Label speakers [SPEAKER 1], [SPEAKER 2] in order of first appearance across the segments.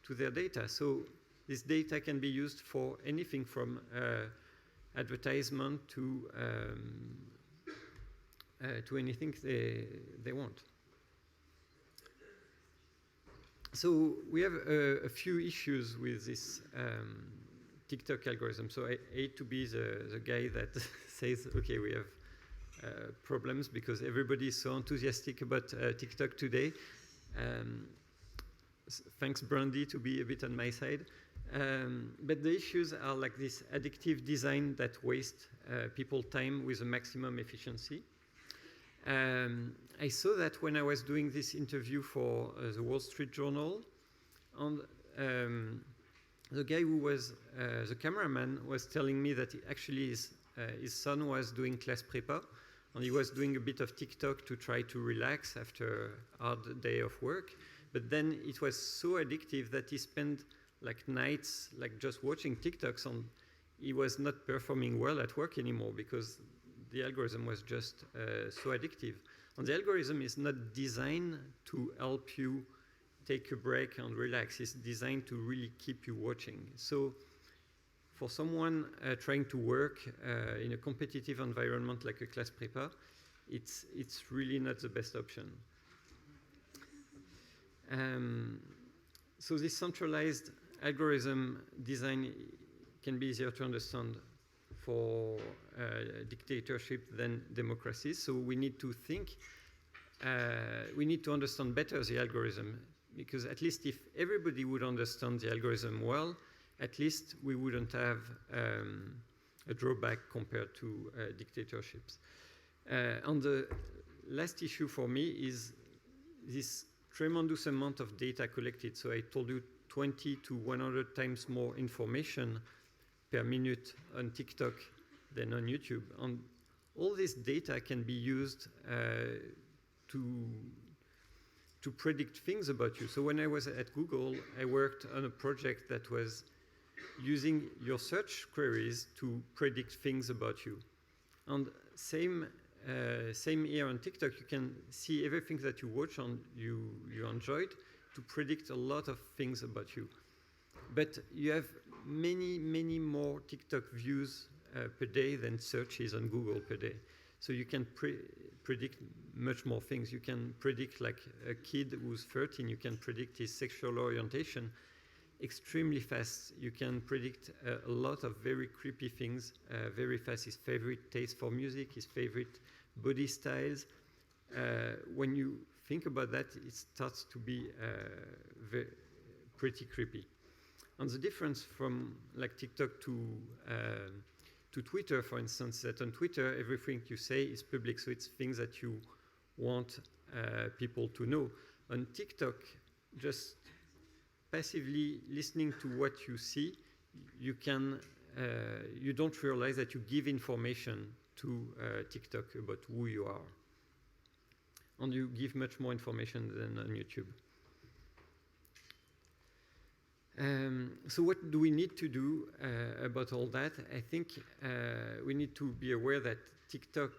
[SPEAKER 1] to their data. So this data can be used for anything from advertisement to anything they want. So we have a few issues with this TikTok algorithm. So I hate to be the guy that says, okay, we have problems because everybody is so enthusiastic about TikTok today. Thanks, Brandy, to be a bit on my side. But the issues are like this addictive design that wastes people's time with a maximum efficiency. I saw that when I was doing this interview for the Wall Street Journal, and the guy who was the cameraman was telling me that actually his son was doing class prepa, and he was doing a bit of TikTok to try to relax after a hard day of work. But then it was so addictive that he spent like nights like just watching TikToks, and he was not performing well at work anymore because the algorithm was just so addictive. And the algorithm is not designed to help you take a break and relax. It's designed to really keep you watching. So for someone trying to work in a competitive environment like a class prepa, it's really not the best option. So this centralized algorithm design can be easier to understand for dictatorship than democracies. So we need to think, we need to understand better the algorithm, because at least if everybody would understand the algorithm well, at least we wouldn't have a drawback compared to dictatorships. And the last issue for me is this tremendous amount of data collected. So I told you 20 to 100 times more information per minute on TikTok than on YouTube. And all this data can be used to predict things about you. So when I was at Google, I worked on a project that was using your search queries to predict things about you. And same here on TikTok, you can see everything that you watch and you enjoyed to predict a lot of things about you. But you have many, many more TikTok views per day than searches on Google per day. So you can predict much more things. You can predict, like a kid who's 13, you can predict his sexual orientation extremely fast. You can predict a lot of very creepy things very fast. His favorite taste for music, his favorite body styles. When you think about that, it starts to be pretty creepy. And the difference from like TikTok to Twitter, for instance, that on Twitter, everything you say is public, so it's things that you want people to know. On TikTok, just passively listening to what you see, you don't realize that you give information to TikTok about who you are. And you give much more information than on YouTube. So what do we need to do about all that? I think we need to be aware that TikTok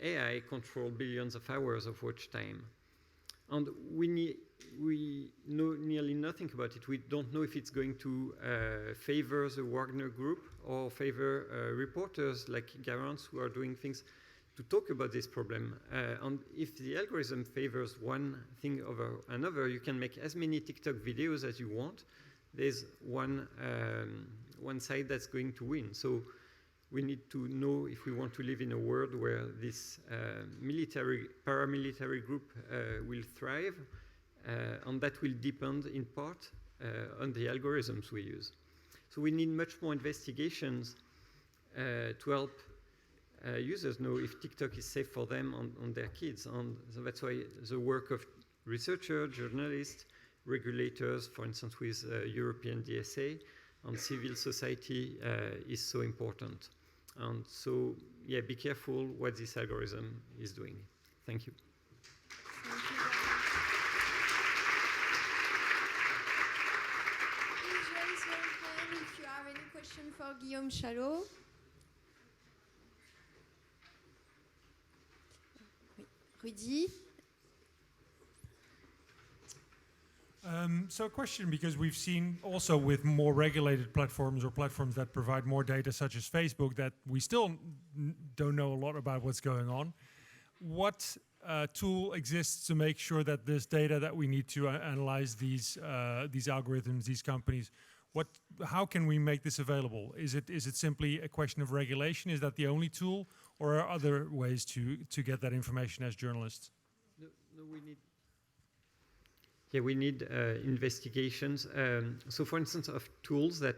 [SPEAKER 1] AI control billions of hours of watch time. And we know nearly nothing about it. We don't know if it's going to favor the Wagner Group or favor reporters like Garance who are doing things to talk about this problem. And if the algorithm favors one thing over another, you can make as many TikTok videos as you want. There's one side that's going to win. So we need to know if we want to live in a world where this paramilitary group will thrive, and that will depend in part on the algorithms we use. So we need much more investigations to help users know if TikTok is safe for them and their kids. And so that's why the work of researchers, journalists, regulators, for instance, with European DSA, and civil society is so important. And so, yeah, be careful what this algorithm is doing. Thank you.
[SPEAKER 2] Thank you. Please raise your hand if you have any question for Guillaume Chaslot. Rudy.
[SPEAKER 3] So a question, because we've seen also with more regulated platforms or platforms that provide more data, such as Facebook, that we still don't know a lot about what's going on. What tool exists to make sure that this data that we need to analyze these algorithms, these companies, how can we make this available? Is it simply a question of regulation? Is that the only tool, or are other ways to get that information as journalists?
[SPEAKER 1] No, we need. Yeah, we need investigations. So, for instance, of tools that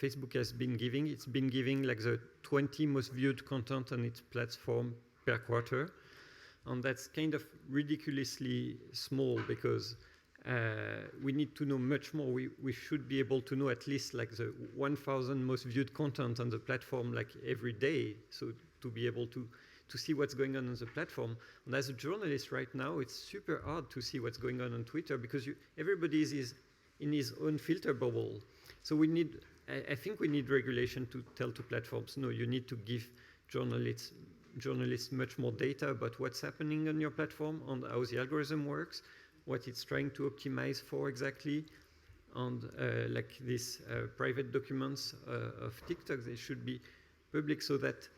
[SPEAKER 1] Facebook has been giving, it's been giving like the 20 most viewed content on its platform per quarter, and that's kind of ridiculously small because we need to know much more. We should be able to know at least like the 1,000 most viewed content on the platform like every day, so to be able to see what's going on the platform. And as a journalist right now, it's super hard to see what's going on Twitter because everybody is in his own filter bubble. So we need, I think we need regulation to tell to platforms, no, you need to give journalists much more data about what's happening on your platform and how the algorithm works, what it's trying to optimize for exactly. And like these private documents of TikTok, they should be public so that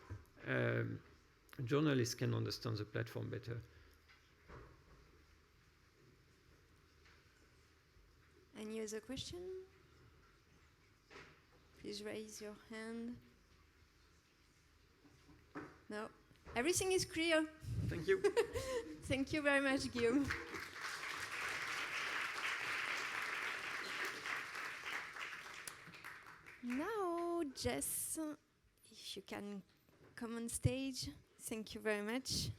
[SPEAKER 1] journalists can understand the platform better.
[SPEAKER 2] Any other question? Please raise your hand. No. Everything is clear.
[SPEAKER 1] Thank you.
[SPEAKER 2] Thank you very much, Guillaume. Now, Jess, if you can come on stage. Thank you very much.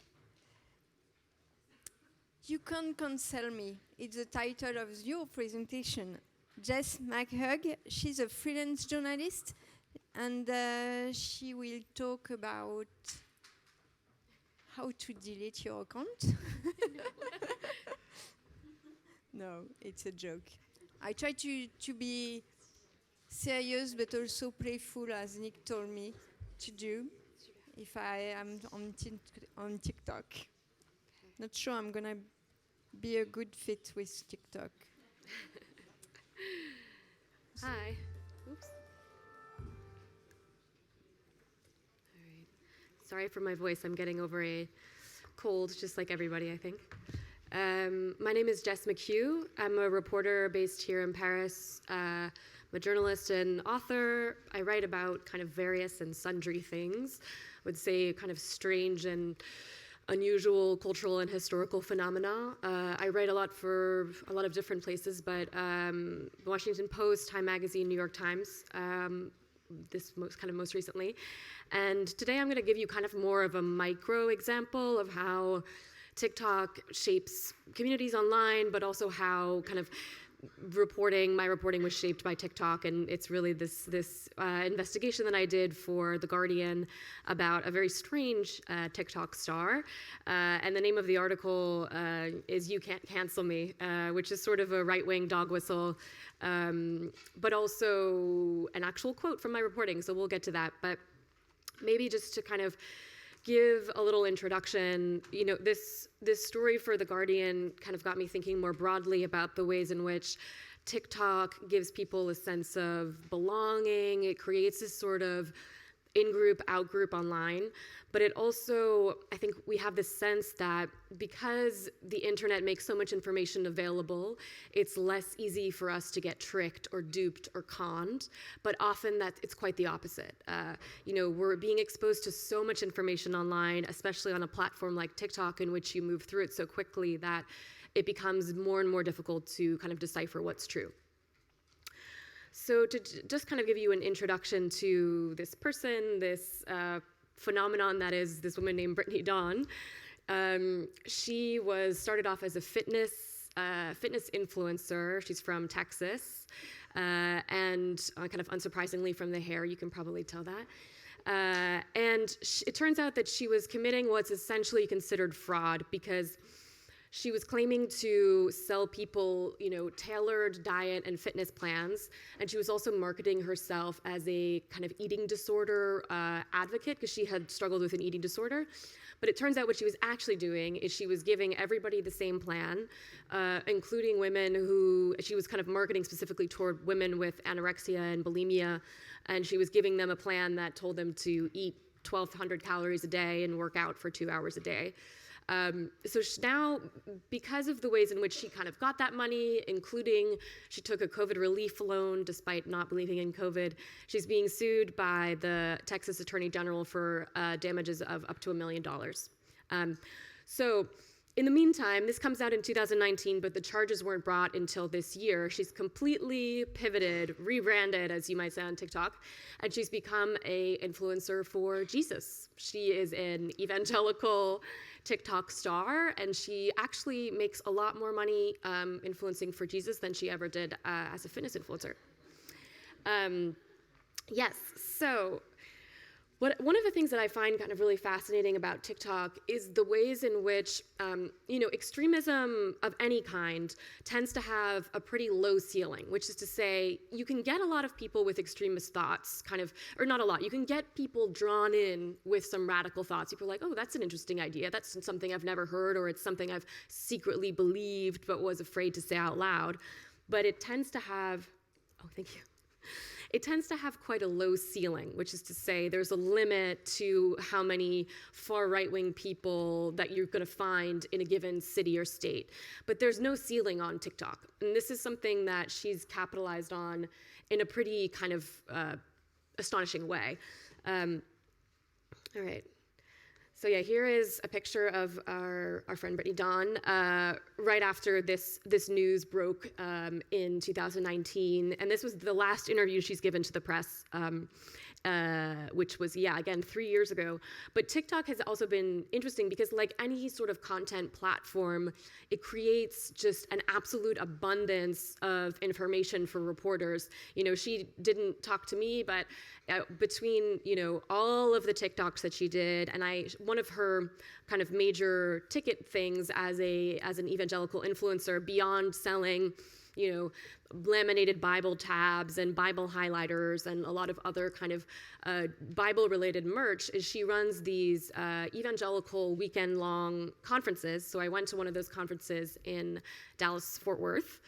[SPEAKER 2] You Can't Cancel Me. It's the title of your presentation. Jess McHugh, she's a freelance journalist, and she will talk about how to delete your account. No, it's a joke. I try to be serious but also playful, as Nick told me to do if I am on TikTok. Okay. Not sure I'm gonna be a good fit with TikTok.
[SPEAKER 4] Hi. Oops. All right. Sorry for my voice. I'm getting over a cold, just like everybody, I think. My name is Jess McHugh. I'm a reporter based here in Paris. I'm a journalist and author. I write about kind of various and sundry things. I would say kind of strange and unusual cultural and historical phenomena. I write a lot for a lot of different places, but Washington Post, Time Magazine, New York Times, most recently. And today I'm going to give you kind of more of a micro example of how TikTok shapes communities online, but also how kind of my reporting was shaped by TikTok, and it's really this investigation that I did for The Guardian about a very strange TikTok star, and the name of the article is "You Can't Cancel Me," which is sort of a right-wing dog whistle, but also an actual quote from my reporting, so we'll get to that. But maybe just to kind of give a little introduction, this story for The Guardian kind of got me thinking more broadly about the ways in which TikTok gives people a sense of belonging. It creates this sort of in-group, out-group online. But it also, I think we have this sense that because the internet makes so much information available, it's less easy for us to get tricked or duped or conned. But often it's quite the opposite. We're being exposed to so much information online, especially on a platform like TikTok, in which you move through it so quickly that it becomes more and more difficult to kind of decipher what's true. So to just kind of give you an introduction to this person, this phenomenon that is this woman named Brittany Dawn. She started off as a fitness influencer. She's from Texas, and kind of unsurprisingly from the hair, you can probably tell that. And it turns out that she was committing what's essentially considered fraud because She was claiming to sell people, tailored diet and fitness plans, and she was also marketing herself as a kind of eating disorder advocate because she had struggled with an eating disorder. But it turns out what she was actually doing is she was giving everybody the same plan, including women who, she was kind of marketing specifically toward women with anorexia and bulimia, and she was giving them a plan that told them to eat 1,200 calories a day and work out for 2 hours a day. So now, because of the ways in which she kind of got that money, including she took a COVID relief loan despite not believing in COVID, she's being sued by the Texas Attorney General for damages of up to $1 million. So in the meantime, this comes out in 2019, but the charges weren't brought until this year. She's completely pivoted, rebranded, as you might say on TikTok, and she's become an influencer for Jesus. She is an evangelical TikTok star, and she actually makes a lot more money influencing for Jesus than she ever did as a fitness influencer. Yes, so one of the things that I find kind of really fascinating about TikTok is the ways in which, extremism of any kind tends to have a pretty low ceiling, which is to say, you can get a lot of people with extremist thoughts, or not a lot, you can get people drawn in with some radical thoughts. People are like, oh, that's an interesting idea. That's something I've never heard, or it's something I've secretly believed but was afraid to say out loud. But it tends to have, thank you. It tends to have quite a low ceiling, which is to say there's a limit to how many far right-wing people that you're going to find in a given city or state. But there's no ceiling on TikTok. And this is something that she's capitalized on in a pretty kind of astonishing way. All right. So yeah, here is a picture of our friend Brittany Dawn right after this news broke in 2019, and this was the last interview she's given to the press, which was, again, 3 years ago. But TikTok has also been interesting because, like any sort of content platform, it creates just an absolute abundance of information for reporters. She didn't talk to me, but between, all of the TikToks that she did, and one of her kind of major ticket things as an evangelical influencer, beyond selling, laminated Bible tabs and Bible highlighters and a lot of other kind of Bible-related merch, is she runs these evangelical weekend-long conferences. So I went to one of those conferences in Dallas-Fort Worth,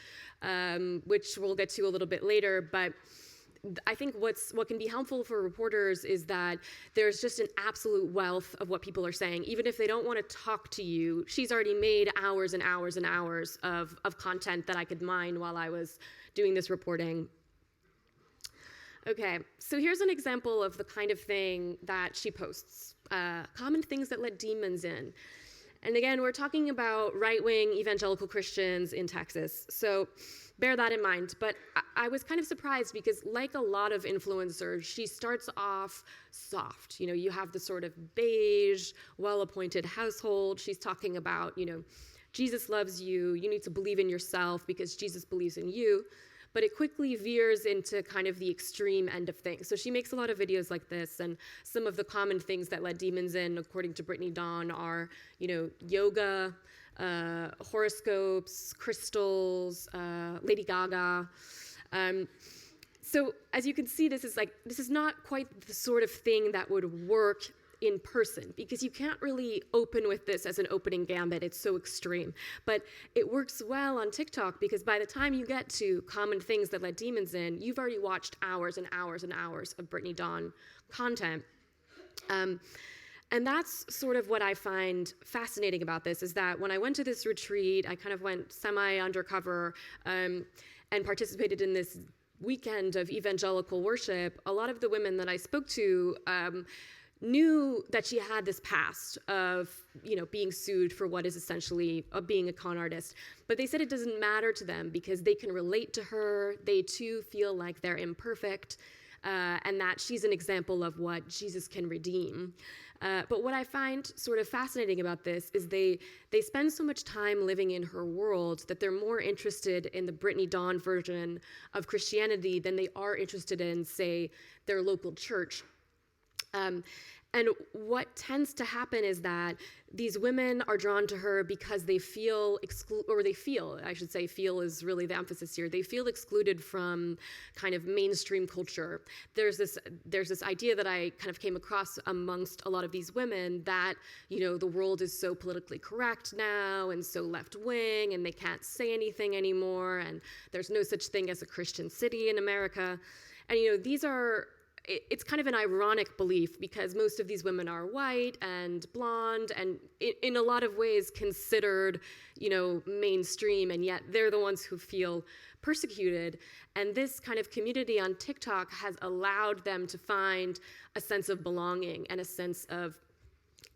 [SPEAKER 4] which we'll get to a little bit later, but I think what can be helpful for reporters is that there's just an absolute wealth of what people are saying. Even if they don't want to talk to you, she's already made hours and hours and hours of content that I could mine while I was doing this reporting. Okay, so here's an example of the kind of thing that she posts. Common things that let demons in. And again, we're talking about right-wing evangelical Christians in Texas. So bear that in mind. But I was kind of surprised because, like a lot of influencers, she starts off soft. You have the sort of beige, well-appointed household. She's talking about, Jesus loves you. You need to believe in yourself because Jesus believes in you. But it quickly veers into kind of the extreme end of things. So she makes a lot of videos like this, and some of the common things that let demons in, according to Brittany Dawn, are, yoga, horoscopes, crystals, Lady Gaga. So as you can see, this is not quite the sort of thing that would work in person, because you can't really open with this as an opening gambit. It's so extreme. But it works well on TikTok because by the time you get to common things that let demons in, you've already watched hours and hours and hours of Brittany Dawn content. And that's sort of what I find fascinating about this, is that when I went to this retreat, I kind of went semi-undercover and participated in this weekend of evangelical worship. A lot of the women that I spoke to knew that she had this past of, being sued for what is essentially being a con artist. But they said it doesn't matter to them because they can relate to her. They too feel like they're imperfect, and that she's an example of what Jesus can redeem. But what I find sort of fascinating about this is they spend so much time living in her world that they're more interested in the Brittany Dawn version of Christianity than they are interested in, say, their local church. And what tends to happen is that these women are drawn to her because they feel feel is really the emphasis here. They feel excluded from kind of mainstream culture. There's this idea that I kind of came across amongst a lot of these women that, the world is so politically correct now and so left-wing and they can't say anything anymore and there's no such thing as a Christian city in America. And, it's kind of an ironic belief because most of these women are white and blonde and in a lot of ways considered, mainstream, and yet they're the ones who feel persecuted. And this kind of community on TikTok has allowed them to find a sense of belonging and a sense of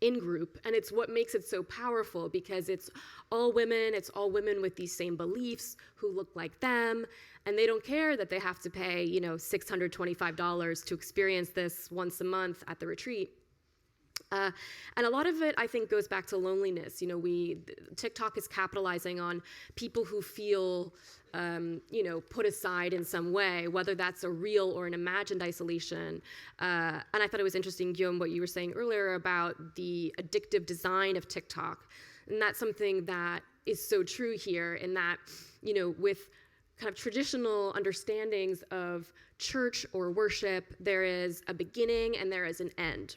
[SPEAKER 4] in-group, and it's what makes it so powerful because it's all women with these same beliefs who look like them, and they don't care that they have to pay, $625 to experience this once a month at the retreat. And a lot of it, I think, goes back to loneliness. TikTok is capitalizing on people who feel, put aside in some way, whether that's a real or an imagined isolation. And I thought it was interesting, Guillaume, what you were saying earlier about the addictive design of TikTok. And that's something that is so true here in that, with kind of traditional understandings of church or worship, there is a beginning and there is an end.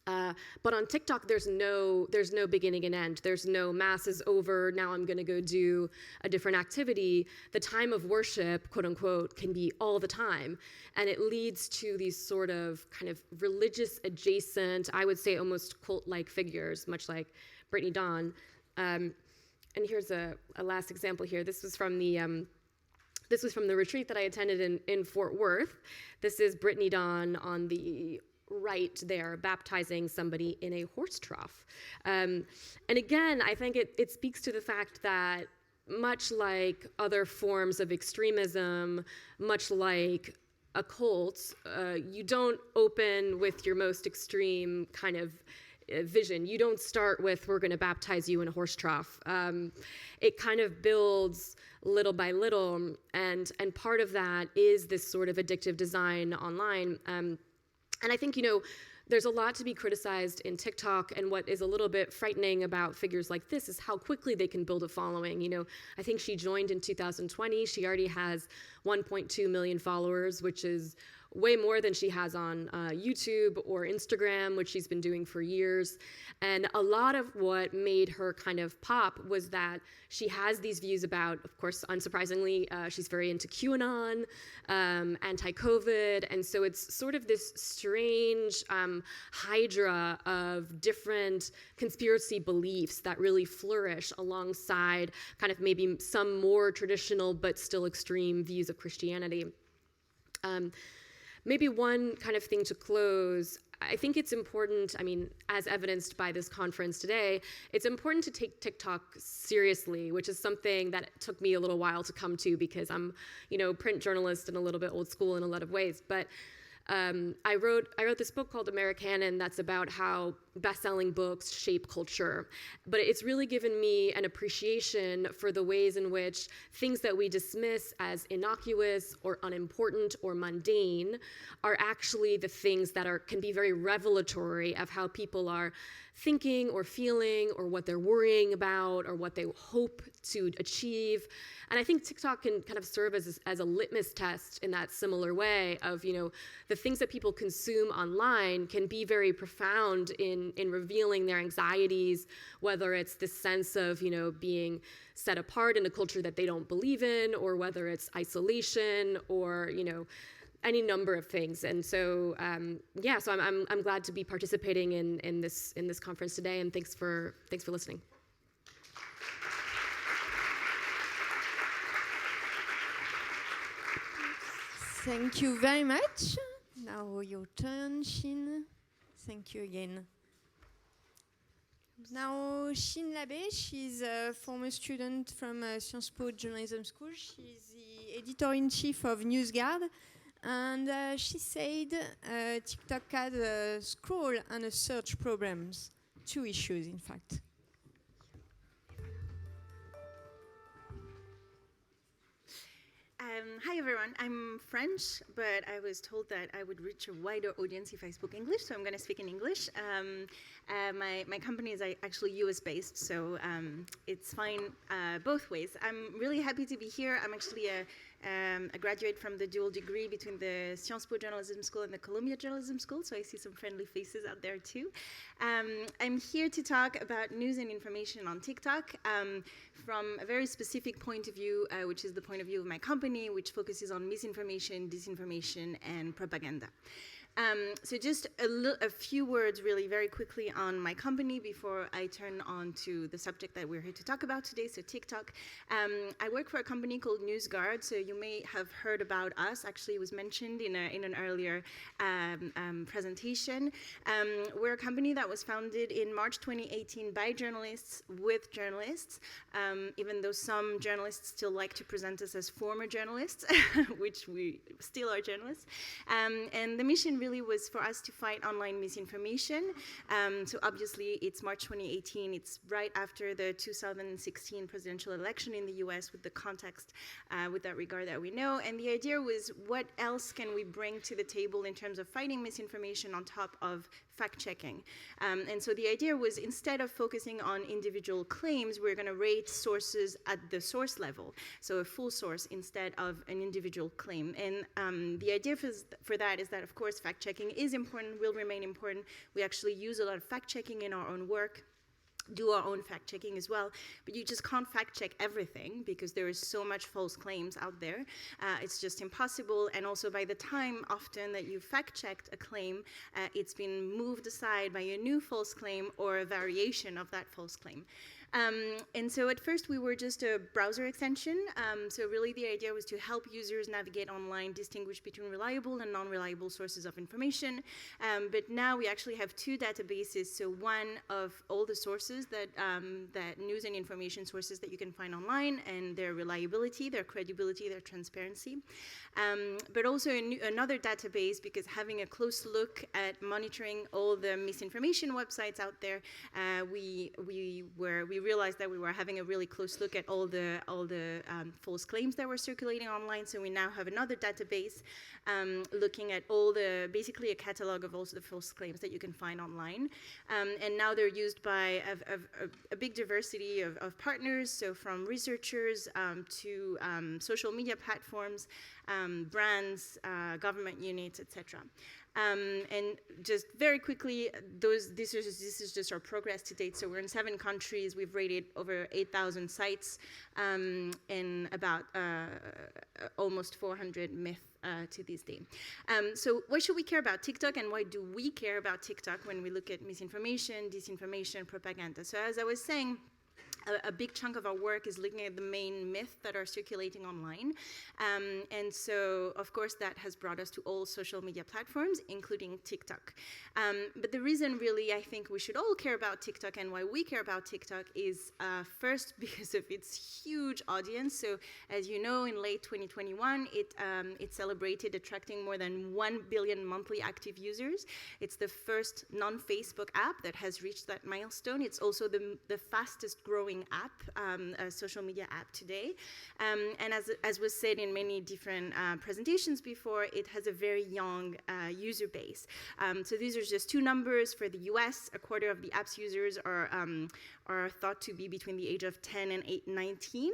[SPEAKER 4] But on TikTok, there's no beginning and end. There's no mass is over, now I'm going to go do a different activity. The time of worship, quote unquote, can be all the time. And it leads to these sort of kind of religious adjacent, I would say almost cult-like figures, much like Brittany Dawn. And here's a last example here. This was from the retreat that I attended in Fort Worth. This is Brittany Dawn on the right there, baptizing somebody in a horse trough. And again, I think it speaks to the fact that much like other forms of extremism, much like a cult, you don't open with your most extreme kind of vision. You don't start with, we're going to baptize you in a horse trough. It kind of builds little by little, and part of that is this sort of addictive design online. And I think, there's a lot to be criticized in TikTok, and what is a little bit frightening about figures like this is how quickly they can build a following. I think she joined in 2020. She already has 1.2 million followers, which is way more than she has on YouTube or Instagram, which she's been doing for years. And a lot of what made her kind of pop was that she has these views about, of course, unsurprisingly, she's very into QAnon, anti-COVID, and so it's sort of this strange hydra of different conspiracy beliefs that really flourish alongside kind of maybe some more traditional but still extreme views of Christianity. Maybe one kind of thing to close, I think it's important, as evidenced by this conference today, it's important to take TikTok seriously, which is something that took me a little while to come to because I'm, print journalist and a little bit old school in a lot of ways. But I wrote this book called Americanon that's about how best-selling books shape culture. But it's really given me an appreciation for the ways in which things that we dismiss as innocuous or unimportant or mundane are actually the things that can be very revelatory of how people are thinking or feeling or what they're worrying about or what they hope to achieve. And I think TikTok can kind of serve as a litmus test in that similar way of, the things that people consume online can be very profound in revealing their anxieties, whether it's this sense of, being set apart in a culture that they don't believe in, or whether it's isolation or, any number of things. And so, so I'm glad to be participating in this conference today, and thanks for listening.
[SPEAKER 2] Thank you very much. Now your turn, Chine. Thank you again. Now Chine Labbé, she's a former student from Sciences Po Journalism School. She's the editor-in-chief of Newsguard. And she said TikTok had a scroll and a search problems, 2 issues in fact.
[SPEAKER 5] Hi everyone, I'm French, but I was told that I would reach a wider audience if I spoke English, so I'm going to speak in English. My company is actually US based, so it's fine both ways. I'm really happy to be here. I'm actually a graduate from the dual degree between the Sciences Po Journalism School and the Columbia Journalism School, so I see some friendly faces out there too. I'm here to talk about news and information on TikTok from a very specific point of view, which is the point of view of my company, which focuses on misinformation, disinformation, and propaganda. So just a few words really very quickly on my company before I turn on to the subject that we're here to talk about today, so TikTok. I work for a company called Newsguard, so you may have heard about us. Actually, it was mentioned in an earlier presentation. We're a company that was founded in March 2018 by journalists with journalists, even though some journalists still like to present us as former journalists, which we still are journalists. And the mission really was for us to fight online misinformation. So obviously it's March 2018, it's right after the 2016 presidential election in the US with the context with that regard that we know. And the idea was, what else can we bring to the table in terms of fighting misinformation on top of fact-checking? And so the idea was, instead of focusing on individual claims, we're going to rate sources at the source level, so a full source instead of an individual claim. And the idea for that is that, of course, fact-checking is important, will remain important. We actually use a lot of fact-checking in our own work, do our own fact-checking as well, but you just can't fact-check everything because there is so much false claims out there. It's just impossible, and also by the time often that you fact-checked a claim, it's been moved aside by a new false claim or a variation of that false claim. And so at first we were just a browser extension, so really the idea was to help users navigate online, distinguish between reliable and non-reliable sources of information. But now we actually have two databases, so one of all the sources that news and information sources that you can find online, and their reliability, their credibility, their transparency. But also another database, because having a close look at monitoring all the misinformation websites out there, we realized that we were having a really close look at all the false claims that were circulating online. So we now have another database looking at basically a catalog of all the false claims that you can find online. And now they're used by a big diversity of partners, so from researchers to social media platforms, brands, government units, etc. And just very quickly, this is just our progress to date. So we're in 7 countries. We've rated over 8,000 sites and about almost 400 myths to this day. So why should we care about TikTok, and why do we care about TikTok when we look at misinformation, disinformation, propaganda? So as I was saying, a big chunk of our work is looking at the main myths that are circulating online. And so, of course, that has brought us to all social media platforms, including TikTok. But the reason really I think we should all care about TikTok, and why we care about TikTok, is first because of its huge audience. So as you know, in late 2021, it celebrated attracting more than 1 billion monthly active users. It's the first non-Facebook app that has reached that milestone. It's also the fastest growing app, a social media app today. And as was said in many different presentations before, it has a very young user base. So these are just 2 numbers. For the US, a quarter of the app's users are thought to be between the age of 10 and 19,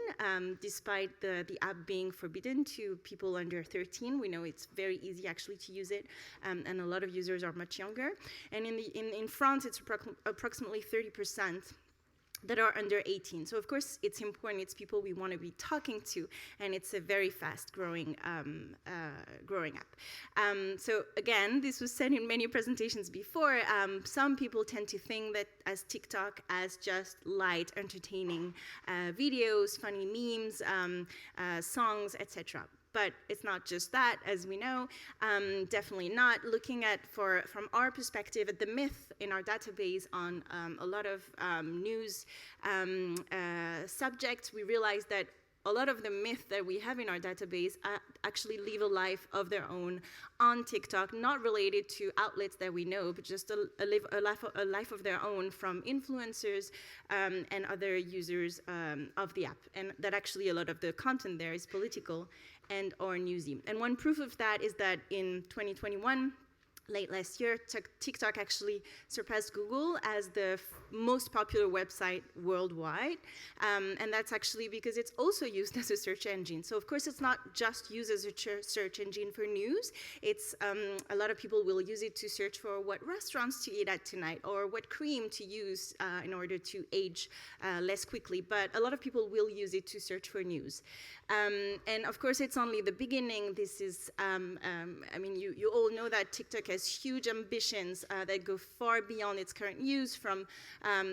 [SPEAKER 5] despite the app being forbidden to people under 13. We know it's very easy actually to use it, and a lot of users are much younger. And in France, it's approximately 30% that are under 18. So of course it's important, it's people we want to be talking to, and it's a very fast growing app. So again, this was said in many presentations before, some people tend to think that as TikTok as just light, entertaining videos, funny memes, songs, etc. But it's not just that, as we know, definitely not. Looking at, from our perspective, at the myth in our database on a lot of news subjects, we realize that a lot of the myths that we have in our database actually live a life of their own on TikTok, not related to outlets that we know, but just a life of their own from influencers and other users of the app. And that actually a lot of the content there is political and or newsy. And one proof of that is that in 2021, late last year, TikTok actually surpassed Google as the most popular website worldwide. And that's actually because it's also used as a search engine. So of course, it's not just used as a search engine for news. It's a lot of people will use it to search for what restaurants to eat at tonight or what cream to use in order to age less quickly. But a lot of people will use it to search for news. And of course, it's only the beginning. This is, I mean, you all know that TikTok has huge ambitions that go far beyond its current use, from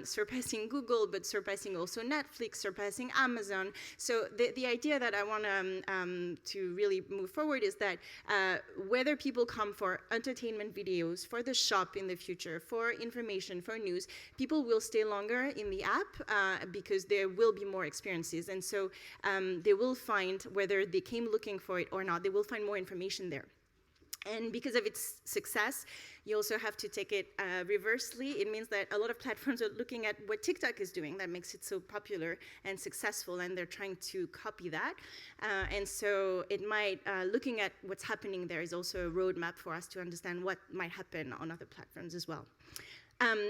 [SPEAKER 5] surpassing Google, but surpassing also Netflix, surpassing Amazon. So the idea that I want to really move forward is that whether people come for entertainment videos, for the shop in the future, for information, for news, people will stay longer in the app because there will be more experiences. And so they will find, whether they came looking for it or not, they will find more information there. And because of its success, you also have to take it reversely. It means that a lot of platforms are looking at what TikTok is doing that makes it so popular and successful, and they're trying to copy that. And so it might, looking at what's happening there is also a roadmap for us to understand what might happen on other platforms as well.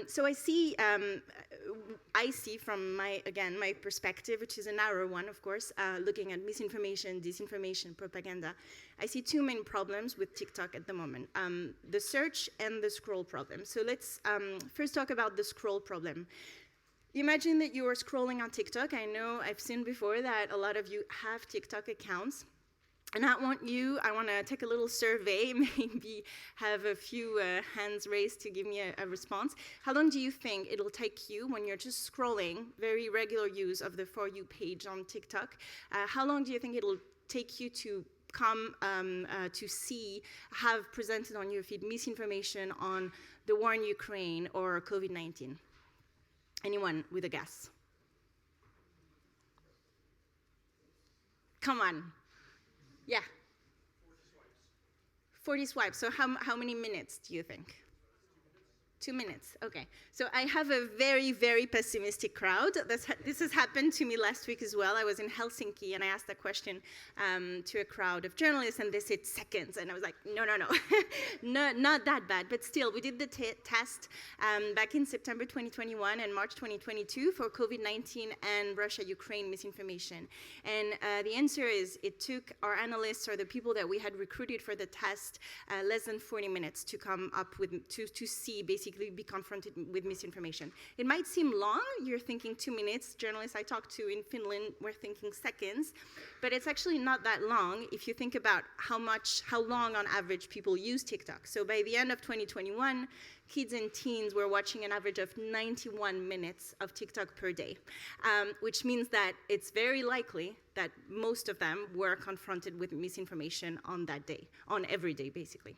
[SPEAKER 5] So I see from my perspective, which is a narrow one, of course, looking at misinformation, disinformation, propaganda, I see two main problems with TikTok at the moment, the search and the scroll problem. So let's first talk about the scroll problem. Imagine that you are scrolling on TikTok. I know I've seen before that a lot of you have TikTok accounts. And I want to take a little survey, maybe have a few hands raised to give me a response. How long do you think it'll take you when you're just scrolling, very regular use of the For You page on TikTok? How long do you think it'll take you to come to see, have presented on your feed misinformation on the war in Ukraine or COVID-19? Anyone with a guess? Come on. Yeah. 40 swipes. So how many minutes do you think? 2 minutes, okay. So I have a very, very pessimistic crowd. This has happened to me last week as well. I was in Helsinki and I asked that question to a crowd of journalists and they said seconds. And I was like, no, not that bad. But still, we did the test back in September 2021 and March 2022 for COVID-19 and Russia-Ukraine misinformation. And the answer is it took our analysts or the people that we had recruited for the test less than 40 minutes to come up with, to see basically be confronted with misinformation. It might seem long, you're thinking 2 minutes. Journalists I talked to in Finland were thinking seconds, but it's actually not that long if you think about how long on average people use TikTok. So by the end of 2021, kids and teens were watching an average of 91 minutes of TikTok per day, which means that it's very likely that most of them were confronted with misinformation on that day, on every day, basically.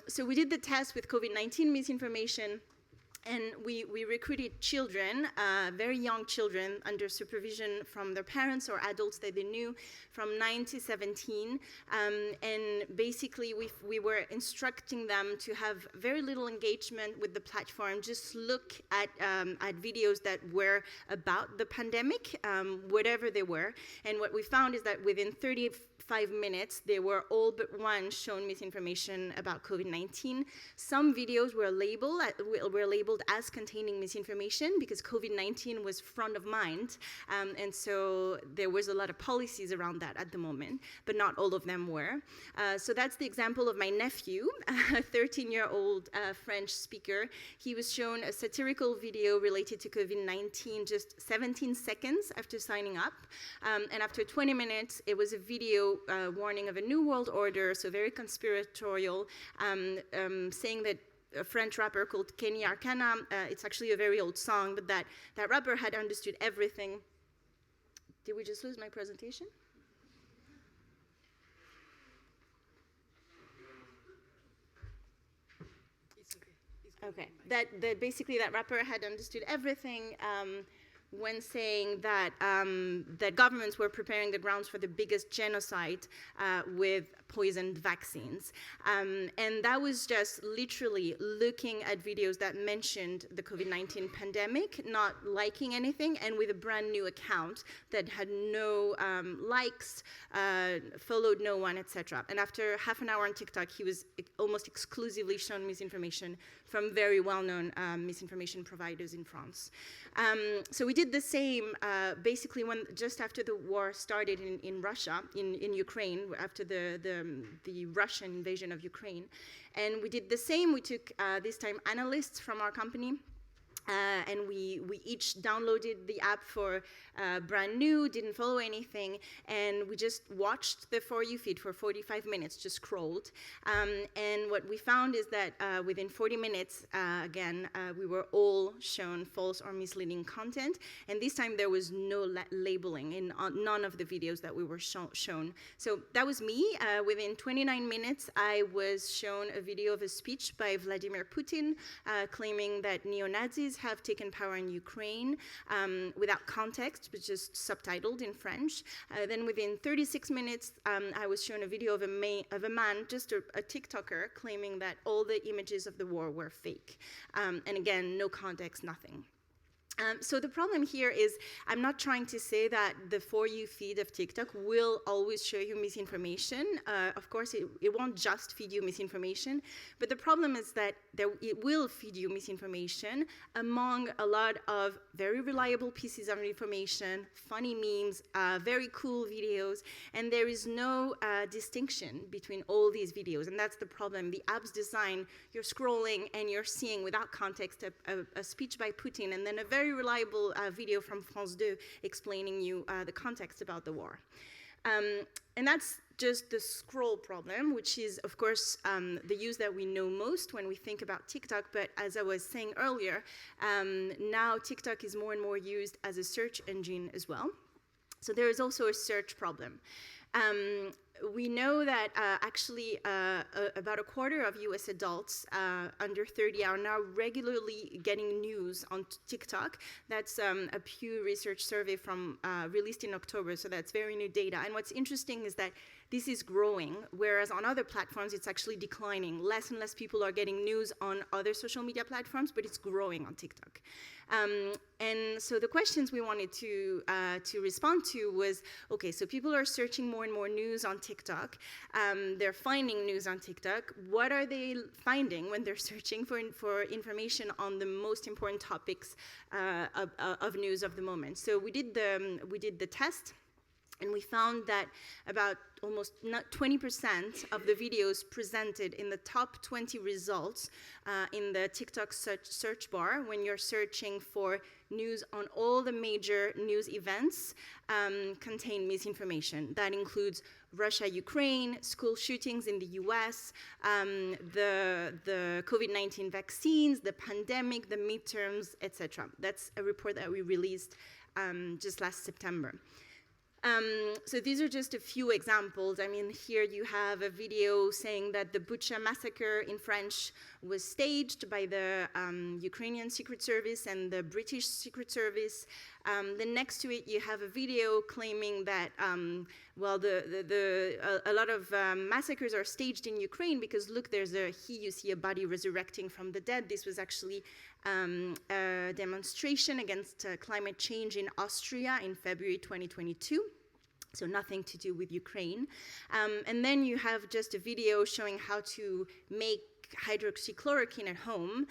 [SPEAKER 5] So we did the test with COVID-19 misinformation, and we recruited children, very young children, under supervision from their parents or adults that they knew, from 9 to 17. And basically, we were instructing them to have very little engagement with the platform, just look at videos that were about the pandemic, whatever they were. And what we found is that within 35 minutes, they were all but one shown misinformation about COVID-19. Some videos were labeled as containing misinformation because COVID-19 was front of mind. And so there was a lot of policies around that at the moment, but not all of them were. So that's the example of my nephew, a 13-year-old French speaker. He was shown a satirical video related to COVID-19 just 17 seconds after signing up. And after 20 minutes, it was a video warning of a new world order, so very conspiratorial, saying that a French rapper called Kenny Arcana, it's actually a very old song, but that rapper had understood everything. Did we just lose my presentation? It's okay. Okay. That basically that rapper had understood everything. when saying that, that governments were preparing the grounds for the biggest genocide with poisoned vaccines. And that was just literally looking at videos that mentioned the COVID-19 pandemic, not liking anything, and with a brand new account that had no likes, followed no one, etc. And after half an hour on TikTok, he was almost exclusively shown misinformation from very well-known misinformation providers in France. So we did the same basically just after the war started in Russia, in Ukraine, after the Russian invasion of Ukraine. And we did the same. We took, this time, analysts from our company, and we each downloaded the app for brand new, didn't follow anything, and we just watched the For You feed for 45 minutes, just scrolled. And what we found is that within 40 minutes, again, we were all shown false or misleading content, and this time there was no labeling in none of the videos that we were shown. So that was me. Within 29 minutes, I was shown a video of a speech by Vladimir Putin claiming that neo-Nazis have taken power in Ukraine without context, but just subtitled in French. Then within 36 minutes, I was shown a video of a man, just a TikToker, claiming that all the images of the war were fake. And again, no context, nothing. So the problem here is I'm not trying to say that the For You feed of TikTok will always show you misinformation. Of course, it won't just feed you misinformation, but the problem is that it will feed you misinformation among a lot of very reliable pieces of information, funny memes, very cool videos, and there is no distinction between all these videos, and that's the problem. The app's design, you're scrolling and you're seeing without context a speech by Putin and then a very reliable video from France 2 explaining you the context about the war. And that's just the scroll problem, which is, of course, the use that we know most when we think about TikTok. But as I was saying earlier, now TikTok is more and more used as a search engine as well. So there is also a search problem. We know that actually about a quarter of US adults under 30 are now regularly getting news on TikTok. That's a Pew Research survey from released in October, so that's very new data. And what's interesting is that this is growing, whereas on other platforms it's actually declining. Less and less people are getting news on other social media platforms, but it's growing on TikTok. And so the questions we wanted to respond to was, okay, so people are searching more and more news on TikTok. They're finding news on TikTok. What are they finding when they're searching for information on the most important topics of news of the moment? So we did the test. And we found that about almost 20% of the videos presented in the top 20 results in the TikTok search bar when you're searching for news on all the major news events contain misinformation. That includes Russia, Ukraine, school shootings in the US, the COVID-19 vaccines, the pandemic, the midterms, etc. That's a report that we released just last September. So these are just a few examples. I mean, here you have a video saying that the Bucha massacre in French was staged by the Ukrainian Secret Service and the British Secret Service. Then next to it, you have a video claiming that, well, a lot of massacres are staged in Ukraine because, look, you see a body resurrecting from the dead. This was actually a demonstration against climate change in Austria in February 2022. So nothing to do with Ukraine. And then you have just a video showing how to make hydroxychloroquine at home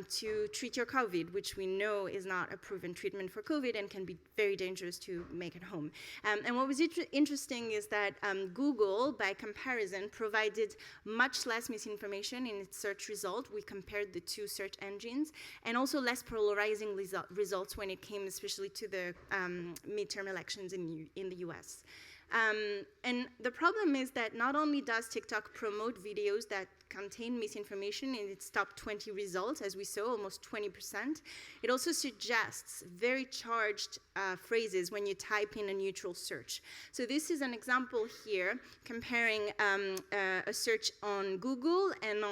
[SPEAKER 5] to treat your COVID, which we know is not a proven treatment for COVID and can be very dangerous to make at home. And what was interesting is that Google, by comparison, provided much less misinformation in its search result. We compared the two search engines, and also less polarizing results when it came especially to the midterm elections in the US. And the problem is that not only does TikTok promote videos that contain misinformation in its top 20 results, as we saw, almost 20%, it also suggests very charged phrases when you type in a neutral search. So this is an example here comparing a search on Google and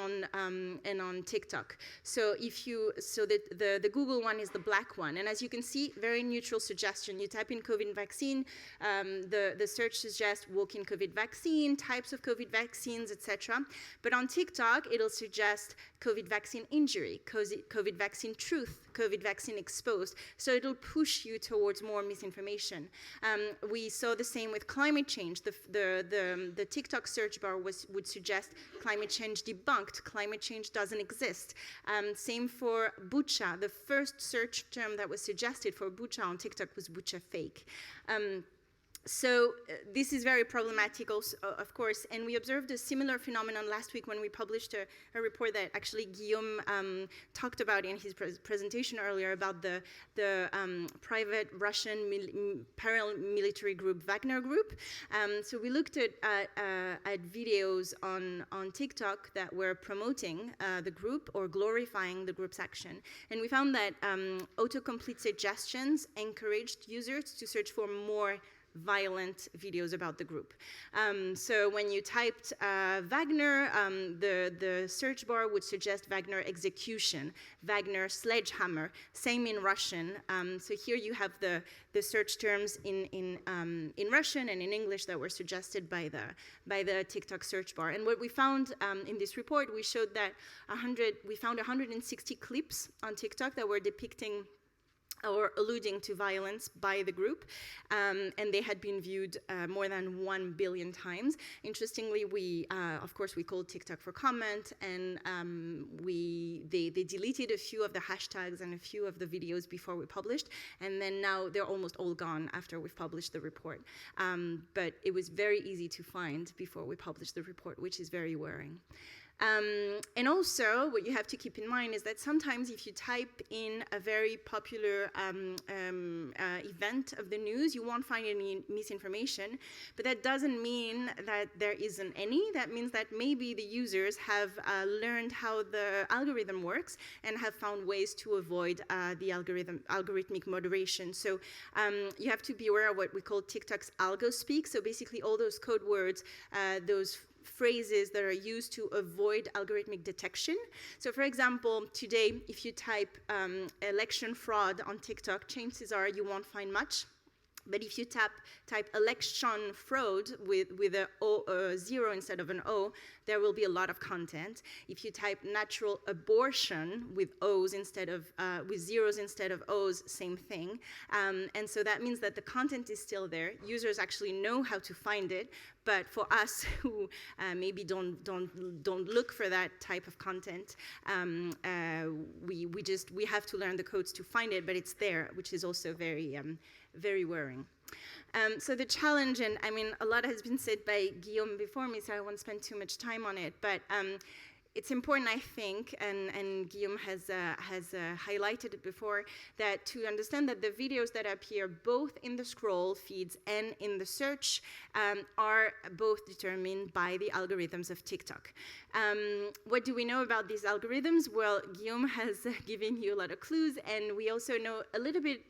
[SPEAKER 5] on TikTok. So the Google one is the black one, and as you can see, very neutral suggestion. You type in COVID vaccine, the search suggests walk-in COVID vaccine, types of COVID vaccines, etc. But on TikTok, it'll suggest COVID vaccine injury, COVID vaccine truth, COVID vaccine exposed. So it'll push you towards more misinformation. We saw the same with climate change. The TikTok search bar would suggest climate change debunked, climate change doesn't exist. Same for Bucha. The first search term that was suggested for Bucha on TikTok was Bucha fake. So this is very problematic also, of course, and we observed a similar phenomenon last week when we published a report that actually Guillaume talked about in his presentation earlier about the private Russian paramilitary group Wagner Group. So we looked at videos on TikTok that were promoting the group or glorifying the group's action, and we found that autocomplete suggestions encouraged users to search for more violent videos about the group. So when you typed Wagner, the search bar would suggest Wagner execution, Wagner sledgehammer, same in Russian. So here you have the search terms in Russian and in English that were suggested by the TikTok search bar. And what we found in this report, we showed that we found 160 clips on TikTok that were depicting or alluding to violence by the group, and they had been viewed more than 1 billion times. Interestingly, of course, we called TikTok for comment, and they deleted a few of the hashtags and a few of the videos before we published, and then now they're almost all gone after we've published the report. But it was very easy to find before we published the report, which is very worrying. And also, what you have to keep in mind is that sometimes if you type in a very popular event of the news, you won't find any misinformation, but that doesn't mean that there isn't any. That means that maybe the users have learned how the algorithm works and have found ways to avoid the algorithmic moderation. So you have to be aware of what we call TikTok's algo speak. So basically all those code words, those phrases that are used to avoid algorithmic detection. So for example, today, if you type election fraud on TikTok, chances are you won't find much. But if you type election fraud with a 0 instead of an O, there will be a lot of content. If you type natural abortion with O's instead of with zeros instead of O's, same thing. And so that means that the content is still there. Users actually know how to find it. But for us who maybe don't look for that type of content, we have to learn the codes to find it. But it's there, which is also very worrying. So the challenge, and I mean, a lot has been said by Guillaume before me, so I won't spend too much time on it, but it's important, I think, and Guillaume has highlighted it before, that to understand that the videos that appear both in the scroll feeds and in the search are both determined by the algorithms of TikTok. What do we know about these algorithms? Well, Guillaume has given you a lot of clues, and we also know a little bit,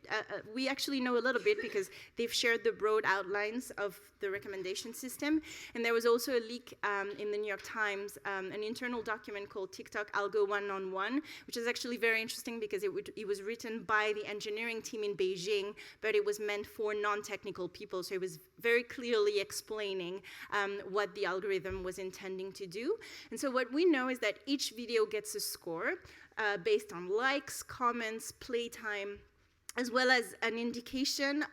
[SPEAKER 5] we actually know a little bit because they've shared the broad outlines of the recommendation system. And there was also a leak in the New York Times, an internal document called TikTok Algo 1-on-1, which is actually very interesting because it was written by the engineering team in Beijing, but it was meant for non-technical people. So it was very clearly explaining what the algorithm was intending to do. And so what we know is that each video gets a score based on likes, comments, playtime, as well as an indication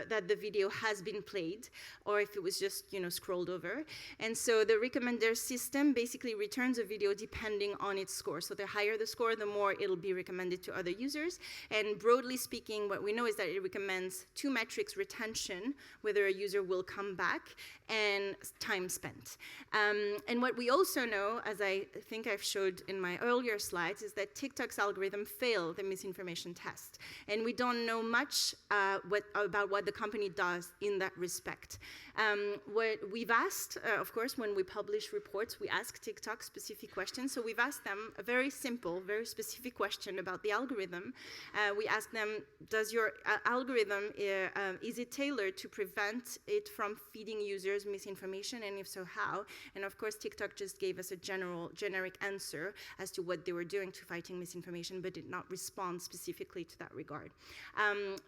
[SPEAKER 5] that the video has been played, or if it was just, scrolled over. And so the recommender system basically returns a video depending on its score. So the higher the score, the more it'll be recommended to other users. And broadly speaking, what we know is that it recommends two metrics: retention, whether a user will come back, and time spent. And what we also know, as I think I've showed in my earlier slides, is that TikTok's algorithm failed the misinformation test. And we don't know much about what the company does in that respect. What we've asked, of course, when we publish reports, we ask TikTok specific questions. So we've asked them a very simple, very specific question about the algorithm. We asked them, does your algorithm, is it tailored to prevent it from feeding users misinformation, and if so, how? And of course, TikTok just gave us a generic answer as to what they were doing to fighting misinformation, but did not respond specifically to that regard.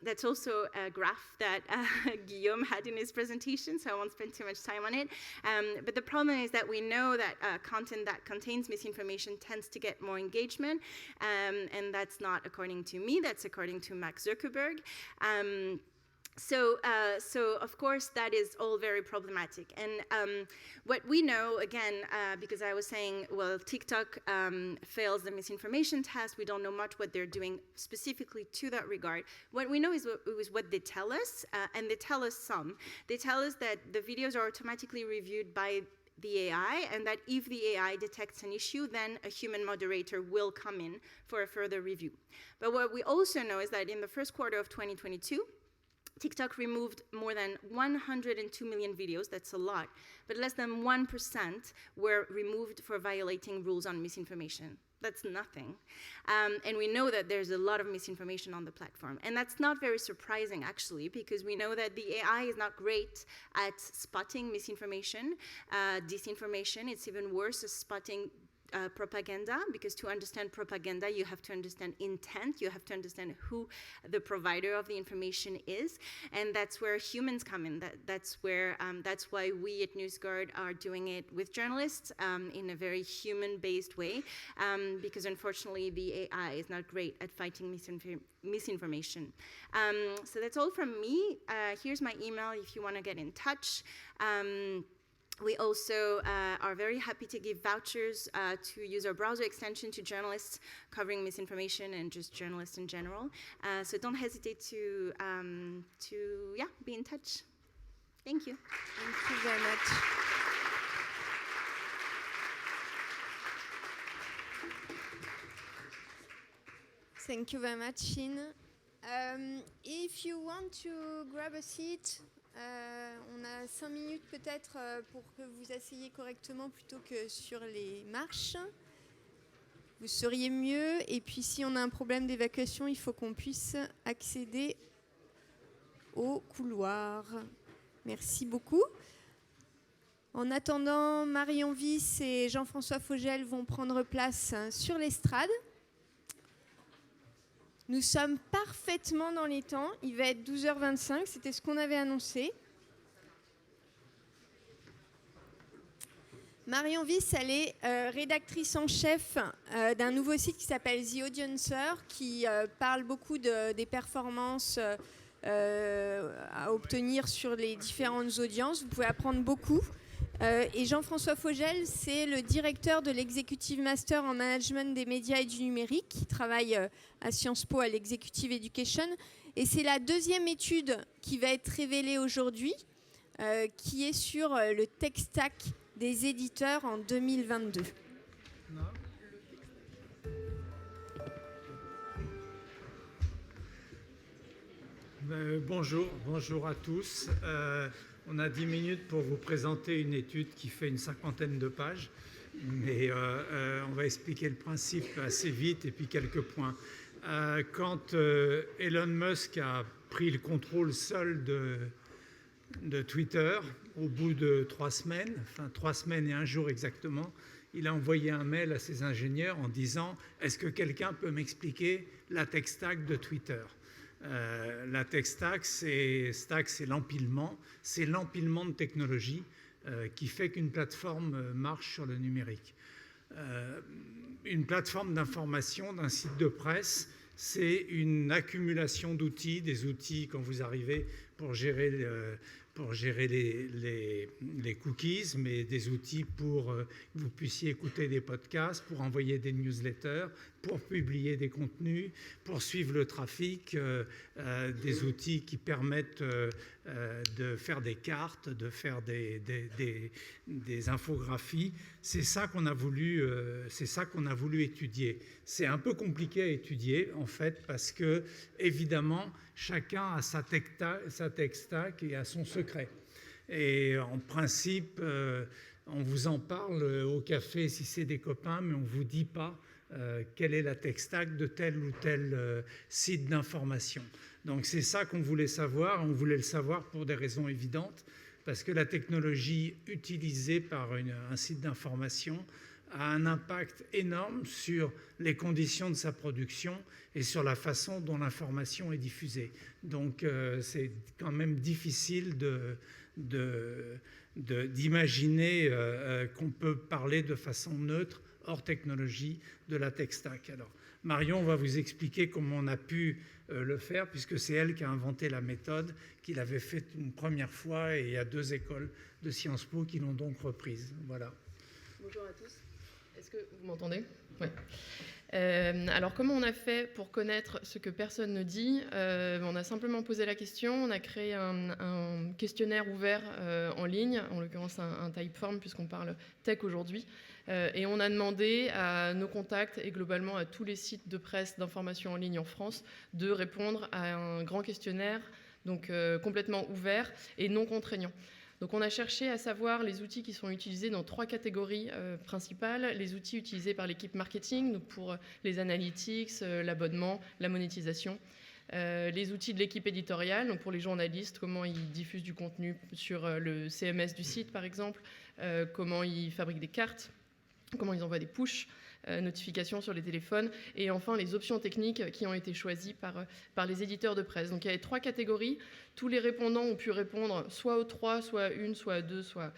[SPEAKER 5] That's also a graph that Guillaume had in his presentation, so I won't spend too much time on it. But the problem is that we know that content that contains misinformation tends to get more engagement, and that's not according to me, that's according to Mark Zuckerberg. So of course, that is all very problematic. And what we know, again, because I was saying, well, TikTok fails the misinformation test. We don't know much what they're doing specifically to that regard. What we know is what they tell us, and they tell us some. They tell us that the videos are automatically reviewed by the AI, and that if the AI detects an issue, then a human moderator will come in for a further review. But what we also know is that in the first quarter of 2022, TikTok removed more than 102 million videos, that's a lot, but less than 1% were removed for violating rules on misinformation. That's nothing. And we know that there's a lot of misinformation on the platform. And that's not very surprising, actually, because we know that the AI is not great at spotting misinformation, disinformation. It's even worse at spotting propaganda, because to understand propaganda, you have to understand intent, you have to understand who the provider of the information is, and that's where humans come in. That's why we at Newsguard are doing it with journalists in a very human-based way, because unfortunately the AI is not great at fighting misinformation. So that's all from me. Here's my email if you want to get in touch. We also are very happy to give vouchers to use our browser extension to journalists covering misinformation and just journalists in general. So don't hesitate to be in touch. Thank you.
[SPEAKER 2] Thank you very much. Thank you very much, Chine. If you want to grab a seat, on a 5 minutes peut-être pour que vous asseyez correctement plutôt que sur les marches. Vous seriez mieux. Et puis si on a un problème d'évacuation, il faut qu'on puisse accéder au couloir. Merci beaucoup. En attendant, Marion Wyss et Jean-François Fogel vont prendre place sur l'estrade. Nous sommes parfaitement dans les temps. Il va être 12h25, c'était ce qu'on avait annoncé. Marion Wyss, elle est rédactrice en chef d'un nouveau site qui s'appelle The Audiencer, qui parle beaucoup des performances à obtenir sur les différentes audiences. Vous pouvez apprendre beaucoup. Et Jean-François Fogel, c'est le directeur de l'Executive Master en Management des médias et du numérique, qui travaille à Sciences Po à l'Executive Education. Et c'est la deuxième étude qui va être révélée aujourd'hui, qui est sur le tech stack des éditeurs en 2022.
[SPEAKER 6] Bonjour à tous. On a 10 minutes pour vous présenter une étude qui fait une 50aine de pages, mais on va expliquer le principe assez vite et puis quelques points. Quand Elon Musk a pris le contrôle seul de Twitter, au bout de 3 semaines, enfin 3 semaines et 1 jour exactement, il a envoyé un mail à ses ingénieurs en disant « Est-ce que quelqu'un peut m'expliquer la tech stack de Twitter ?» La tech stack, c'est l'empilement de technologies qui fait qu'une plateforme marche sur le numérique. Une plateforme d'information d'un site de presse, c'est une accumulation d'outils, des outils quand vous arrivez pour gérer les cookies, mais des outils pour que vous puissiez écouter des podcasts, pour envoyer des newsletters, pour publier des contenus, pour suivre le trafic, des outils qui permettent de faire des cartes, de faire des infographies. C'est ça qu'on a voulu étudier. C'est un peu compliqué à étudier, en fait, parce que, évidemment, chacun a sa tech stack et a son secret. Et en principe, on vous en parle au café si c'est des copains, mais on ne vous dit pas quelle est la tech stack de tel ou tel site d'information. Donc c'est ça qu'on voulait savoir. On voulait le savoir pour des raisons évidentes, parce que la technologie utilisée par un site d'information a un impact énorme sur les conditions de sa production et sur la façon dont l'information est diffusée. Donc c'est quand même difficile d'imaginer qu'on peut parler de façon neutre, hors technologie, de la tech stack. Alors, Marion va vous expliquer comment on a pu le faire, puisque c'est elle qui a inventé la méthode, qu'il avait faite une première fois, et il y a 2 écoles de Sciences Po qui l'ont donc reprise. Voilà.
[SPEAKER 7] Bonjour à tous. Est-ce que vous m'entendez? Oui. Alors, comment on a fait pour connaître ce que personne ne dit? On a simplement posé la question, on a créé un questionnaire ouvert en ligne, en l'occurrence un typeform, puisqu'on parle tech aujourd'hui, et on a demandé à nos contacts et globalement à tous les sites de presse d'information en ligne en France de répondre à un grand questionnaire, donc complètement ouvert et non contraignant. Donc on a cherché à savoir les outils qui sont utilisés dans 3 catégories principales. Les outils utilisés par l'équipe marketing, donc pour les analytics, l'abonnement, la monétisation. Les outils de l'équipe éditoriale, donc pour les journalistes, comment ils diffusent du contenu sur le CMS du site par exemple, comment ils fabriquent des cartes, comment ils envoient des push, notifications sur les téléphones, et enfin les options techniques qui ont été choisies par les éditeurs de presse. Donc il y avait 3 catégories. Tous les répondants ont pu répondre soit aux 3, soit à une, soit à 2, soit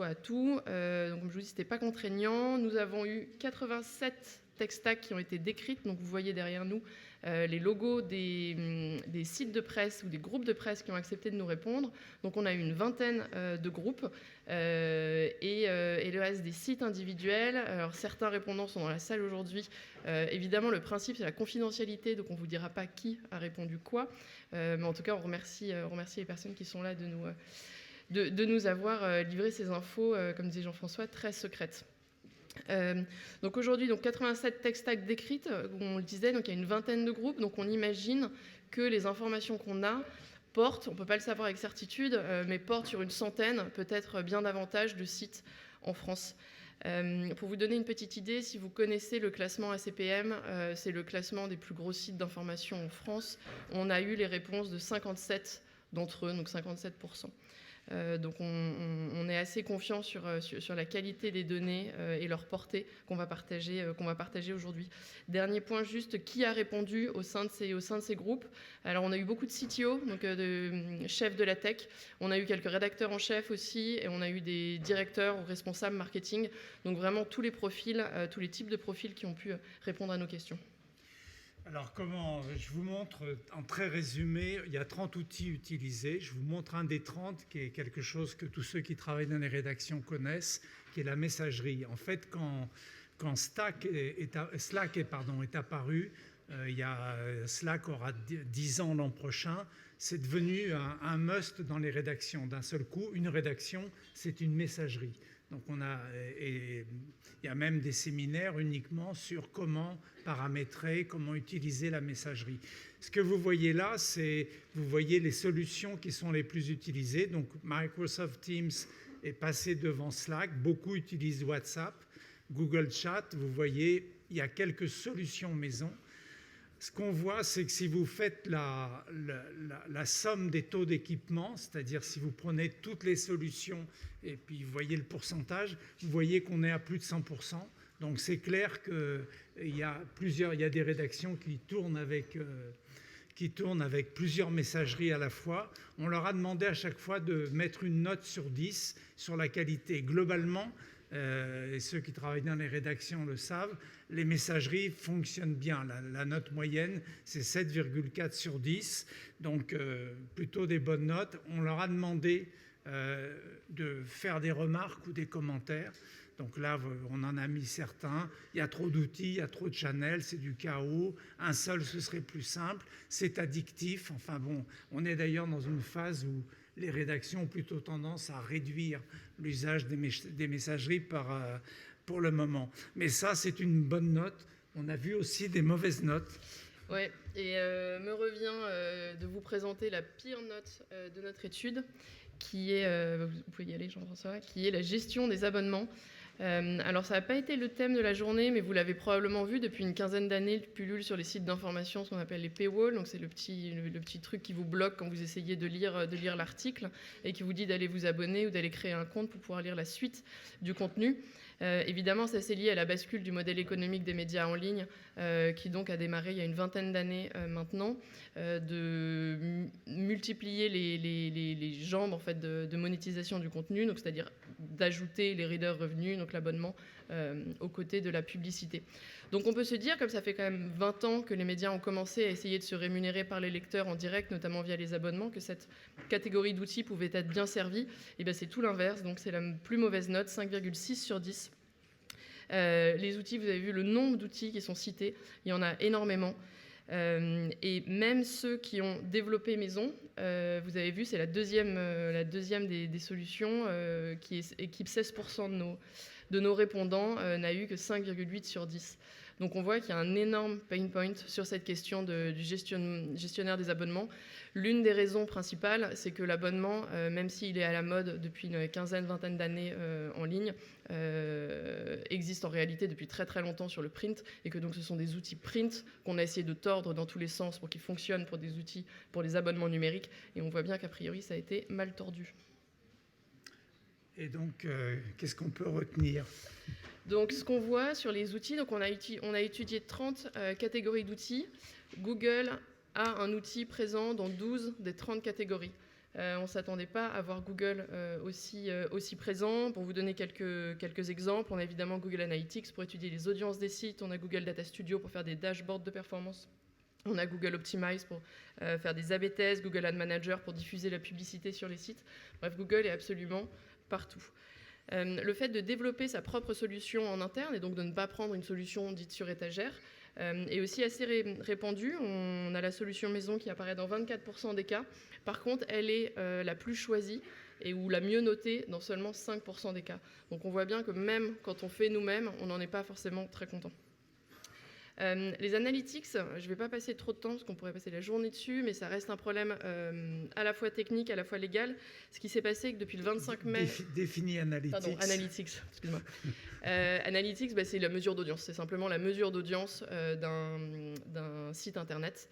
[SPEAKER 7] à tout. Donc comme je vous dis, c'était pas contraignant. Nous avons eu 87 tech stacks qui ont été décrites. Donc vous voyez derrière nous les logos des sites de presse ou des groupes de presse qui ont accepté de nous répondre. Donc on a eu une vingtaine de groupes et le reste des sites individuels. Alors certains répondants sont dans la salle aujourd'hui. Évidemment, le principe, c'est la confidentialité, donc on ne vous dira pas qui a répondu quoi. Mais en tout cas, on remercie les personnes qui sont là de nous avoir livré ces infos, comme disait Jean-François, très secrètes. Donc aujourd'hui, 87 tech stacks décrites, on le disait, donc il y a une vingtaine de groupes, donc on imagine que les informations qu'on a portent, on ne peut pas le savoir avec certitude, mais portent sur une centaine, peut-être bien davantage de sites en France. Pour vous donner une petite idée, si vous connaissez le classement ACPM, c'est le classement des plus gros sites d'information en France, on a eu les réponses de 57 d'entre eux, donc 57%. Donc on est assez confiant sur la qualité des données et leur portée qu'on va partager aujourd'hui. Dernier point juste, qui a répondu au sein de ces groupes? Alors on a eu beaucoup de CTO, donc de chefs de la tech, on a eu quelques rédacteurs en chef aussi, et on a eu des directeurs ou responsables marketing, donc vraiment tous les profils, tous les types de profils qui ont pu répondre à nos questions.
[SPEAKER 6] Alors je vous montre en très résumé, il y a 30 outils utilisés. Je vous montre un des 30 qui est quelque chose que tous ceux qui travaillent dans les rédactions connaissent, qui est la messagerie. En fait, quand Slack est apparu, Slack aura 10 ans l'an prochain, c'est devenu un must dans les rédactions. D'un seul coup, une rédaction, c'est une messagerie. Donc il y a même des séminaires uniquement sur comment paramétrer, comment utiliser la messagerie. Ce que vous voyez là, vous voyez les solutions qui sont les plus utilisées. Donc Microsoft Teams est passé devant Slack, beaucoup utilisent WhatsApp, Google Chat, vous voyez, il y a quelques solutions maison. Ce qu'on voit, c'est que si vous faites la somme des taux d'équipement, c'est-à-dire si vous prenez toutes les solutions et puis vous voyez le pourcentage, vous voyez qu'on est à plus de 100%. Donc c'est clair qu'il y a des rédactions qui tournent avec plusieurs messageries à la fois. On leur a demandé à chaque fois de mettre une note sur 10 sur la qualité. Globalement, et ceux qui travaillent dans les rédactions le savent, les messageries fonctionnent bien. La note moyenne, c'est 7,4 sur 10, donc plutôt des bonnes notes. On leur a demandé de faire des remarques ou des commentaires. Donc là, on en a mis certains. Il y a trop d'outils, il y a trop de channels, c'est du chaos. Un seul, ce serait plus simple. C'est addictif. Enfin bon, on est d'ailleurs dans une phase où les rédactions ont plutôt tendance à réduire l'usage des messageries pour le moment. Mais ça, c'est une bonne note. On a vu aussi des mauvaises notes.
[SPEAKER 7] Oui, et me revient de vous présenter la pire note de notre étude, qui est, vous pouvez y aller Jean-François, qui est la gestion des abonnements. Alors ça n'a pas été le thème de la journée, mais vous l'avez probablement vu depuis une quinzaine d'années, pullule sur les sites d'information, ce qu'on appelle les paywalls. Donc c'est le petit truc qui vous bloque quand vous essayez de lire l'article et qui vous dit d'aller vous abonner ou d'aller créer un compte pour pouvoir lire la suite du contenu. Évidemment, ça c'est lié à la bascule du modèle économique des médias en ligne, qui donc a démarré il y a une vingtaine d'années maintenant, de multiplier les jambes en fait, de monétisation du contenu, donc c'est-à-dire d'ajouter les readers revenus, donc l'abonnement, aux côtés de la publicité. Donc on peut se dire, comme ça fait quand même 20 ans que les médias ont commencé à essayer de se rémunérer par les lecteurs en direct, notamment via les abonnements, que cette catégorie d'outils pouvait être bien servie. Et bien c'est tout l'inverse, donc c'est la plus mauvaise note, 5,6 sur 10. Les outils, vous avez vu le nombre d'outils qui sont cités, il y en a énormément. Et même ceux qui ont développé maison, vous avez vu, c'est la deuxième des solutions qui équipe 16% de nos répondants, n'a eu que 5,8 sur 10. Donc on voit qu'il y a un énorme pain point sur cette question du gestionnaire des abonnements. L'une des raisons principales, c'est que l'abonnement, même s'il est à la mode depuis une quinzaine, vingtaine d'années en ligne, existe en réalité depuis très très longtemps sur le print, et que donc ce sont des outils print qu'on a essayé de tordre dans tous les sens pour qu'ils fonctionnent pour des outils, pour les abonnements numériques, et on voit bien qu'a priori ça a été mal tordu.
[SPEAKER 6] Et donc, qu'est-ce qu'on peut retenir ?
[SPEAKER 7] Donc, ce qu'on voit sur les outils, donc on a étudié 30 catégories d'outils. Google a un outil présent dans 12 des 30 catégories. On ne s'attendait pas à voir Google aussi présent. Pour vous donner quelques exemples, on a évidemment Google Analytics pour étudier les audiences des sites. On a Google Data Studio pour faire des dashboards de performance. On a Google Optimize pour faire des A/B tests, Google Ad Manager pour diffuser la publicité sur les sites. Bref, Google est absolument partout. Le fait de développer sa propre solution en interne et donc de ne pas prendre une solution dite sur étagère est aussi assez répandu. On a la solution maison qui apparaît dans 24% des cas. Par contre, elle est la plus choisie ou la mieux notée dans seulement 5% des cas. Donc on voit bien que même quand on fait nous-mêmes, on n'en est pas forcément très content. Les analytics, je ne vais pas passer trop de temps parce qu'on pourrait passer la journée dessus, mais ça reste un problème à la fois technique, à la fois légal. Ce qui s'est passé, c'est que depuis le 25 mai...
[SPEAKER 6] Définis analytics.
[SPEAKER 7] Pardon, analytics, excuse-moi. Analytics, c'est la mesure d'audience. C'est simplement la mesure d'audience d'un site internet.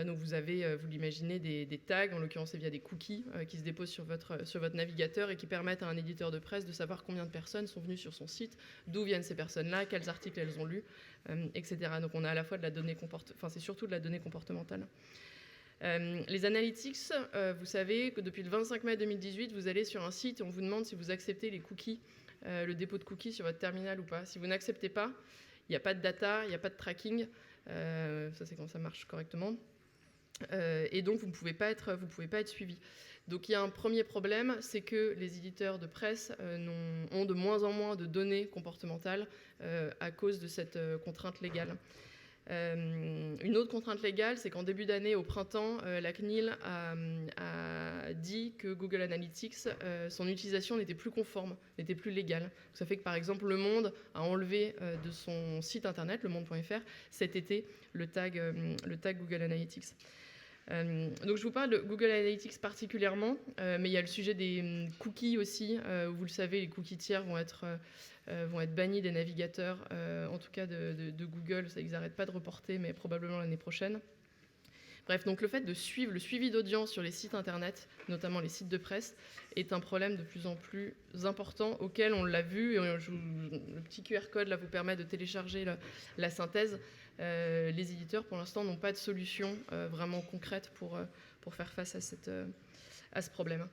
[SPEAKER 7] Donc vous avez, vous l'imaginez, des tags, en l'occurrence c'est via des cookies qui se déposent sur votre navigateur et qui permettent à un éditeur de presse de savoir combien de personnes sont venues sur son site, d'où viennent ces personnes-là, quels articles elles ont lus, etc. Donc on a à la fois de la donnée c'est surtout de la donnée comportementale. Les analytics, vous savez que depuis le 25 mai 2018, vous allez sur un site et on vous demande si vous acceptez les cookies, le dépôt de cookies sur votre terminal ou pas. Si vous n'acceptez pas, il n'y a pas de data, il n'y a pas de tracking. Ça c'est quand ça marche correctement. Et donc vous ne pouvez pas être suivi. Donc il y a un premier problème, c'est que les éditeurs de presse ont de moins en moins de données comportementales à cause de cette contrainte légale. Une autre contrainte légale, c'est qu'en début d'année, au printemps, la CNIL a dit que Google Analytics, son utilisation n'était plus conforme, n'était plus légale. Ça fait que par exemple, Le Monde a enlevé de son site internet, lemonde.fr, cet été, le tag Google Analytics. Donc je vous parle de Google Analytics particulièrement, mais il y a le sujet des cookies aussi. Vous le savez, les cookies tiers vont être bannis des navigateurs, en tout cas de Google. Ça, ils n'arrêtent pas de reporter, mais probablement l'année prochaine. Bref, donc le fait de suivre le suivi d'audience sur les sites internet, notamment les sites de presse, est un problème de plus en plus important auquel on l'a vu. Et le petit QR code là vous permet de télécharger la synthèse. Les éditeurs, pour l'instant, n'ont pas de solution vraiment concrète pour faire face à ce problème.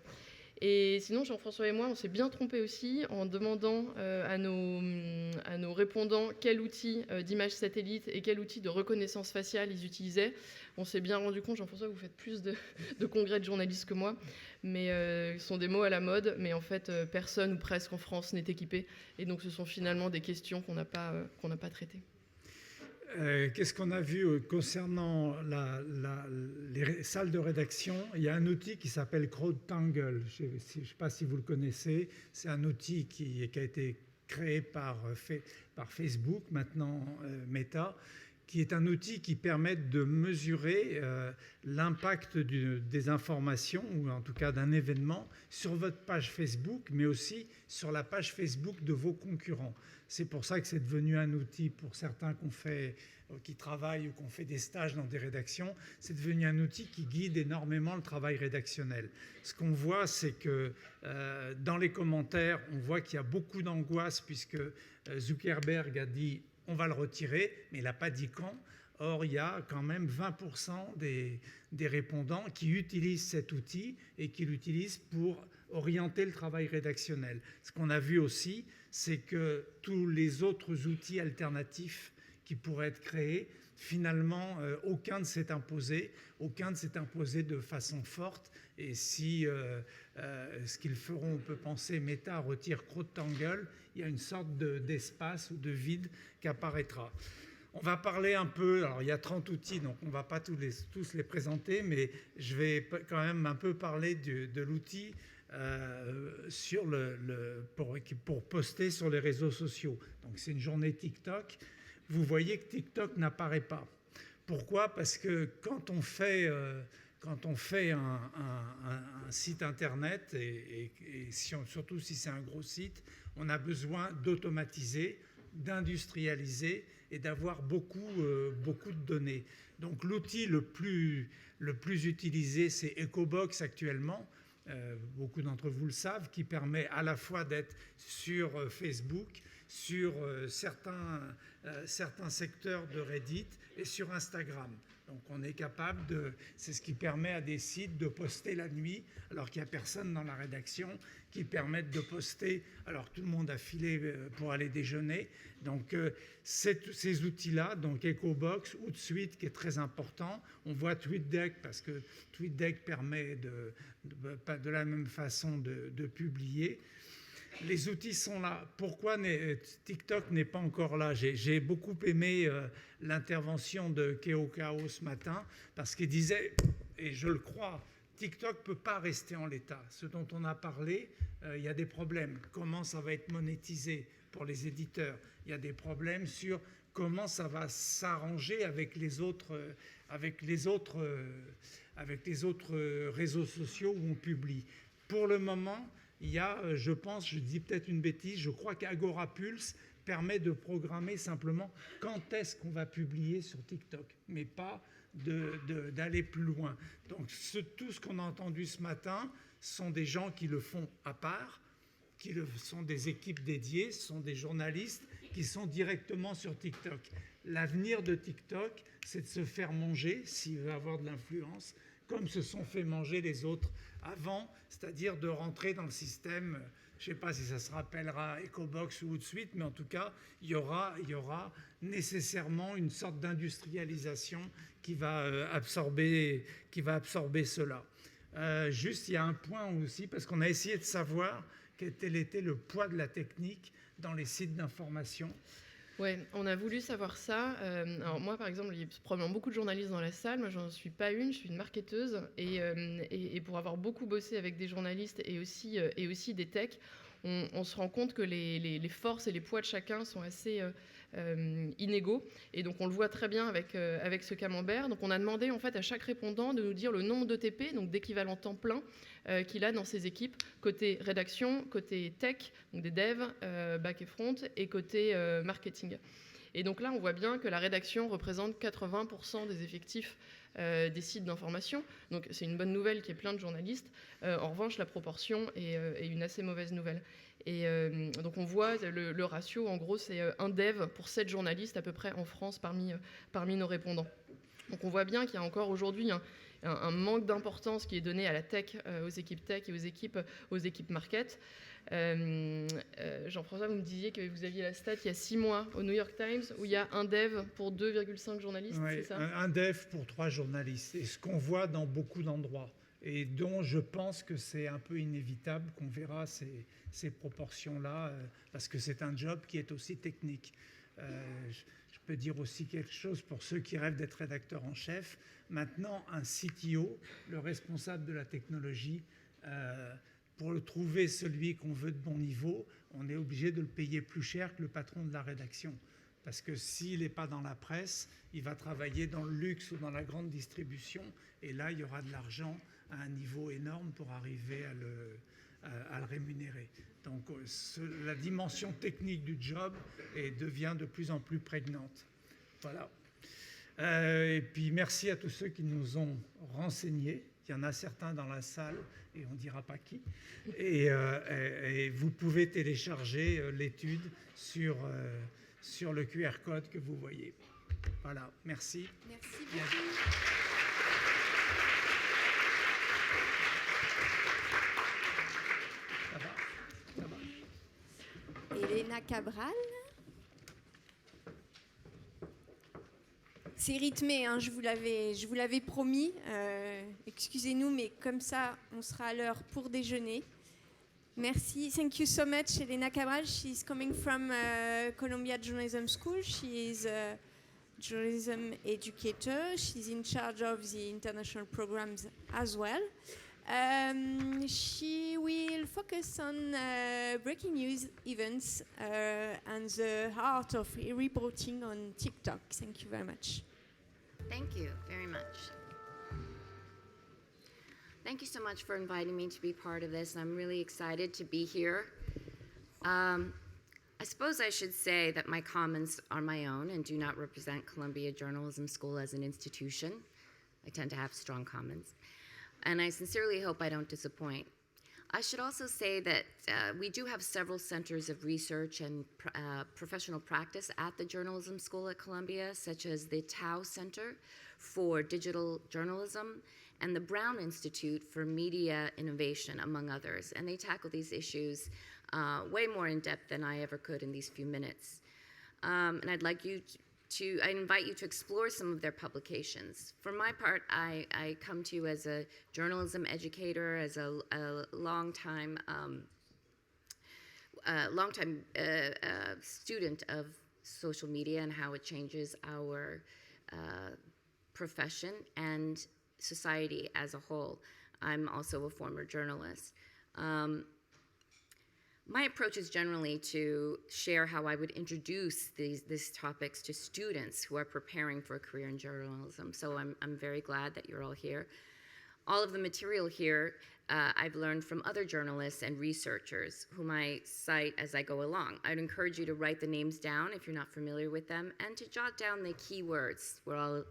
[SPEAKER 7] Et sinon, Jean-François et moi, on s'est bien trompés aussi en demandant à nos répondants quel outil d'image satellite et quel outil de reconnaissance faciale ils utilisaient. On s'est bien rendu compte, Jean-François, vous faites plus de congrès de journalistes que moi, mais ce sont des mots à la mode, mais en fait, personne ou presque en France n'est équipé. Et donc, ce sont finalement des questions qu'on n'a pas traitées.
[SPEAKER 6] Qu'est-ce qu'on a vu concernant les salles de rédaction? Il y a un outil qui s'appelle CrowdTangle. Je ne sais pas si vous le connaissez. C'est un outil qui a été créé par Facebook, maintenant Meta, qui est un outil qui permet de mesurer l'impact des informations, ou en tout cas d'un événement, sur votre page Facebook, mais aussi sur la page Facebook de vos concurrents. C'est pour ça que c'est devenu un outil pour certains qui travaillent ou qui ont fait des stages dans des rédactions. C'est devenu un outil qui guide énormément le travail rédactionnel. Ce qu'on voit, c'est que dans les commentaires, on voit qu'il y a beaucoup d'angoisse puisque Zuckerberg a dit « on va le retirer », mais il n'a pas dit quand. Or, il y a quand même 20% des répondants qui utilisent cet outil et qui l'utilisent pour orienter le travail rédactionnel. Ce qu'on a vu aussi, c'est que tous les autres outils alternatifs qui pourraient être créés, finalement, aucun ne s'est imposé de façon forte. Et si ce qu'ils feront, on peut penser, Meta retire CrowdTangle, il y a une sorte d'espace ou de vide qui apparaîtra. On va parler un peu, alors il y a 30 outils, donc on ne va pas tous les présenter, mais je vais quand même un peu parler de l'outil pour poster sur les réseaux sociaux. Donc c'est une journée TikTok. Vous voyez que TikTok n'apparaît pas. Pourquoi ? Parce que quand on fait un site internet, et surtout si c'est un gros site, on a besoin d'automatiser, d'industrialiser et d'avoir beaucoup de données. Donc l'outil le plus utilisé, c'est EcoBox actuellement. Beaucoup d'entre vous le savent, qui permet à la fois d'être sur Facebook, sur certains secteurs de Reddit et sur Instagram. Donc on est capable c'est ce qui permet à des sites de poster la nuit alors qu'il n'y a personne dans la rédaction, qui permettent de poster alors que tout le monde a filé pour aller déjeuner. Donc ces outils-là, donc EcoBox, Hootsuite qui est très important. On voit TweetDeck parce que TweetDeck permet de la même façon de publier. Les outils sont là. Pourquoi TikTok n'est pas encore là ? J'ai beaucoup aimé l'intervention de Kéokao ce matin parce qu'il disait, et je le crois, TikTok ne peut pas rester en l'état. Ce dont on a parlé, il y a des problèmes. Comment ça va être monétisé pour les éditeurs ? Il y a des problèmes sur comment ça va s'arranger avec les autres réseaux sociaux où on publie. Pour le moment, il y a, je pense, je dis peut-être une bêtise, je crois qu'Agora Pulse permet de programmer simplement quand est-ce qu'on va publier sur TikTok, mais pas d'aller plus loin. Donc tout ce qu'on a entendu ce matin sont des gens qui le font à part, sont des équipes dédiées, ce sont des journalistes qui sont directement sur TikTok. L'avenir de TikTok, c'est de se faire manger, s'il veut avoir de l'influence, comme se sont fait manger les autres avant, c'est-à-dire de rentrer dans le système, je ne sais pas si ça se rappellera EcoBox ou Hootsuite, mais en tout cas, il y aura nécessairement une sorte d'industrialisation qui va absorber cela. Juste, il y a un point aussi, parce qu'on a essayé de savoir quel était le poids de la technique dans les sites d'information.
[SPEAKER 7] Ouais, on a voulu savoir ça. Alors moi, par exemple, il y a probablement beaucoup de journalistes dans la salle. Moi, j'en suis pas une. Je suis une marketeuse. Et pour avoir beaucoup bossé avec des journalistes et aussi des techs, on se rend compte que les forces et les poids de chacun sont assez inégaux. Et donc, on le voit très bien avec ce camembert. Donc, on a demandé en fait à chaque répondant de nous dire le nombre d'ETP, donc d'équivalent temps plein, qu'il a dans ses équipes, côté rédaction, côté tech, donc des devs, back et front, et côté marketing. Et donc là, on voit bien que la rédaction représente 80% des effectifs des sites d'information. Donc c'est une bonne nouvelle qu'il y ait plein de journalistes. En revanche, la proportion est une assez mauvaise nouvelle. Et donc on voit le ratio, en gros, c'est un dev pour 7 journalistes à peu près en France parmi nos répondants. Donc on voit bien qu'il y a encore aujourd'hui un manque d'importance qui est donné à la tech, aux équipes tech et aux équipes market. Jean-François, vous me disiez que vous aviez la stat il y a 6 mois au New York Times où il y a un dev pour 2,5 journalistes,
[SPEAKER 6] ouais,
[SPEAKER 7] c'est ça ?
[SPEAKER 6] Un dev pour 3 journalistes. Et ce qu'on voit dans beaucoup d'endroits et dont je pense que c'est un peu inévitable qu'on verra ces proportions-là parce que c'est un job qui est aussi technique. Je peux dire aussi quelque chose pour ceux qui rêvent d'être rédacteurs en chef. Maintenant, un CTO, le responsable de la technologie, pour le trouver celui qu'on veut de bon niveau, on est obligé de le payer plus cher que le patron de la rédaction. Parce que s'il n'est pas dans la presse, il va travailler dans le luxe ou dans la grande distribution. Et là, il y aura de l'argent à un niveau énorme pour arriver à le rémunérer. Donc la dimension technique du job devient de plus en plus prégnante. Voilà. Et puis merci à tous ceux qui nous ont renseignés. Il y en a certains dans la salle, et on ne dira pas qui. Et vous pouvez télécharger l'étude sur le QR code que vous voyez. Voilà, merci.
[SPEAKER 2] Merci beaucoup.
[SPEAKER 6] Ça va.
[SPEAKER 2] Elena Cabral. C'est rythmé, hein, je vous l'avais promis. Excusez-nous, mais comme ça, on sera à l'heure pour déjeuner. Merci. Thank you so much, Elena Cabral. She's coming from Columbia Journalism School. She is a journalism educator. She's in charge of the international programs as well. She will focus on breaking news events and the art of reporting on TikTok. Thank you very much.
[SPEAKER 8] Thank you very much. Thank you so much for inviting me to be part of this. I'm really excited to be here. I suppose I should say that my comments are my own and do not represent Columbia Journalism School as an institution. I tend to have strong comments. And I sincerely hope I don't disappoint. I should also say that we do have several centers of research and professional practice at the Journalism School at Columbia, such as the Tao Center for Digital Journalism and the Brown Institute for Media Innovation, among others. And they tackle these issues way more in depth than I ever could in these few minutes. And I invite you to explore some of their publications. For my part, I come to you as a journalism educator, as a long-time student of social media and how it changes our profession and society as a whole. I'm also a former journalist. My approach is generally to share how I would introduce these topics to students who are preparing for a career in journalism. So I'm very glad that you're all here. All of the material here I've learned from other journalists and researchers whom I cite as I go along. I'd encourage you to write the names down if you're not familiar with them, and to jot down the keywords. We're all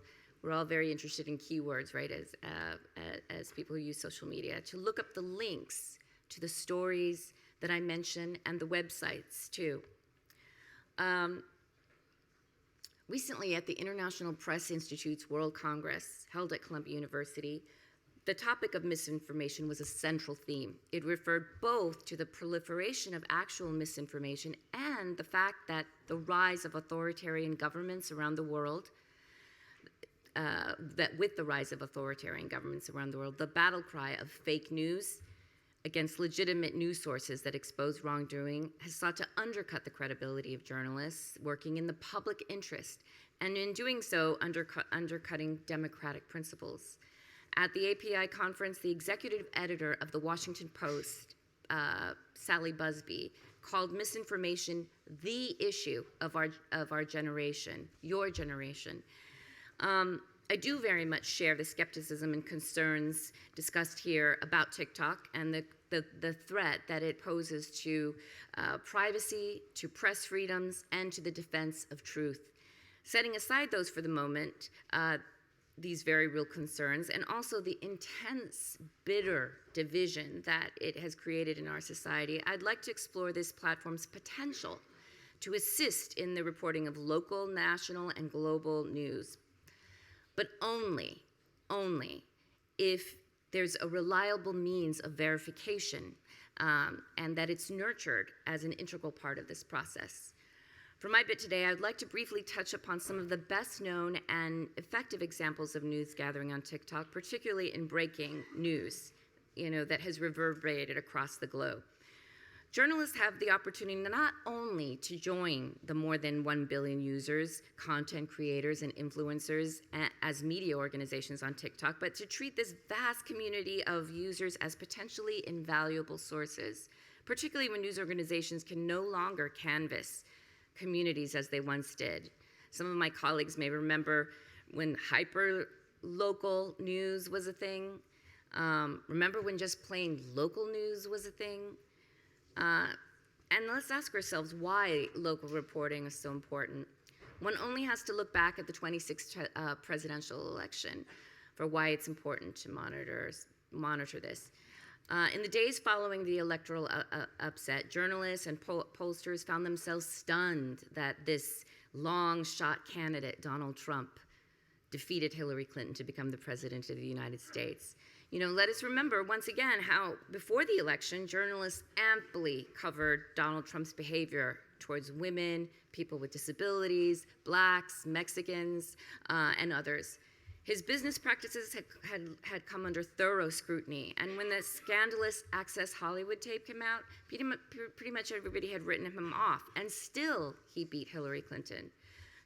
[SPEAKER 8] very interested in keywords, right, as people who use social media. To look up the links to the stories that I mentioned, and the websites too. Recently at the International Press Institute's World Congress, held at Columbia University, the topic of misinformation was a central theme. It referred both to the proliferation of actual misinformation and the fact that the rise of authoritarian governments around the world, the battle cry of fake news against legitimate news sources that expose wrongdoing has sought to undercut the credibility of journalists working in the public interest, and in doing so, undercutting democratic principles. At the API conference, the executive editor of the Washington Post, Sally Busby, called misinformation the issue of our generation, your generation. I do very much share the skepticism and concerns discussed here about TikTok and the threat that it poses to privacy, to press freedoms, and to the defense of truth. Setting aside those for the moment, these very real concerns, and also the intense, bitter division that it has created in our society, I'd like to explore this platform's potential to assist in the reporting of local, national, and global news. But only if there's a reliable means of verification and that it's nurtured as an integral part of this process. For my bit today, I'd like to briefly touch upon some of the best known and effective examples of news gathering on TikTok, particularly in breaking news, that has reverberated across the globe. Journalists have the opportunity not only to join the more than 1 billion users, content creators, and influencers as media organizations on TikTok, but to treat this vast community of users as potentially invaluable sources, particularly when news organizations can no longer canvass communities as they once did. Some of my colleagues may remember when hyper-local news was a thing. Remember when just plain local news was a thing? And let's ask ourselves why local reporting is so important. One only has to look back at the 2016 presidential election for why it's important to monitor this. In the days following the electoral upset, journalists and pollsters found themselves stunned that this long-shot candidate, Donald Trump, defeated Hillary Clinton to become the president of the United States. You know, let us remember once again how before the election, journalists amply covered Donald Trump's behavior towards women, people with disabilities, blacks, Mexicans, and others. His business practices had come under thorough scrutiny, and when the scandalous Access Hollywood tape came out, pretty much everybody had written him off, and still he beat Hillary Clinton.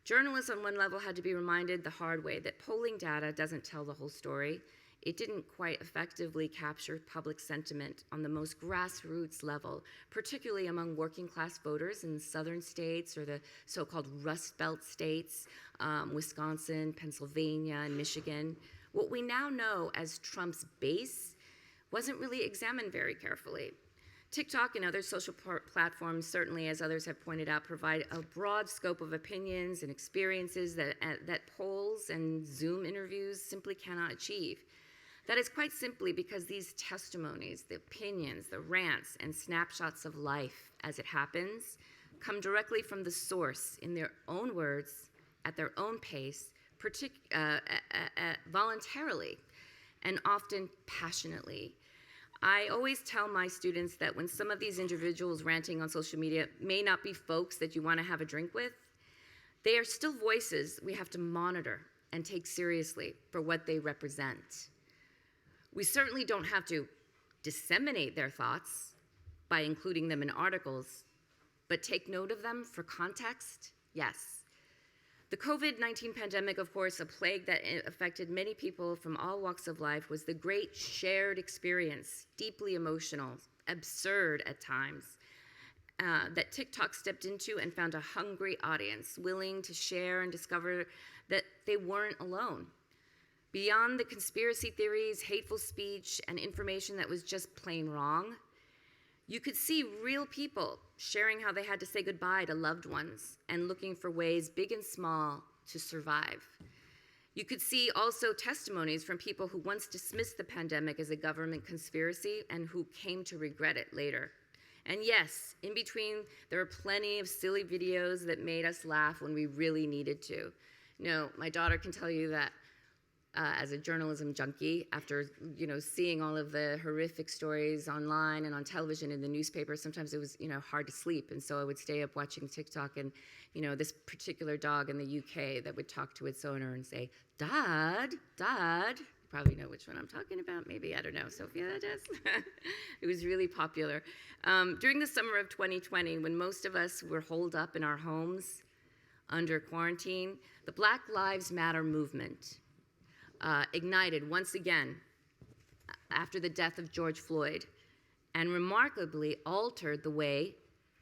[SPEAKER 8] Journalists on one level had to be reminded the hard way that polling data doesn't tell the whole story. It didn't quite effectively capture public sentiment on the most grassroots level, particularly among working class voters in southern states or the so-called Rust Belt states, Wisconsin, Pennsylvania, and Michigan. What we now know as Trump's base wasn't really examined very carefully. TikTok and other social platforms, certainly as others have pointed out, provide a broad scope of opinions and experiences that polls and Zoom interviews simply cannot achieve. That is quite simply because these testimonies, the opinions, the rants, and snapshots of life as it happens come directly from the source in their own words, at their own pace, voluntarily, and often passionately. I always tell my students that when some of these individuals ranting on social media may not be folks that you want to have a drink with, they are still voices we have to monitor and take seriously for what they represent. We certainly don't have to disseminate their thoughts by including them in articles, but take note of them for context, yes. The COVID-19 pandemic, of course, a plague that affected many people from all walks of life, was the great shared experience, deeply emotional, absurd at times, that TikTok stepped into and found a hungry audience willing to share and discover that they weren't alone. Beyond the conspiracy theories, hateful speech, and information that was just plain wrong, you could see real people sharing how they had to say goodbye to loved ones and looking for ways, big and small, to survive. You could see also testimonies from people who once dismissed the pandemic as a government conspiracy and who came to regret it later. And yes, in between, there are plenty of silly videos that made us laugh when we really needed to. You know, my daughter can tell you that as a journalism junkie, after seeing all of the horrific stories online and on television and the newspaper, sometimes it was hard to sleep, and so I would stay up watching TikTok. And this particular dog in the UK that would talk to its owner and say, "Dad, Dad." You probably know which one I'm talking about. Maybe, I don't know. Sophia does. It was really popular during the summer of 2020, when most of us were holed up in our homes under quarantine. The Black Lives Matter movement ignited once again after the death of George Floyd, and remarkably altered the way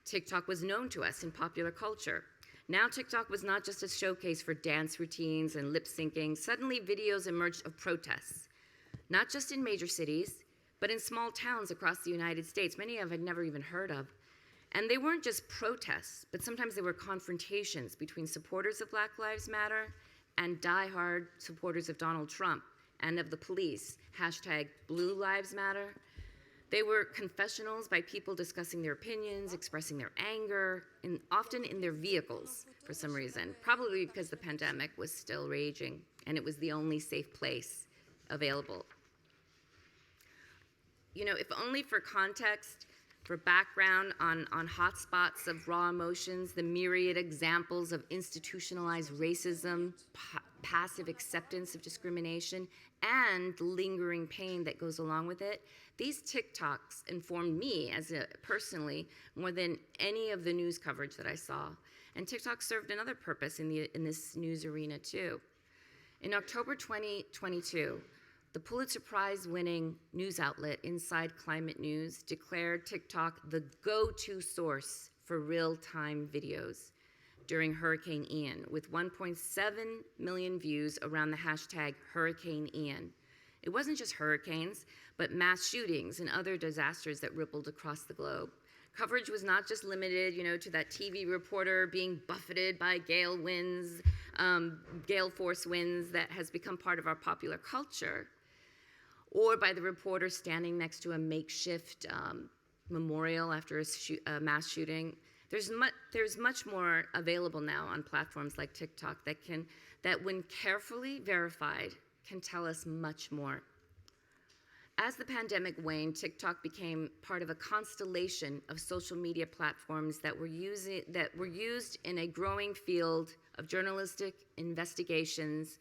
[SPEAKER 8] TikTok was known to us in popular culture. Now TikTok was not just a showcase for dance routines and lip syncing. Suddenly videos emerged of protests, not just in major cities, but in small towns across the United States, many of had never even heard of. And they weren't just protests, but sometimes they were confrontations between supporters of Black Lives Matter and diehard supporters of Donald Trump and of the police, #Blue Lives Matter. They were confessionals by people discussing their opinions, expressing their anger, often in their vehicles for some reason, probably because the pandemic was still raging and it was the only safe place available. If only for context, for background on hotspots of raw emotions, the myriad examples of institutionalized racism, passive acceptance of discrimination, and lingering pain that goes along with it, these TikToks informed me personally more than any of the news coverage that I saw. And TikTok served another purpose in this news arena too. In October 2022, the Pulitzer Prize-winning news outlet Inside Climate News declared TikTok the go-to source for real-time videos. during Hurricane Ian, with 1.7 million views around the hashtag Hurricane Ian. It wasn't just hurricanes, but mass shootings and other disasters that rippled across the globe. Coverage was not just limited, to that TV reporter being buffeted by gale force winds that has become part of our popular culture, or by the reporter standing next to a makeshift memorial after a mass shooting. There's much more available now on platforms like TikTok that when carefully verified, can tell us much more. As the pandemic waned, TikTok became part of a constellation of social media platforms that were used in a growing field of journalistic investigations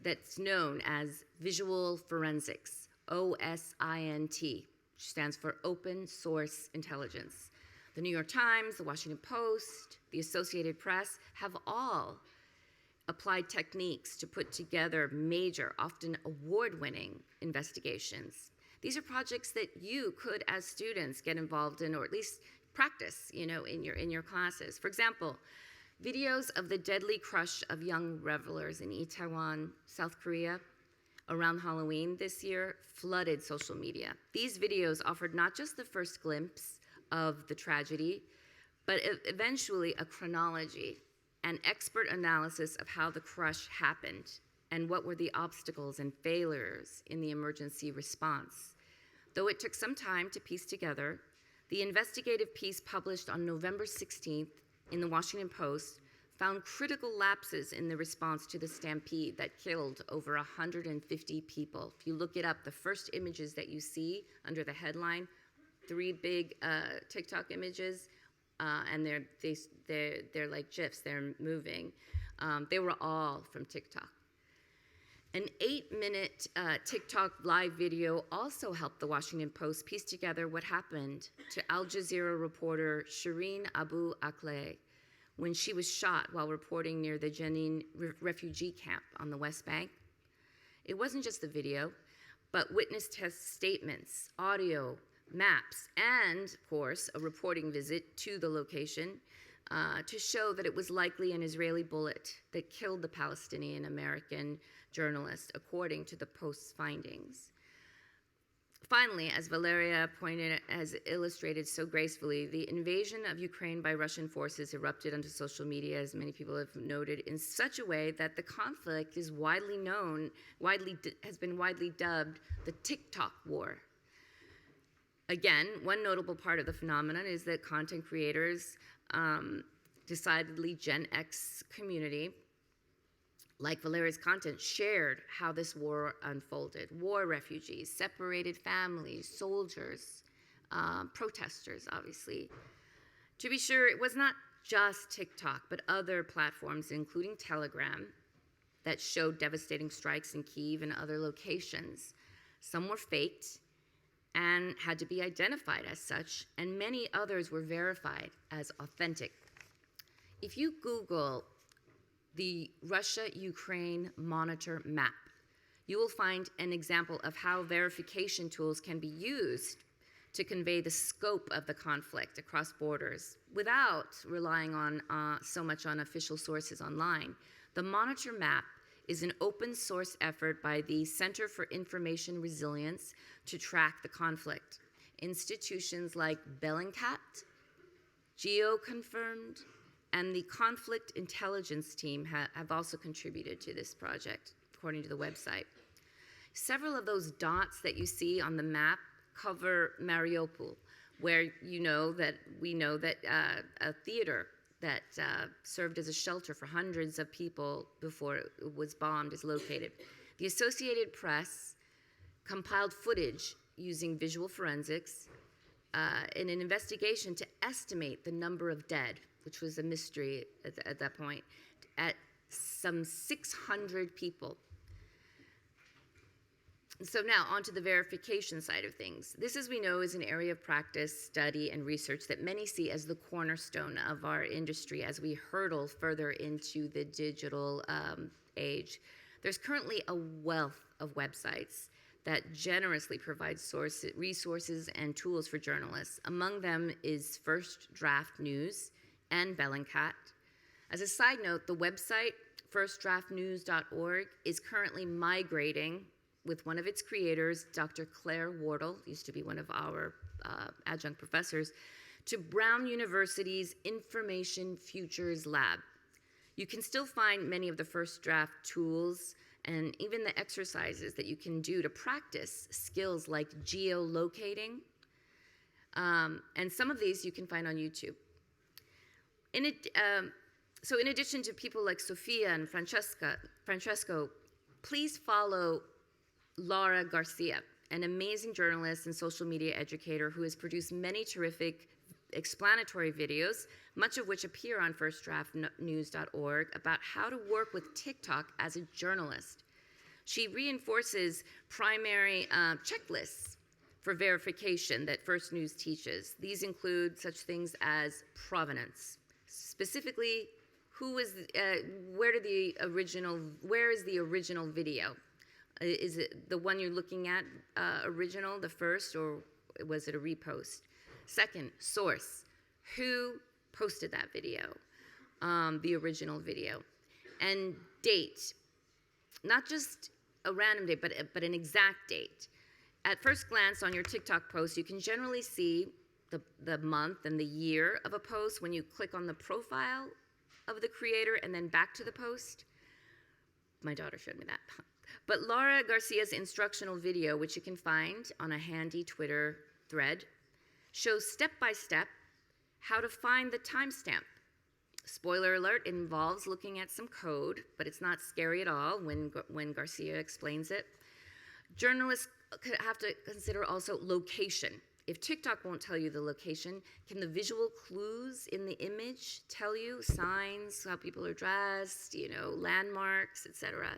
[SPEAKER 8] that's known as visual forensics, OSINT, which stands for Open Source Intelligence. The New York Times, the Washington Post, the Associated Press have all applied techniques to put together major, often award-winning investigations. These are projects that you could, as students, get involved in, or at least practice, in your classes. For example, videos of the deadly crush of young revelers in Itaewon, South Korea, around Halloween this year flooded social media. These videos offered not just the first glimpse of the tragedy, but eventually a chronology, an expert analysis of how the crush happened and what were the obstacles and failures in the emergency response. Though it took some time to piece together, the investigative piece published on November 16th in the Washington Post found critical lapses in the response to the stampede that killed over 150 people. If you look it up, the first images that you see under the headline, 3 big TikTok images, and they're like GIFs, they're moving. They were all from TikTok. An 8-minute TikTok live video also helped the Washington Post piece together what happened to Al Jazeera reporter Shireen Abu Akleh when she was shot while reporting near the Jenin refugee camp on the West Bank. It wasn't just the video, but witness test statements, audio, maps, and, of course, a reporting visit to the location to show that it was likely an Israeli bullet that killed the Palestinian-American journalist, according to the Post's findings. Finally, as Valeria has illustrated so gracefully, the invasion of Ukraine by Russian forces erupted onto social media, as many people have noted, in such a way that the conflict is has been widely dubbed the TikTok war. Again, one notable part of the phenomenon is that content creators, decidedly Gen X community, like Valeria's content, shared how this war unfolded. War refugees, separated families, soldiers, protesters, obviously. To be sure, it was not just TikTok, but other platforms, including Telegram, that showed devastating strikes in Kyiv and other locations. Some were faked and had to be identified as such, and many others were verified as authentic. If you Google the Russia-Ukraine monitor map, you will find an example of how verification tools can be used to convey the scope of the conflict across borders without relying on so much on official sources online. The monitor map is an open source effort by the Center for Information Resilience to track the conflict. Institutions like Bellingcat, GeoConfirmed, and the Conflict Intelligence Team have also contributed to this project, according to the website. Several of those dots that you see on the map cover Mariupol, where we know that a theater that served as a shelter for hundreds of people before it was bombed is located. The Associated Press compiled footage using visual forensics in an investigation to estimate the number of dead, which was a mystery at that point, at some 600 people. So now on to the verification side of things. This, as we know, is an area of practice, study, and research that many see as the cornerstone of our industry as we hurdle further into the digital age. There's currently a wealth of websites that generously provide resources and tools for journalists. Among them is First Draft News and Bellingcat, As a side note, the website, firstdraftnews.org, is currently migrating with one of its creators, Dr. Claire Wardle, used to be one of our adjunct professors, to Brown University's Information Futures Lab. You can still find many of the first draft tools and even the exercises that you can do to practice skills like geolocating. And some of these you can find on YouTube. So in addition to people like Sophia and Francesco, please follow Laura Garcia, an amazing journalist and social media educator who has produced many terrific explanatory videos, much of which appear on firstdraftnews.org, about how to work with TikTok as a journalist. She reinforces primary checklists for verification that First News teaches. These include such things as provenance, specifically where is the original video? Is it the one you're looking at original, the first, or was it a repost? Second, source. Who posted that video, the original video? And date. Not just a random date, but an exact date. At first glance on your TikTok post, you can generally see the month and the year of a post when you click on the profile of the creator and then back to the post. My daughter showed me that. But Laura Garcia's instructional video, which you can find on a handy Twitter thread, shows step-by-step how to find the timestamp. Spoiler alert, it involves looking at some code, but it's not scary at all when Garcia explains it. Journalists have to consider also location. If TikTok won't tell you the location, can the visual clues in the image tell you? Signs, how people are dressed, landmarks, etc.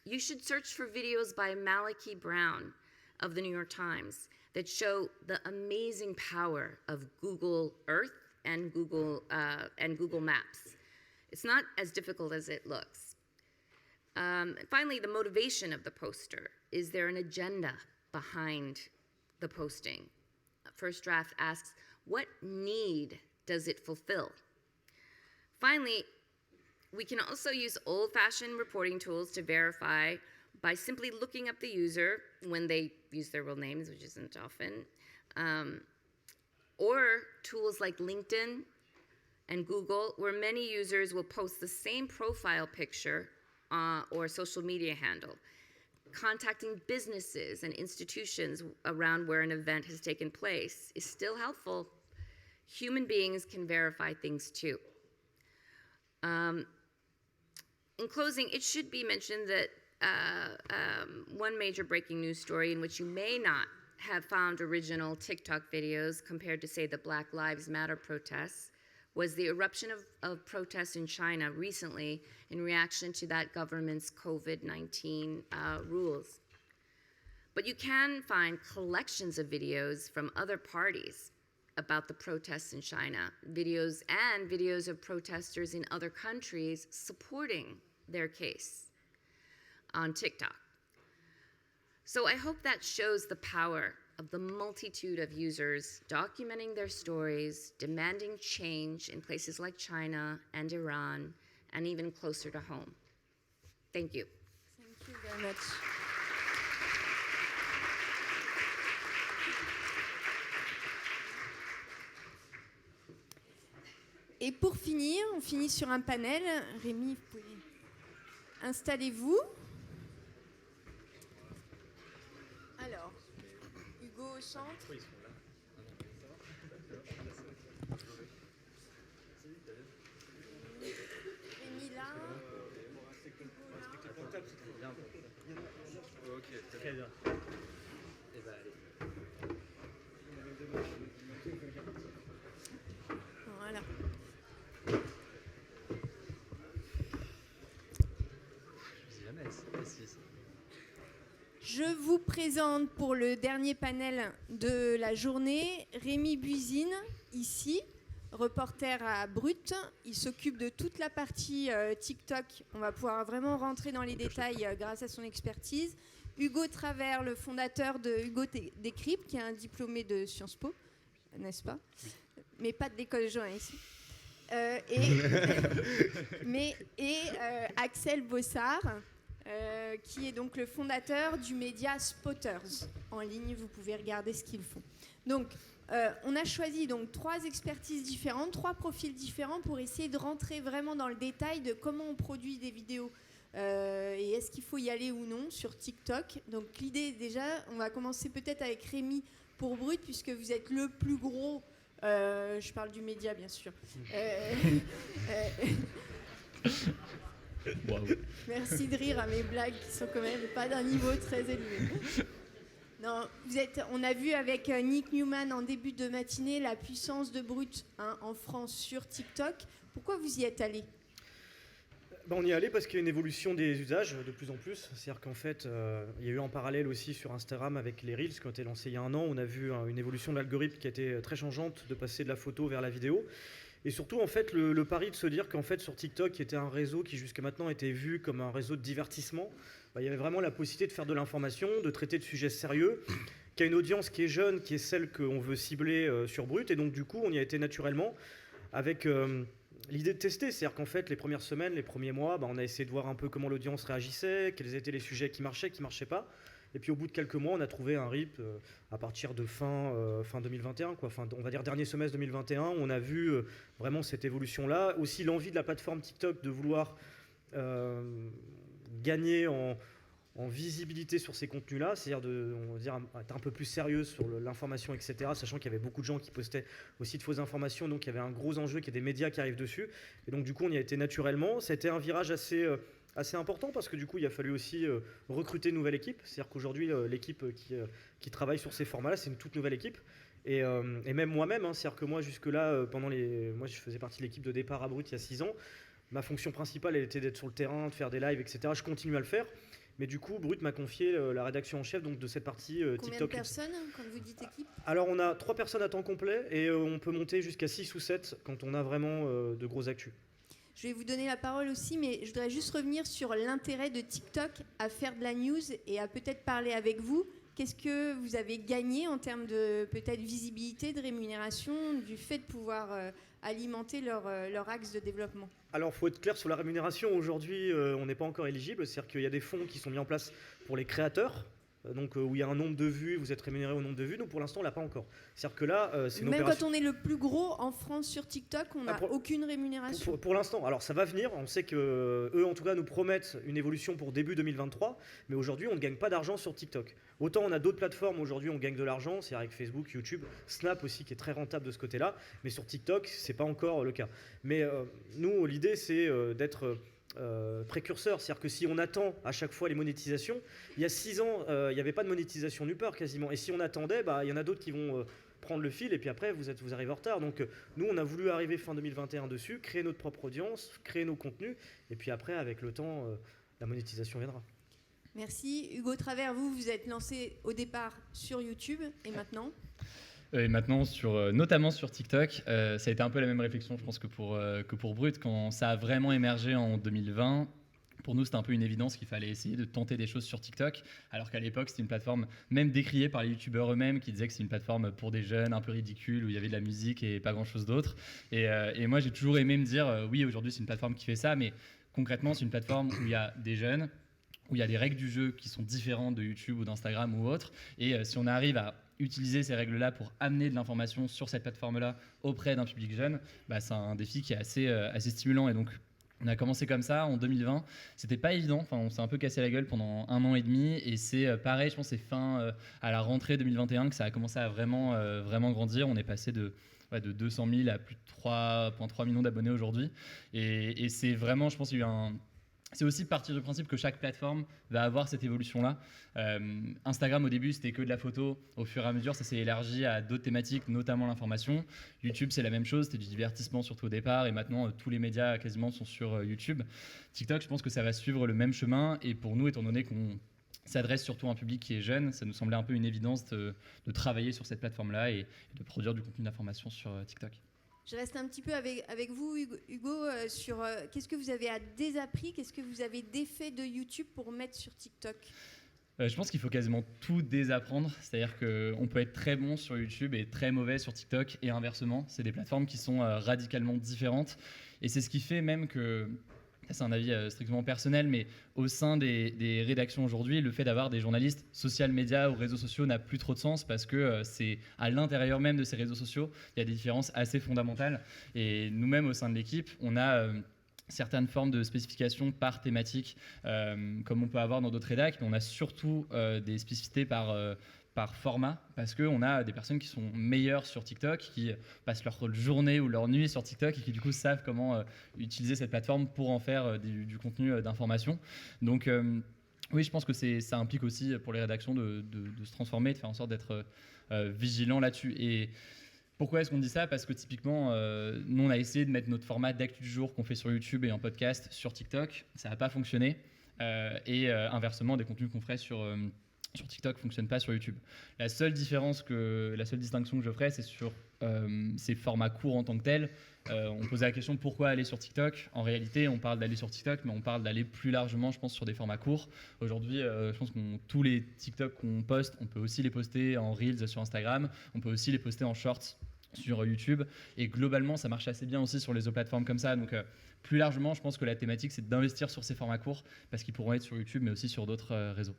[SPEAKER 8] You should search for videos by Malachi Brown of the New York Times that show the amazing power of Google Earth and Google Maps. It's not as difficult as it looks. Finally, the motivation of the poster. Is there an agenda behind the posting? First Draft asks, what need does it fulfill? Finally, we can also use old-fashioned reporting tools to verify by simply looking up the user when they use their real names, which isn't often, or tools like LinkedIn and Google, where many users will post the same profile picture or social media handle. Contacting businesses and institutions around where an event has taken place is still helpful. Human beings can verify things too. In closing, it should be mentioned that one major breaking news story in which you may not have found original TikTok videos compared to, say, the Black Lives Matter protests was the eruption of protests in China recently in reaction to that government's COVID-19 rules. But you can find collections of videos from other parties about the protests in China, videos of protesters in other countries supporting their case on TikTok. So I hope that shows the power of the multitude of users documenting their stories, demanding change in places like China and Iran, and even closer to home. Thank you.
[SPEAKER 2] Thank you very much. Et pour finir, on finit sur un panel. Rémi, vous pouvez installez-vous. Alors, Hugo au centre. Rémi là.
[SPEAKER 1] Ok, très bien. Et ben, allez.
[SPEAKER 2] Voilà. Je vous présente pour le dernier panel de la journée Rémi Buisine, ici, reporter à Brut. Il s'occupe de toute la partie TikTok. On va pouvoir vraiment rentrer dans les détails grâce à son expertise. Hugo Travers, le fondateur de Hugo Décrypte, qui est un diplômé de Sciences Po, n'est-ce pas? Mais pas de l'école de journalisme. Axel Bossard, qui est donc le fondateur du média Spotters. En ligne, vous pouvez regarder ce qu'ils font. Donc, on a choisi donc 3 expertises différentes, 3 profils différents pour essayer de rentrer vraiment dans le détail de comment on produit des vidéos et est-ce qu'il faut y aller ou non sur TikTok. Donc l'idée déjà, on va commencer peut-être avec Rémi pour Brut, puisque vous êtes le plus gros, je parle du média bien sûr.
[SPEAKER 9] Wow.
[SPEAKER 2] Merci de rire à mes blagues qui sont quand même pas d'un niveau très élevé. Non, on a vu avec Nick Newman en début de matinée la puissance de Brut en France sur TikTok. Pourquoi vous y êtes allé ?
[SPEAKER 10] On y est allé parce qu'il y a une évolution des usages de plus en plus. C'est-à-dire qu'en fait, il y a eu en parallèle aussi sur Instagram avec les Reels qui ont été lancés il y a un an. On a vu une évolution de l'algorithme qui a été très changeante de passer de la photo vers la vidéo. Et surtout, en fait, le pari de se dire qu'en fait, sur TikTok, qui était un réseau qui jusqu'à maintenant était vu comme un réseau de divertissement, il y avait vraiment la possibilité de faire de l'information, de traiter de sujets sérieux, qui a une audience qui est jeune, qui est celle qu'on veut cibler sur Brut. Et donc, du coup, on y a été naturellement avec l'idée de tester. C'est-à-dire qu'en fait, les premières semaines, les premiers mois, on a essayé de voir un peu comment l'audience réagissait, quels étaient les sujets qui marchaient pas. Et puis, au bout de quelques mois, on a trouvé un RIP à partir de fin 2021, quoi. Enfin, on va dire dernier semestre 2021, où on a vu vraiment cette évolution-là. Aussi, l'envie de la plateforme TikTok de vouloir gagner en visibilité sur ces contenus-là, c'est-à-dire être un peu plus sérieux sur l'information, etc., sachant qu'il y avait beaucoup de gens qui postaient aussi de fausses informations, donc il y avait un gros enjeu qu'il y ait des médias qui arrivent dessus. Et donc, du coup, on y a été naturellement. C'était un virage assez important parce que du coup il a fallu aussi recruter une nouvelle équipe. C'est-à-dire qu'aujourd'hui l'équipe qui travaille sur ces formats-là, c'est une toute nouvelle équipe. Et même moi-même, c'est-à-dire que moi jusque-là, moi je faisais partie de l'équipe de départ à Brut il y a 6 ans. Ma fonction principale, elle était d'être sur le terrain, de faire des lives, etc. Je continue à le faire. Mais du coup, Brut m'a confié la rédaction en chef donc, de cette partie TikTok.
[SPEAKER 2] Combien de personnes quand vous dites équipe ?
[SPEAKER 10] Alors on a 3 personnes à temps complet et on peut monter jusqu'à 6 ou 7 quand on a vraiment de gros actus.
[SPEAKER 2] Je vais vous donner la parole aussi, mais je voudrais juste revenir sur l'intérêt de TikTok à faire de la news et à peut-être parler avec vous. Qu'est-ce que vous avez gagné en termes de peut-être visibilité, de rémunération, du fait de pouvoir alimenter leur axe de développement ?
[SPEAKER 10] Alors, il faut être clair sur la rémunération. Aujourd'hui, on n'est pas encore éligible. C'est-à-dire qu'il y a des fonds qui sont mis en place pour les créateurs. Donc, où il y a un nombre de vues, vous êtes rémunéré au nombre de vues. Nous, pour l'instant, on ne l'a pas encore. C'est-à-dire que là, c'est une opération...
[SPEAKER 2] Même quand on est le plus gros en France sur TikTok, on n'a aucune rémunération.
[SPEAKER 10] Pour l'instant. Alors, ça va venir. On sait qu'eux, en tout cas, nous promettent une évolution pour début 2023. Mais aujourd'hui, on ne gagne pas d'argent sur TikTok. Autant on a d'autres plateformes, aujourd'hui, on gagne de l'argent. C'est avec Facebook, YouTube, Snap aussi, qui est très rentable de ce côté-là. Mais sur TikTok, ce n'est pas encore le cas. Mais nous, l'idée, c'est d'être... précurseur, c'est-à-dire que si on attend à chaque fois les monétisations, il y a 6 ans, il n'y avait pas de monétisation nulle part quasiment, et si on attendait, il y en a d'autres qui vont prendre le fil, et puis après vous arrivez en retard. Donc nous on a voulu arriver fin 2021 dessus, créer notre propre audience, créer nos contenus, et puis après avec le temps, la monétisation viendra.
[SPEAKER 2] Merci. Hugo Travers, vous êtes lancé au départ sur YouTube, et maintenant ?
[SPEAKER 9] Et maintenant, notamment sur TikTok, ça a été un peu la même réflexion, je pense, que pour Brut. Quand ça a vraiment émergé en 2020, pour nous, c'était un peu une évidence qu'il fallait essayer de tenter des choses sur TikTok, alors qu'à l'époque, c'était une plateforme même décriée par les youtubeurs eux-mêmes qui disaient que c'est une plateforme pour des jeunes, un peu ridicule, où il y avait de la musique et pas grand-chose d'autre. Et moi, j'ai toujours aimé me dire, oui, aujourd'hui, c'est une plateforme qui fait ça, mais concrètement, c'est une plateforme où il y a des jeunes, où il y a des règles du jeu qui sont différentes de YouTube ou d'Instagram ou autre. Et si on arrive à utiliser ces règles-là pour amener de l'information sur cette plateforme-là auprès d'un public jeune, c'est un défi qui est assez stimulant. Et donc, on a commencé comme ça en 2020. C'était pas évident. Enfin, on s'est un peu cassé la gueule pendant 1 an et demi. Et c'est pareil, je pense que c'est à la rentrée 2021 que ça a commencé à vraiment grandir. On est passé de 200 000 à plus de 3,3 millions d'abonnés aujourd'hui. Et c'est vraiment, je pense qu'il y a eu c'est aussi partir du principe que chaque plateforme va avoir cette évolution-là. Instagram, au début, c'était que de la photo. Au fur et à mesure, ça s'est élargi à d'autres thématiques, notamment l'information. YouTube, c'est la même chose. C'était du divertissement, surtout au départ. Et maintenant, tous les médias quasiment sont sur YouTube. TikTok, je pense que ça va suivre le même chemin. Et pour nous, étant donné qu'on s'adresse surtout à un public qui est jeune, ça nous semblait un peu une évidence de travailler sur cette plateforme-là et de produire du contenu d'information sur TikTok.
[SPEAKER 2] Je reste un petit peu avec vous, Hugo, sur qu'est-ce que vous avez désappris, qu'est-ce que vous avez défait de YouTube pour mettre sur TikTok ?
[SPEAKER 9] Je pense qu'il faut quasiment tout désapprendre, c'est-à-dire qu'on peut être très bon sur YouTube et très mauvais sur TikTok et inversement. C'est des plateformes qui sont radicalement différentes et c'est ce qui fait même que, c'est un avis strictement personnel, mais au sein des rédactions aujourd'hui, le fait d'avoir des journalistes social médias ou réseaux sociaux n'a plus trop de sens parce que c'est à l'intérieur même de ces réseaux sociaux, il y a des différences assez fondamentales et nous-mêmes au sein de l'équipe, on a certaines formes de spécifications par thématique, comme on peut avoir dans d'autres rédacs, mais on a surtout des spécificités par format, parce qu'on a des personnes qui sont meilleures sur TikTok, qui passent leur journée ou leur nuit sur TikTok et qui du coup savent comment utiliser cette plateforme pour en faire du contenu d'information. Donc oui, je pense que ça implique aussi pour les rédactions de se transformer, de faire en sorte d'être vigilant là-dessus. Et pourquoi est-ce qu'on dit ça ? Parce que typiquement, nous, on a essayé de mettre notre format d'actu du jour qu'on fait sur YouTube et en podcast sur TikTok. Ça n'a pas fonctionné. Et inversement, des contenus qu'on ferait sur TikTok ne fonctionnent pas sur YouTube. La seule distinction que je ferais, c'est sur ces formats courts en tant que tels. On posait la question pourquoi aller sur TikTok. En réalité, on parle d'aller sur TikTok, mais on parle d'aller plus largement, je pense, sur des formats courts. Aujourd'hui, je pense que tous les TikTok qu'on poste, on peut aussi les poster en Reels sur Instagram. On peut aussi les poster en Shorts sur YouTube. Et globalement, ça marche assez bien aussi sur les autres plateformes comme ça. Donc, plus largement, je pense que la thématique, c'est d'investir sur ces formats courts parce qu'ils pourront être sur YouTube, mais aussi sur d'autres réseaux.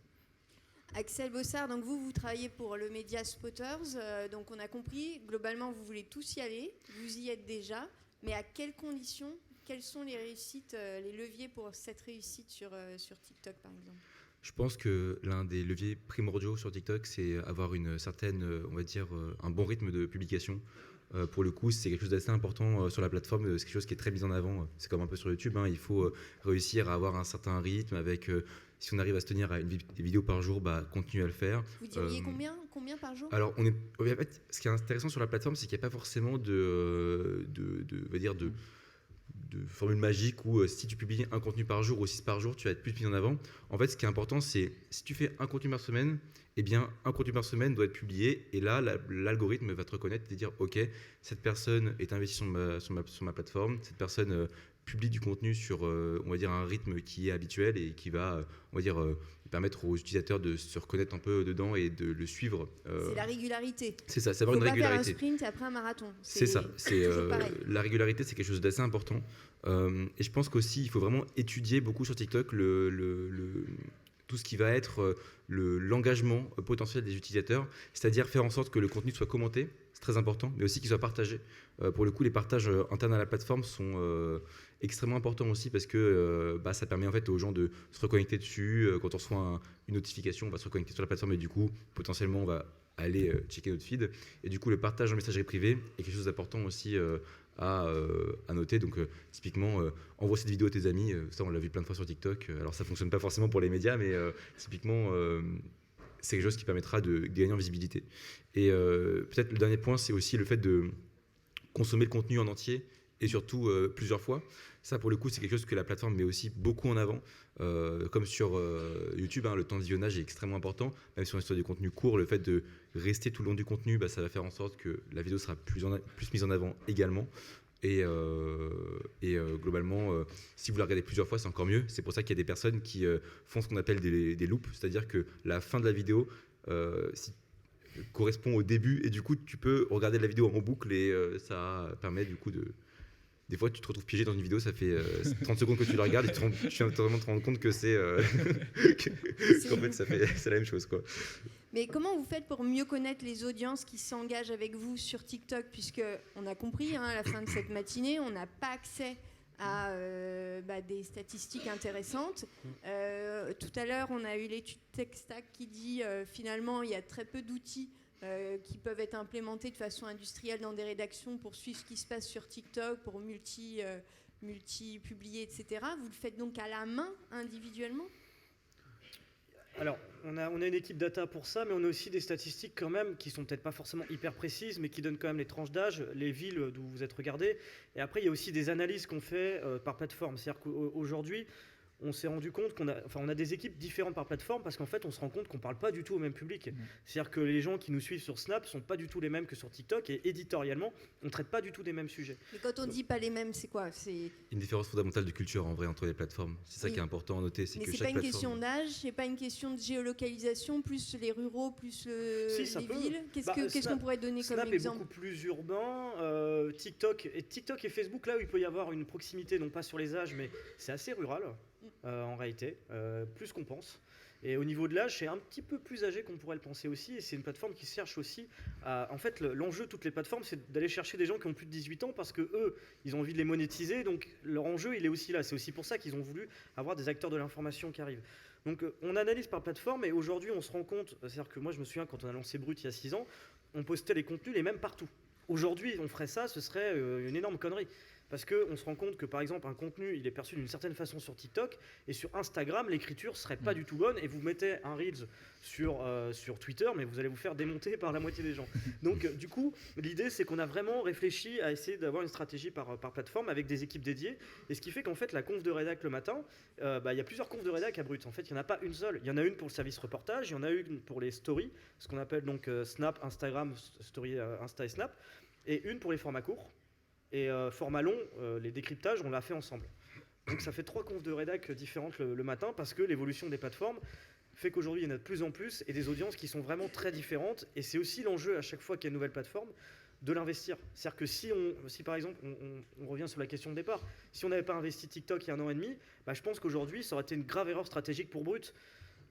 [SPEAKER 2] Axel Bossard, donc vous travaillez pour le média Spotters, donc on a compris, globalement vous voulez tous y aller, vous y êtes déjà, mais à quelles conditions, quelles sont les réussites, les leviers pour cette réussite sur TikTok par exemple ?
[SPEAKER 11] Je pense que l'un des leviers primordiaux sur TikTok, c'est avoir une certaine, on va dire, un bon rythme de publication. Pour le coup, c'est quelque chose d'assez important sur la plateforme, c'est quelque chose qui est très mis en avant, c'est comme un peu sur YouTube, il faut réussir à avoir un certain rythme avec... si on arrive à se tenir à des vidéos par jour, continuer à le faire.
[SPEAKER 2] Vous diriez combien par jour ?
[SPEAKER 11] Alors, en fait, ce qui est intéressant sur la plateforme, c'est qu'il n'y a pas forcément de formule magique où si tu publies un contenu par jour ou 6 par jour, tu vas être plus mis en avant. En fait, ce qui est important, c'est si tu fais un contenu par semaine, eh bien, un contenu par semaine doit être publié et là, l'algorithme va te reconnaître et te dire « Ok, cette personne est investie sur ma plateforme, cette personne publie du contenu sur, on va dire, un rythme qui est habituel et qui va, on va dire, permettre aux utilisateurs de se reconnaître un peu dedans et de le suivre. »
[SPEAKER 2] C'est la régularité.
[SPEAKER 11] C'est ça, c'est avoir une régularité.
[SPEAKER 2] Faut pas faire un sprint et après un marathon.
[SPEAKER 11] C'est ça. La régularité, c'est quelque chose d'assez important. Et je pense qu'aussi, il faut vraiment étudier beaucoup sur TikTok tout ce qui va être l'engagement potentiel des utilisateurs, c'est-à-dire faire en sorte que le contenu soit commenté, c'est très important, mais aussi qu'il soit partagé. Pour le coup, les partages internes à la plateforme sont extrêmement importants aussi parce que ça permet en fait aux gens de se reconnecter dessus. Quand on reçoit une notification, on va se reconnecter sur la plateforme et du coup, potentiellement, on va aller checker notre feed. Et du coup, le partage en messagerie privée est quelque chose d'important aussi à noter. Donc, typiquement, envoie cette vidéo à tes amis. Ça, on l'a vu plein de fois sur TikTok. Alors, ça ne fonctionne pas forcément pour les médias, mais typiquement, c'est quelque chose qui permettra de gagner en visibilité. Et peut-être le dernier point, c'est aussi le fait de consommer le contenu en entier et surtout plusieurs fois. Ça, pour le coup, c'est quelque chose que la plateforme met aussi beaucoup en avant. Comme sur YouTube, le temps de visionnage est extrêmement important. Même si on est sur du contenu court, le fait de rester tout le long du contenu, ça va faire en sorte que la vidéo sera plus mise en avant également. Et globalement, si vous la regardez plusieurs fois, c'est encore mieux. C'est pour ça qu'il y a des personnes qui font ce qu'on appelle des loops, c'est-à-dire que la fin de la vidéo correspond au début et du coup, tu peux regarder la vidéo en boucle et ça permet du coup de... Des fois, tu te retrouves piégé dans une vidéo, ça fait 30 secondes que tu la regardes et tu viens vraiment te rendre compte que qu'en fait, c'est la même chose, quoi.
[SPEAKER 2] Mais comment vous faites pour mieux connaître les audiences qui s'engagent avec vous sur TikTok ? Puisqu'on a compris, à la fin de cette matinée, on n'a pas accès à des statistiques intéressantes. Tout à l'heure, on a eu l'étude TechStack qui dit finalement, il y a très peu d'outils qui peuvent être implémentés de façon industrielle dans des rédactions pour suivre ce qui se passe sur TikTok, pour multi-publier, etc. Vous le faites donc à la main, individuellement ?
[SPEAKER 10] Alors, on a une équipe data pour ça, mais on a aussi des statistiques quand même qui sont peut-être pas forcément hyper précises, mais qui donnent quand même les tranches d'âge, les villes d'où vous êtes regardés. Et après, il y a aussi des analyses qu'on fait par plateforme. C'est-à-dire qu'aujourd'hui, on s'est rendu compte on a des équipes différentes par plateforme parce qu'en fait, on se rend compte qu'on ne parle pas du tout au même public. C'est-à-dire que les gens qui nous suivent sur Snap ne sont pas du tout les mêmes que sur TikTok et éditorialement, on ne traite pas du tout des mêmes sujets.
[SPEAKER 2] Mais quand on dit pas les mêmes, c'est quoi? C'est
[SPEAKER 11] une différence fondamentale de culture en vrai entre les plateformes. C'est ça qui est important à noter.
[SPEAKER 2] Mais c'est pas une question d'âge, c'est pas une question de géolocalisation, plus les ruraux, plus les villes. Qu'est-ce qu'on pourrait donner comme exemple?
[SPEAKER 10] Snap est beaucoup plus urbain. TikTok et Facebook, là où il peut y avoir une proximité, non pas sur les âges, mais c'est assez rural. En réalité, plus qu'on pense. Et au niveau de l'âge, c'est un petit peu plus âgé qu'on pourrait le penser aussi. Et c'est une plateforme qui cherche aussi à... En fait, l'enjeu de toutes les plateformes, c'est d'aller chercher des gens qui ont plus de 18 ans parce qu'eux, ils ont envie de les monétiser. Donc, leur enjeu, il est aussi là. C'est aussi pour ça qu'ils ont voulu avoir des acteurs de l'information qui arrivent. Donc, on analyse par plateforme et aujourd'hui, on se rend compte... C'est-à-dire que moi, je me souviens, quand on a lancé Brut il y a 6 ans, on postait les contenus les mêmes partout. Aujourd'hui, on ferait ça, ce serait une énorme connerie. Parce qu'on se rend compte que, par exemple, un contenu, il est perçu d'une certaine façon sur TikTok, et sur Instagram, l'écriture ne serait pas du tout bonne, et vous mettez un Reels sur Twitter, mais vous allez vous faire démonter par la moitié des gens. Donc, du coup, l'idée, c'est qu'on a vraiment réfléchi à essayer d'avoir une stratégie par plateforme avec des équipes dédiées, et ce qui fait qu'en fait, la conf de rédac le matin, il y a plusieurs confs de rédac à Brut. En fait, il n'y en a pas une seule. Il y en a une pour le service reportage, il y en a une pour les stories, ce qu'on appelle donc Snap, Instagram, Story, Insta et Snap, et une pour les formats courts. Et format long, les décryptages, on l'a fait ensemble. Donc ça fait 3 confs de rédac différentes le matin parce que l'évolution des plateformes fait qu'aujourd'hui, il y en a de plus en plus et des audiences qui sont vraiment très différentes. Et c'est aussi l'enjeu à chaque fois qu'il y a une nouvelle plateforme de l'investir. C'est-à-dire que si par exemple, on revient sur la question de départ, si on n'avait pas investi TikTok il y a 1 an et demi, je pense qu'aujourd'hui, ça aurait été une grave erreur stratégique pour Brut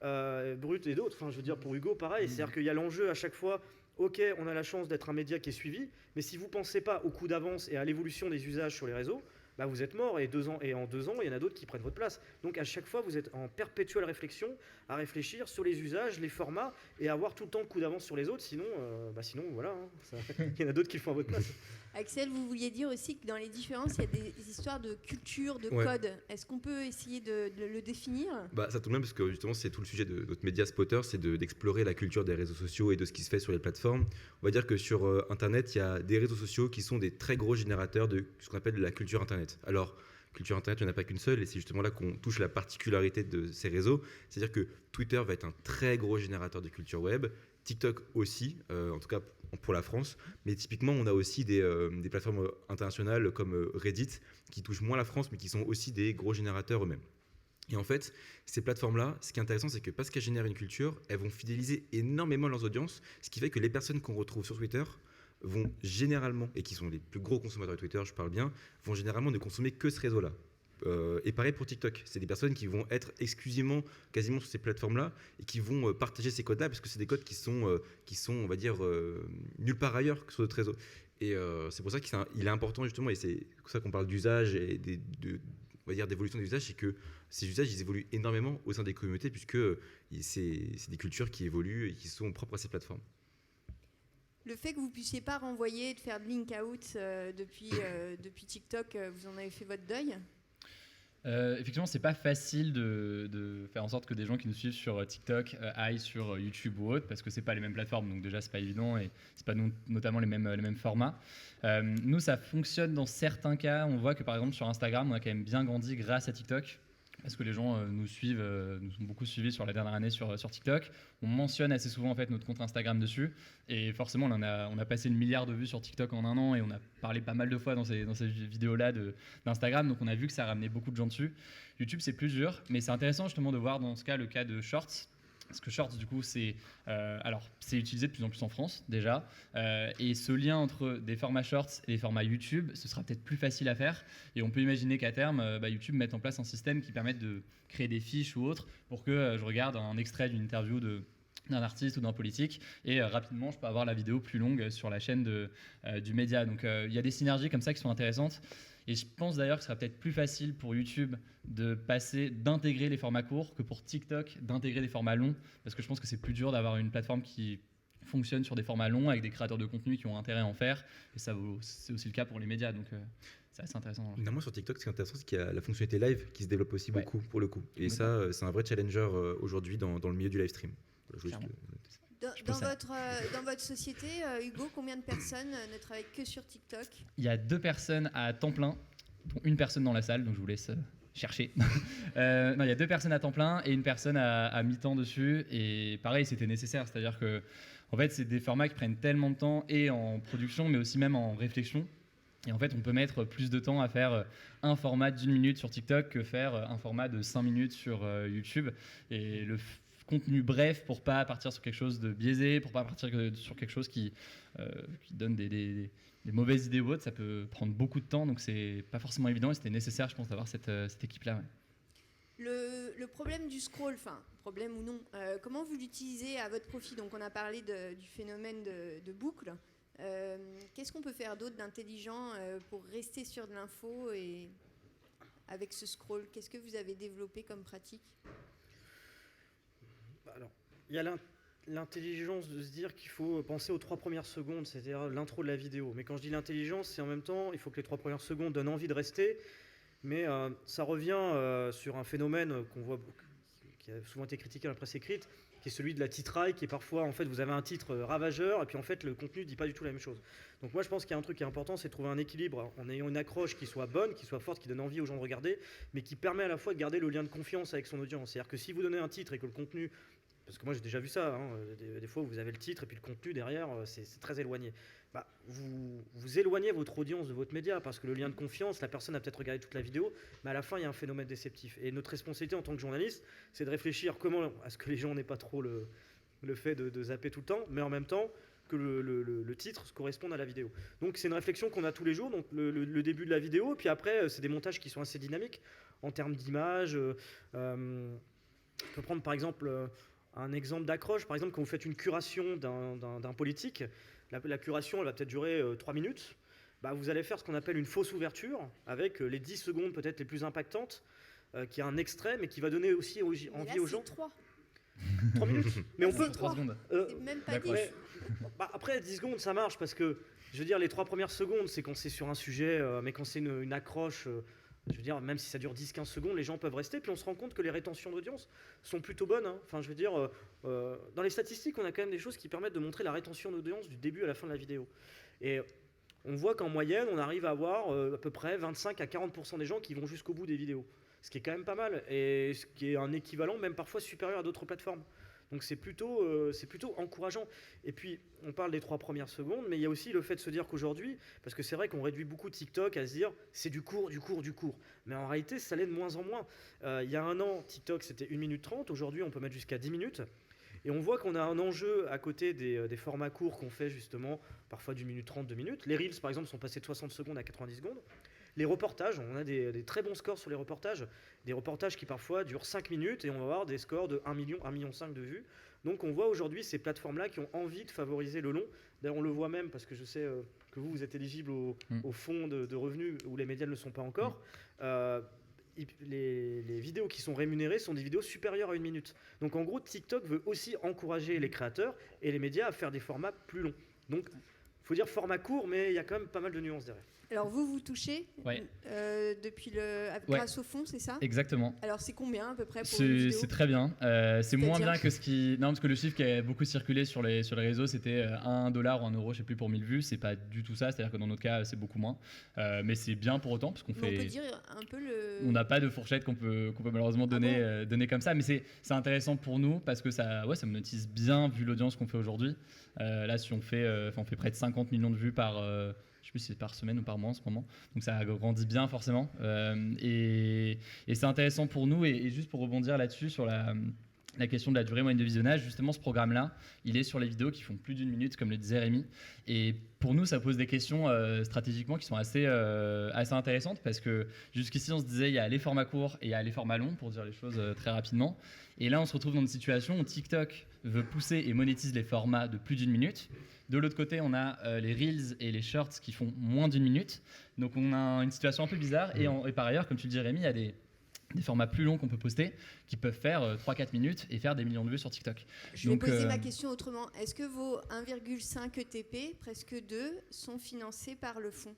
[SPEAKER 10] et d'autres. Enfin, je veux dire, pour Hugo, pareil. C'est-à-dire qu'il y a l'enjeu à chaque fois... Ok, on a la chance d'être un média qui est suivi, mais si vous ne pensez pas au coup d'avance et à l'évolution des usages sur les réseaux, vous êtes mort et en 2 ans, il y en a d'autres qui prennent votre place. Donc à chaque fois, vous êtes en perpétuelle réflexion à réfléchir sur les usages, les formats et avoir tout le temps le coup d'avance sur les autres. Sinon, voilà, il y en a d'autres qui le font à votre place.
[SPEAKER 2] Axel, vous vouliez dire aussi que dans les différences, il y a des histoires de culture, de code. Est-ce qu'on peut essayer de le définir?
[SPEAKER 11] Ça tombe bien parce que justement, c'est tout le sujet de notre média Spotter, c'est d'explorer la culture des réseaux sociaux et de ce qui se fait sur les plateformes. On va dire que sur Internet, il y a des réseaux sociaux qui sont des très gros générateurs de ce qu'on appelle la culture Internet. Alors, culture Internet, il n'y en a pas qu'une seule, et c'est justement là qu'on touche la particularité de ces réseaux. C'est-à-dire que Twitter va être un très gros générateur de culture web, TikTok aussi, en tout cas pour la France, mais typiquement on a aussi des plateformes internationales comme Reddit qui touchent moins la France mais qui sont aussi des gros générateurs eux-mêmes. Et en fait, ces plateformes-là, ce qui est intéressant, c'est que parce qu'elles génèrent une culture, elles vont fidéliser énormément leurs audiences, ce qui fait que les personnes qu'on retrouve sur Twitter vont généralement, et qui sont les plus gros consommateurs de Twitter, je parle bien, vont généralement ne consommer que ce réseau-là. Et pareil pour TikTok, c'est des personnes qui vont être exclusivement, quasiment sur ces plateformes-là et qui vont partager ces codes-là parce que c'est des codes qui sont on va dire, nulle part ailleurs que sur d'autres réseaux. Et c'est pour ça qu'il est important justement, et c'est pour ça qu'on parle d'usage et on va dire d'évolution des usages, c'est que ces usages, ils évoluent énormément au sein des communautés puisque c'est des cultures qui évoluent et qui sont propres à ces plateformes.
[SPEAKER 2] Le fait que vous ne puissiez pas renvoyer, de faire de link out depuis TikTok, vous en avez fait votre deuil?
[SPEAKER 9] Effectivement, c'est pas facile de faire en sorte que des gens qui nous suivent sur TikTok aillent sur YouTube ou autre, parce que c'est pas les mêmes plateformes, donc déjà c'est pas évident et c'est pas notamment les mêmes formats. Nous, ça fonctionne dans certains cas. On voit que par exemple sur Instagram, on a quand même bien grandi grâce à TikTok, parce que les gens nous suivent, nous ont beaucoup suivis sur la dernière année sur TikTok. On mentionne assez souvent en fait notre compte Instagram dessus, et forcément on a passé le 1 milliard de vues sur TikTok en 1 an, et on a parlé pas mal de fois dans ces vidéos-là d'Instagram, donc on a vu que ça ramenait beaucoup de gens dessus. YouTube, c'est plus dur, mais c'est intéressant justement de voir dans ce cas le cas de Shorts. Parce que Shorts, du coup, c'est utilisé de plus en plus en France, déjà. Et ce lien entre des formats Shorts et des formats YouTube, ce sera peut-être plus facile à faire. Et on peut imaginer qu'à terme, YouTube mette en place un système qui permette de créer des fiches ou autres pour que je regarde un extrait d'une interview d'un artiste ou d'un politique, et rapidement, je peux avoir la vidéo plus longue sur la chaîne du média. Donc, il y a des synergies comme ça qui sont intéressantes. Et je pense d'ailleurs que ce sera peut-être plus facile pour YouTube d'intégrer les formats courts que pour TikTok d'intégrer des formats longs, parce que je pense que c'est plus dur d'avoir une plateforme qui fonctionne sur des formats longs avec des créateurs de contenu qui ont intérêt à en faire, et c'est aussi le cas pour les médias, donc c'est assez intéressant.
[SPEAKER 11] Moi sur TikTok, ce qui est intéressant, c'est qu'il y a la fonctionnalité live qui se développe aussi beaucoup pour le coup, et ça c'est un vrai challenger aujourd'hui dans le milieu du live stream.
[SPEAKER 2] Dans votre société, Hugo, combien de personnes ne travaillent que sur TikTok?
[SPEAKER 9] Il y a 2 personnes à temps plein dont une personne dans la salle, donc je vous laisse chercher. Non, il y a 2 personnes à temps plein et une personne à mi-temps dessus. Et pareil, c'était nécessaire. C'est-à-dire que, en fait, c'est des formats qui prennent tellement de temps et en production, mais aussi même en réflexion. Et en fait, on peut mettre plus de temps à faire un format d'1 minute sur TikTok que faire un format de 5 minutes sur YouTube. Et le contenu bref pour pas partir sur quelque chose de biaisé, pour pas partir sur quelque chose qui donne des mauvaises idées ou autres, ça peut prendre beaucoup de temps, donc c'est pas forcément évident et c'était nécessaire, je pense, d'avoir cette équipe-là. Ouais.
[SPEAKER 2] Le problème du scroll, enfin, problème ou non, comment vous l'utilisez à votre profit? Donc on a parlé du phénomène de boucle. Qu'est-ce qu'on peut faire d'autre d'intelligent pour rester sur de l'info et avec ce scroll? Qu'est-ce que vous avez développé comme pratique?
[SPEAKER 10] Alors, il y a l'intelligence de se dire qu'il faut penser aux 3 premières secondes, c'est-à-dire l'intro de la vidéo. Mais quand je dis l'intelligence, c'est en même temps, il faut que les 3 premières secondes donnent envie de rester. Mais ça revient sur un phénomène qu'on voit, qui a souvent été critiqué dans la presse écrite, qui est celui de la titraille, qui est parfois, en fait, vous avez un titre ravageur, et puis en fait, le contenu ne dit pas du tout la même chose. Donc moi, je pense qu'il y a un truc qui est important, c'est de trouver un équilibre en ayant une accroche qui soit bonne, qui soit forte, qui donne envie aux gens de regarder, mais qui permet à la fois de garder le lien de confiance avec son audience. C'est-à-dire que si vous donnez un titre et que le contenu... Parce que moi j'ai déjà vu ça, hein, des fois vous avez le titre et puis le contenu derrière, c'est très éloigné. Bah, vous éloignez votre audience de votre média parce que le lien de confiance, la personne a peut-être regardé toute la vidéo, mais à la fin il y a un phénomène déceptif. Et notre responsabilité en tant que journaliste, c'est de réfléchir comment à ce que les gens n'aient pas trop le fait de zapper tout le temps, mais en même temps que le titre corresponde à la vidéo. Donc c'est une réflexion qu'on a tous les jours, donc le début de la vidéo, et puis après c'est des montages qui sont assez dynamiques en termes d'images. On peut prendre par exemple... un exemple d'accroche, par exemple, quand vous faites une curation d'un politique, la curation, elle va peut-être durer 3 minutes. Bah, vous allez faire ce qu'on appelle une fausse ouverture, avec les 10 secondes peut-être les plus impactantes, qui est un extrait, mais qui va donner aussi envie aux gens.
[SPEAKER 2] 3
[SPEAKER 10] minutes. Mais on peut...
[SPEAKER 9] 3 secondes.
[SPEAKER 2] C'est même pas 10.
[SPEAKER 10] Bah, après, 10 secondes, ça marche, parce que, je veux dire, les 3 premières secondes, c'est quand c'est sur un sujet, mais quand c'est une accroche... je veux dire, même si ça dure 10-15 secondes, les gens peuvent rester. Puis on se rend compte que les rétentions d'audience sont plutôt bonnes. Hein. Enfin, je veux dire, dans les statistiques, on a quand même des choses qui permettent de montrer la rétention d'audience du début à la fin de la vidéo. Et on voit qu'en moyenne, on arrive à avoir à peu près 25 à 40% des gens qui vont jusqu'au bout des vidéos. Ce qui est quand même pas mal. Et ce qui est un équivalent même parfois supérieur à d'autres plateformes. Donc c'est plutôt encourageant. Et puis, on parle des 3 premières secondes, mais il y a aussi le fait de se dire qu'aujourd'hui, parce que c'est vrai qu'on réduit beaucoup TikTok à se dire c'est du court. Mais en réalité, ça l'est de moins en moins. Il y a un an, TikTok, c'était 1 minute 30. Aujourd'hui, on peut mettre jusqu'à 10 minutes. Et on voit qu'on a un enjeu à côté des formats courts qu'on fait justement, parfois d'1 minute 30, 2 minutes. Les Reels, par exemple, sont passés de 60 secondes à 90 secondes. Les reportages, on a des très bons scores sur les reportages. Des reportages qui parfois durent 5 minutes et on va avoir des scores de 1 million, 1,5 million de vues. Donc on voit aujourd'hui ces plateformes-là qui ont envie de favoriser le long. D'ailleurs on le voit même parce que je sais que vous êtes éligible au fonds de revenus où les médias ne le sont pas encore. Les vidéos qui sont rémunérées sont des vidéos supérieures à 1 minute. Donc en gros TikTok veut aussi encourager les créateurs et les médias à faire des formats plus longs. Donc il faut dire format court, mais il y a quand même pas mal de nuances derrière.
[SPEAKER 2] Alors vous touchez depuis grâce au fond, c'est ça?
[SPEAKER 9] Exactement.
[SPEAKER 2] Alors c'est combien à peu près pour une vidéo?
[SPEAKER 9] C'est très bien. C'est moins bien que ce qui... Non, parce que le chiffre qui a beaucoup circulé sur les réseaux, c'était $1 ou €1, je sais plus, pour 1000 vues. C'est pas du tout ça, c'est-à-dire que dans notre cas, c'est beaucoup moins. Mais c'est bien pour autant, parce qu'on fait...
[SPEAKER 2] On peut dire un peu le...
[SPEAKER 9] On n'a pas de fourchette qu'on peut malheureusement donner comme ça, mais c'est intéressant pour nous, parce que ça monétise bien, vu l'audience qu'on fait aujourd'hui. Là, si on fait près de 50 millions de vues par... je sais plus si c'est par semaine ou par mois en ce moment, donc ça grandit bien forcément, et c'est intéressant pour nous. Et juste pour rebondir là-dessus sur la question de la durée moyenne de visionnage, justement ce programme-là, il est sur les vidéos qui font plus d'1 minute, comme le disait Rémi, et pour nous ça pose des questions stratégiquement qui sont assez intéressantes, parce que jusqu'ici on se disait il y a les formats courts et il y a les formats longs, pour dire les choses très rapidement, et là on se retrouve dans une situation où TikTok veut pousser et monétise les formats de plus d'1 minute. De l'autre côté, on a les Reels et les Shorts qui font moins d'1 minute. Donc on a une situation un peu bizarre. Et par ailleurs, comme tu le dis Rémi, il y a des formats plus longs qu'on peut poster qui peuvent faire 3-4 minutes et faire des millions de vues sur TikTok.
[SPEAKER 2] Je vais poser ma question autrement. Est-ce que vos 1,5 ETP, presque 2, sont financés par le fonds?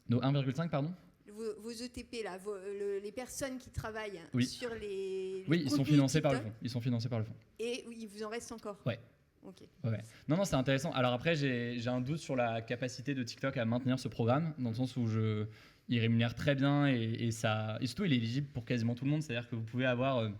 [SPEAKER 9] Nos 1,5, pardon?
[SPEAKER 2] Vos ETP, là, les personnes qui travaillent sur les
[SPEAKER 9] oui, ils sont financés par le fonds. Ils sont financés par le fonds.
[SPEAKER 2] Et il vous en reste encore?
[SPEAKER 9] Ouais.
[SPEAKER 2] Okay.
[SPEAKER 9] Ouais. Non, c'est intéressant. Alors après, j'ai un doute sur la capacité de TikTok à maintenir ce programme, dans le sens où il rémunère très bien et surtout il est éligible pour quasiment tout le monde. C'est-à-dire que vous pouvez avoir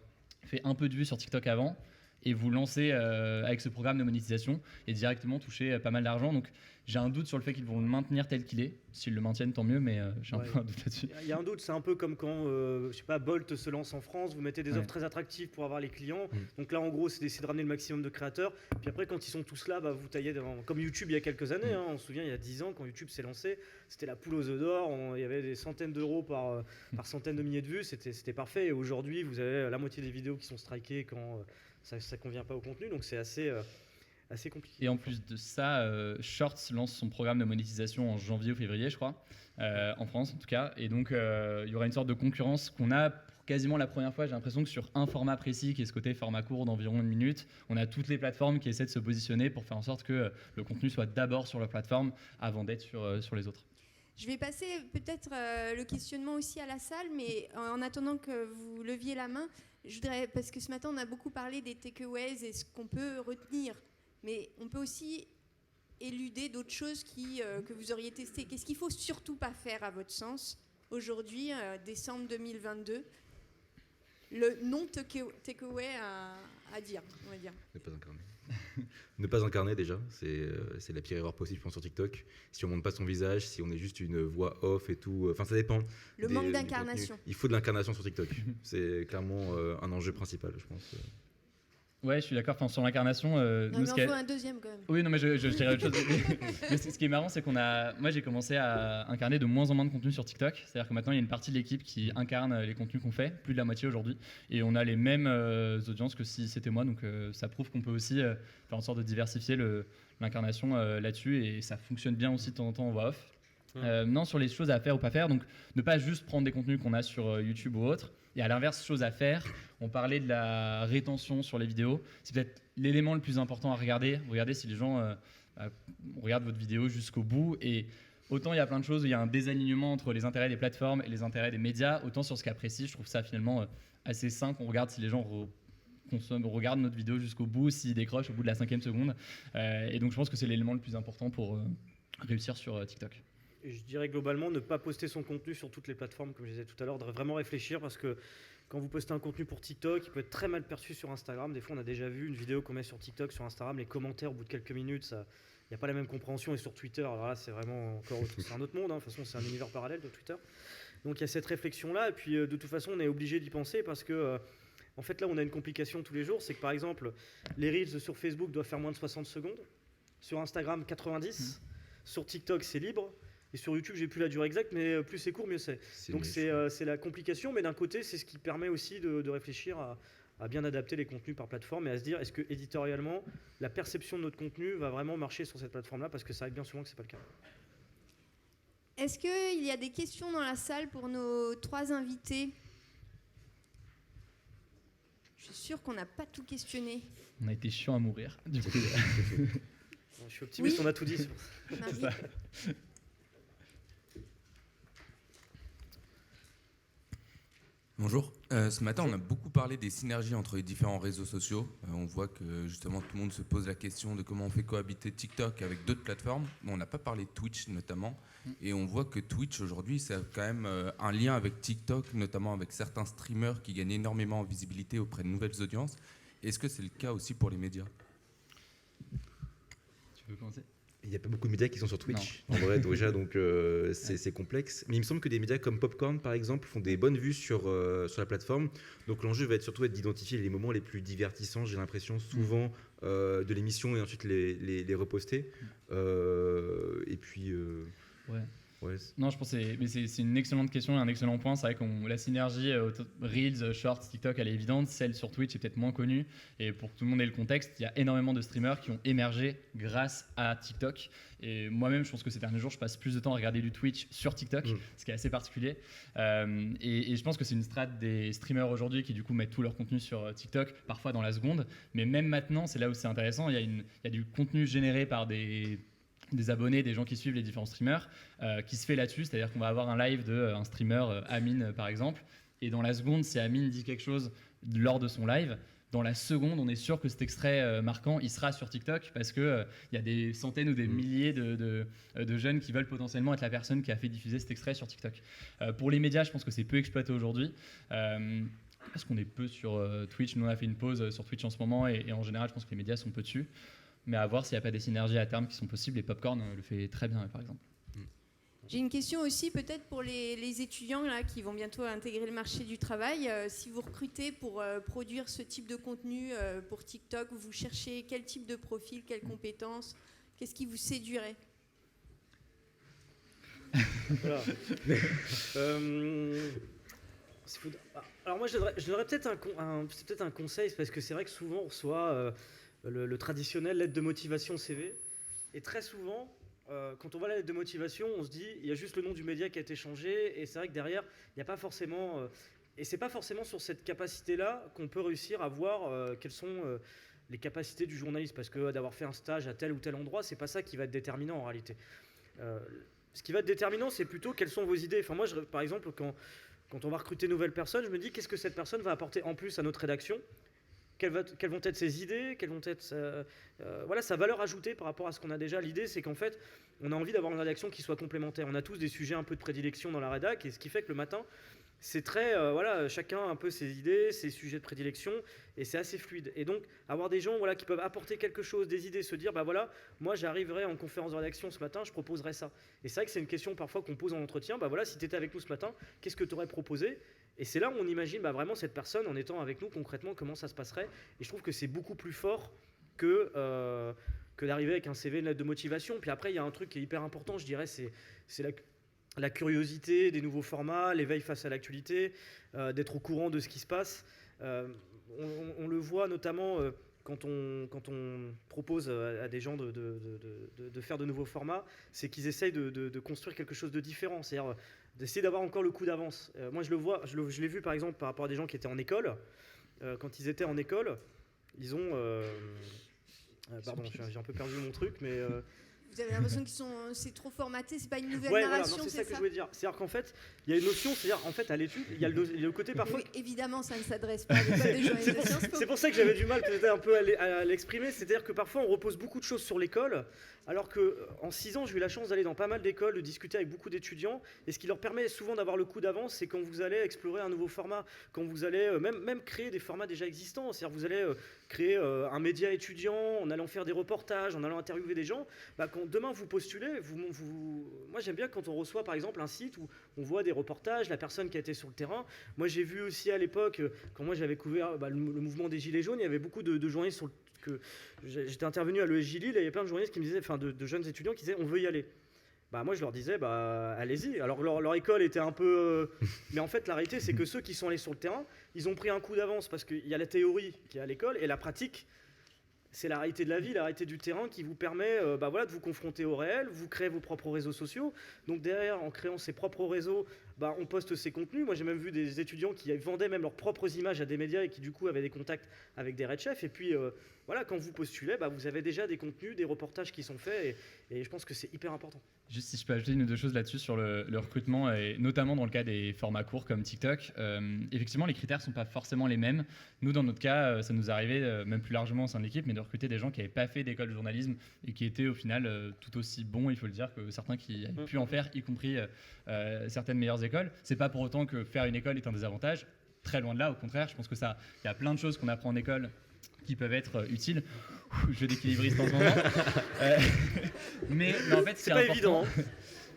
[SPEAKER 9] fait un peu de vues sur TikTok avant et vous lancer avec ce programme de monétisation et directement toucher pas mal d'argent. Donc j'ai un doute sur le fait qu'ils vont le maintenir tel qu'il est. S'ils le maintiennent, tant mieux, mais j'ai un peu un doute là-dessus.
[SPEAKER 10] Il y a un doute, c'est un peu comme quand je sais pas, Bolt se lance en France, vous mettez des offres très attractives pour avoir les clients. Donc là, en gros, c'est d'essayer de ramener le maximum de créateurs. Puis après, quand ils sont tous là, vous taillez comme YouTube il y a quelques années. On se souvient, il y a 10 ans, quand YouTube s'est lancé, c'était la poule aux œufs d'or. Il y avait des centaines d'euros par centaines de milliers de vues. C'était parfait. Et aujourd'hui, vous avez la moitié des vidéos qui sont strikées quand ça ne convient pas au contenu. Donc c'est assez compliqué.
[SPEAKER 9] Et en plus de ça, Shorts lance son programme de monétisation en janvier ou février, je crois, en France en tout cas. Et donc, il y aura une sorte de concurrence qu'on a pour quasiment la première fois. J'ai l'impression que sur un format précis, qui est ce côté format court d'environ 1 minute, on a toutes les plateformes qui essaient de se positionner pour faire en sorte que le contenu soit d'abord sur leur plateforme avant d'être sur les autres.
[SPEAKER 2] Je vais passer peut-être le questionnement aussi à la salle, mais en attendant que vous leviez la main, je voudrais, parce que ce matin, on a beaucoup parlé des takeaways et ce qu'on peut retenir. Mais on peut aussi éluder d'autres choses que vous auriez testées. Qu'est-ce qu'il ne faut surtout pas faire, à votre sens, aujourd'hui, décembre 2022? Le non-takeaway à dire, on va dire.
[SPEAKER 11] Ne pas incarner. Ne pas incarner, déjà, c'est la pire erreur possible sur TikTok. Si on ne montre pas son visage, si on est juste une voix off et tout, enfin ça dépend.
[SPEAKER 2] Le manque d'incarnation.
[SPEAKER 11] Il faut de l'incarnation sur TikTok. C'est clairement un enjeu principal, je pense.
[SPEAKER 9] Ouais, je suis d'accord. Enfin, sur l'incarnation,
[SPEAKER 2] il en faut un deuxième quand même.
[SPEAKER 9] Oui, non, mais je dirais autre chose. Mais ce qui est marrant, c'est moi, j'ai commencé à incarner de moins en moins de contenu sur TikTok. C'est-à-dire que maintenant, il y a une partie de l'équipe qui incarne les contenus qu'on fait, plus de la moitié aujourd'hui, et on a les mêmes audiences que si c'était moi. Donc, ça prouve qu'on peut aussi faire en sorte de diversifier l'incarnation là-dessus, et ça fonctionne bien aussi de temps en temps en voix off. Non, sur les choses à faire ou pas faire, donc ne pas juste prendre des contenus qu'on a sur YouTube ou autre. Et à l'inverse, choses à faire, on parlait de la rétention sur les vidéos. C'est peut-être l'élément le plus important à regarder. Regardez si les gens regardent votre vidéo jusqu'au bout. Et autant il y a plein de choses où il y a un désalignement entre les intérêts des plateformes et les intérêts des médias, autant sur ce cas précis, je trouve ça finalement assez sain qu'on regarde si les gens regardent notre vidéo jusqu'au bout, s'ils décrochent au bout de la 5e seconde. Et donc je pense que c'est l'élément le plus important pour réussir sur TikTok.
[SPEAKER 10] Et je dirais globalement ne pas poster son contenu sur toutes les plateformes, comme je disais tout à l'heure, de vraiment réfléchir, parce que quand vous postez un contenu pour TikTok, il peut être très mal perçu sur Instagram. Des fois, on a déjà vu une vidéo qu'on met sur TikTok, sur Instagram, les commentaires au bout de quelques minutes, il n'y a pas la même compréhension. Et sur Twitter, alors là, c'est vraiment encore c'est un autre monde. De toute façon, c'est un univers parallèle de Twitter. Donc il y a cette réflexion-là. Et puis de toute façon, on est obligé d'y penser parce que en fait, là, on a une complication tous les jours. C'est que par exemple, les Reels sur Facebook doivent faire moins de 60 secondes. Sur Instagram, 90. Sur TikTok, c'est libre. Et sur YouTube, j'ai plus la durée exacte, mais plus c'est court, mieux c'est. Donc c'est la complication, mais d'un côté, c'est ce qui permet aussi de réfléchir à bien adapter les contenus par plateforme et à se dire, est-ce que éditorialement, la perception de notre contenu va vraiment marcher sur cette plateforme-là, parce que ça arrive bien souvent que c'est pas le cas.
[SPEAKER 2] Est-ce qu'il y a des questions dans la salle pour nos 3 invités? Je suis sûre qu'on n'a pas tout questionné.
[SPEAKER 9] On a été chiant à mourir. Du coup.
[SPEAKER 10] Je suis optimiste, oui. On a tout dit.
[SPEAKER 12] Bonjour. Ce matin, on a beaucoup parlé des synergies entre les différents réseaux sociaux. On voit que justement tout le monde se pose la question de comment on fait cohabiter TikTok avec d'autres plateformes. Mais on n'a pas parlé de Twitch notamment. Et on voit que Twitch aujourd'hui, c'est quand même un lien avec TikTok, notamment avec certains streamers qui gagnent énormément en visibilité auprès de nouvelles audiences. Est-ce que c'est le cas aussi pour les médias?
[SPEAKER 9] Tu veux commencer?
[SPEAKER 11] Il n'y a pas beaucoup de médias qui sont sur Twitch, en vrai, déjà, donc c'est complexe. Mais il me semble que des médias comme Popcorn, par exemple, font des bonnes vues sur la plateforme. Donc l'enjeu va être surtout d'identifier les moments les plus divertissants, j'ai l'impression, souvent de l'émission, et ensuite les reposter. Et puis...
[SPEAKER 9] Ouais. Non, je pense que c'est une excellente question et un excellent point. C'est vrai que la synergie Reels, Shorts, TikTok, elle est évidente. Celle sur Twitch est peut-être moins connue. Et pour que tout le monde ait le contexte, il y a énormément de streamers qui ont émergé grâce à TikTok. Et moi-même, je pense que ces derniers jours, je passe plus de temps à regarder du Twitch sur TikTok, ce qui est assez particulier. Et je pense que c'est une strate des streamers aujourd'hui qui du coup mettent tout leur contenu sur TikTok, parfois dans la seconde. Mais même maintenant, c'est là où c'est intéressant. Il y a du contenu généré par des abonnés, des gens qui suivent les différents streamers, qui se fait là-dessus, c'est-à-dire qu'on va avoir un live d'un streamer, Amine par exemple, et dans la seconde, si Amine dit quelque chose lors de son live, dans la seconde, on est sûr que cet extrait marquant, il sera sur TikTok parce qu'il y a des centaines ou des milliers de jeunes qui veulent potentiellement être la personne qui a fait diffuser cet extrait sur TikTok. Pour les médias, je pense que c'est peu exploité aujourd'hui. Parce qu'on est peu sur Twitch. Nous, on a fait une pause sur Twitch en ce moment et en général, je pense que les médias sont peu dessus. Mais à voir s'il n'y a pas des synergies à terme qui sont possibles. Et Popcorn le fait très bien, par exemple.
[SPEAKER 2] J'ai une question aussi peut-être pour les étudiants là, qui vont bientôt intégrer le marché du travail. Si vous recrutez pour produire ce type de contenu pour TikTok, vous cherchez quel type de profil, quelles compétences, qu'est-ce qui vous séduirait?
[SPEAKER 10] Voilà. Alors moi, je donnerais peut-être un conseil, parce que c'est vrai que souvent on reçoit le traditionnel lettre de motivation CV, et très souvent, quand on voit la lettre de motivation, on se dit il y a juste le nom du média qui a été changé, et c'est vrai que derrière, il n'y a pas forcément... et c'est pas forcément sur cette capacité-là qu'on peut réussir à voir quelles sont les capacités du journaliste, parce que d'avoir fait un stage à tel ou tel endroit, c'est pas ça qui va être déterminant en réalité. Ce qui va être déterminant, c'est plutôt quelles sont vos idées. Enfin, moi, par exemple, quand on va recruter une nouvelle personne, je me dis qu'est-ce que cette personne va apporter en plus à notre rédaction, quelles vont être ses idées, quelles vont être voilà, sa valeur ajoutée par rapport à ce qu'on a déjà. L'idée, c'est qu'en fait, on a envie d'avoir une rédaction qui soit complémentaire. On a tous des sujets un peu de prédilection dans la rédac, et ce qui fait que le matin, c'est très, voilà, chacun a un peu ses idées, ses sujets de prédilection, et c'est assez fluide. Et donc, avoir des gens, voilà, qui peuvent apporter quelque chose, des idées, se dire, bah voilà, moi j'arriverai en conférence de rédaction ce matin, je proposerai ça. Et c'est vrai que c'est une question parfois qu'on pose en entretien, bah voilà, si tu étais avec nous ce matin, qu'est-ce que tu aurais proposé? Et c'est là où on imagine bah, vraiment cette personne en étant avec nous concrètement, comment ça se passerait. Et je trouve que c'est beaucoup plus fort que d'arriver avec un CV, une lettre de motivation. Puis après, il y a un truc qui est hyper important, je dirais, c'est la curiosité des nouveaux formats, l'éveil face à l'actualité, d'être au courant de ce qui se passe. On le voit notamment quand on propose à des gens de faire de nouveaux formats, c'est qu'ils essayent de construire quelque chose de différent, c'est-à-dire d'essayer d'avoir encore le coup d'avance. Moi, je le vois, je l'ai vu par exemple par rapport à des gens qui étaient en école. Quand ils étaient en école, ils ont... pardon, j'ai un peu perdu mon truc, mais...
[SPEAKER 2] Vous avez l'impression que c'est trop formaté, c'est pas une nouvelle
[SPEAKER 10] voilà,
[SPEAKER 2] narration,
[SPEAKER 10] non, c'est ça que
[SPEAKER 2] ça
[SPEAKER 10] je voulais dire. C'est-à-dire qu'en fait, il y a une notion, c'est-à-dire en fait à l'étude, il y a le côté parfois...
[SPEAKER 2] Oui, évidemment, ça ne s'adresse pas à l'école des journalistes de Sciences Po.
[SPEAKER 10] C'est pour ça que j'avais du mal peut-être un peu à l'exprimer, c'est-à-dire que parfois on repose beaucoup de choses sur l'école, alors qu'en 6 ans, j'ai eu la chance d'aller dans pas mal d'écoles, de discuter avec beaucoup d'étudiants, et ce qui leur permet souvent d'avoir le coup d'avance, c'est quand vous allez explorer un nouveau format, quand vous allez même créer des formats déjà existants, c'est-à-dire vous allez créer un média étudiant, en allant faire des reportages, en allant interviewer des gens, bah, quand demain vous postulez, moi j'aime bien quand on reçoit par exemple un site où on voit des reportages, la personne qui a été sur le terrain. Moi j'ai vu aussi à l'époque, quand moi j'avais couvert le mouvement des Gilets jaunes, il y avait beaucoup de journalistes j'étais intervenu à l'ESJ Lille et il y a plein de journalistes qui me disaient, enfin de jeunes étudiants qui disaient on veut y aller. Bah moi je leur disais bah allez-y. Alors leur école était un peu mais en fait la réalité c'est que ceux qui sont allés sur le terrain, ils ont pris un coup d'avance parce qu'il y a la théorie qui est à l'école et la pratique, c'est la réalité de la vie, la réalité du terrain qui vous permet bah voilà, de vous confronter au réel, vous créez vos propres réseaux sociaux. Donc derrière, en créant ses propres réseaux, bah, on poste ses contenus. Moi j'ai même vu des étudiants qui vendaient même leurs propres images à des médias et qui du coup avaient des contacts avec des red chefs. Et puis voilà, quand vous postulez, bah, vous avez déjà des contenus, des reportages qui sont faits et je pense que c'est hyper important.
[SPEAKER 9] Juste si je peux ajouter une ou deux choses là-dessus sur le recrutement, et notamment dans le cas des formats courts comme TikTok. Effectivement, les critères ne sont pas forcément les mêmes. Nous, dans notre cas, ça nous arrivait, même plus largement au sein de l'équipe, mais de recruter des gens qui n'avaient pas fait d'école de journalisme et qui étaient au final tout aussi bons, il faut le dire, que certains qui avaient pu en faire, y compris certaines meilleures écoles. C'est pas pour autant que faire une école est un désavantage. Très loin de là, au contraire, je pense que il y a plein de choses qu'on apprend en école qui peuvent être utiles. Je d'équilibriste en ce moment. Mais en fait,
[SPEAKER 10] c'est pas évident.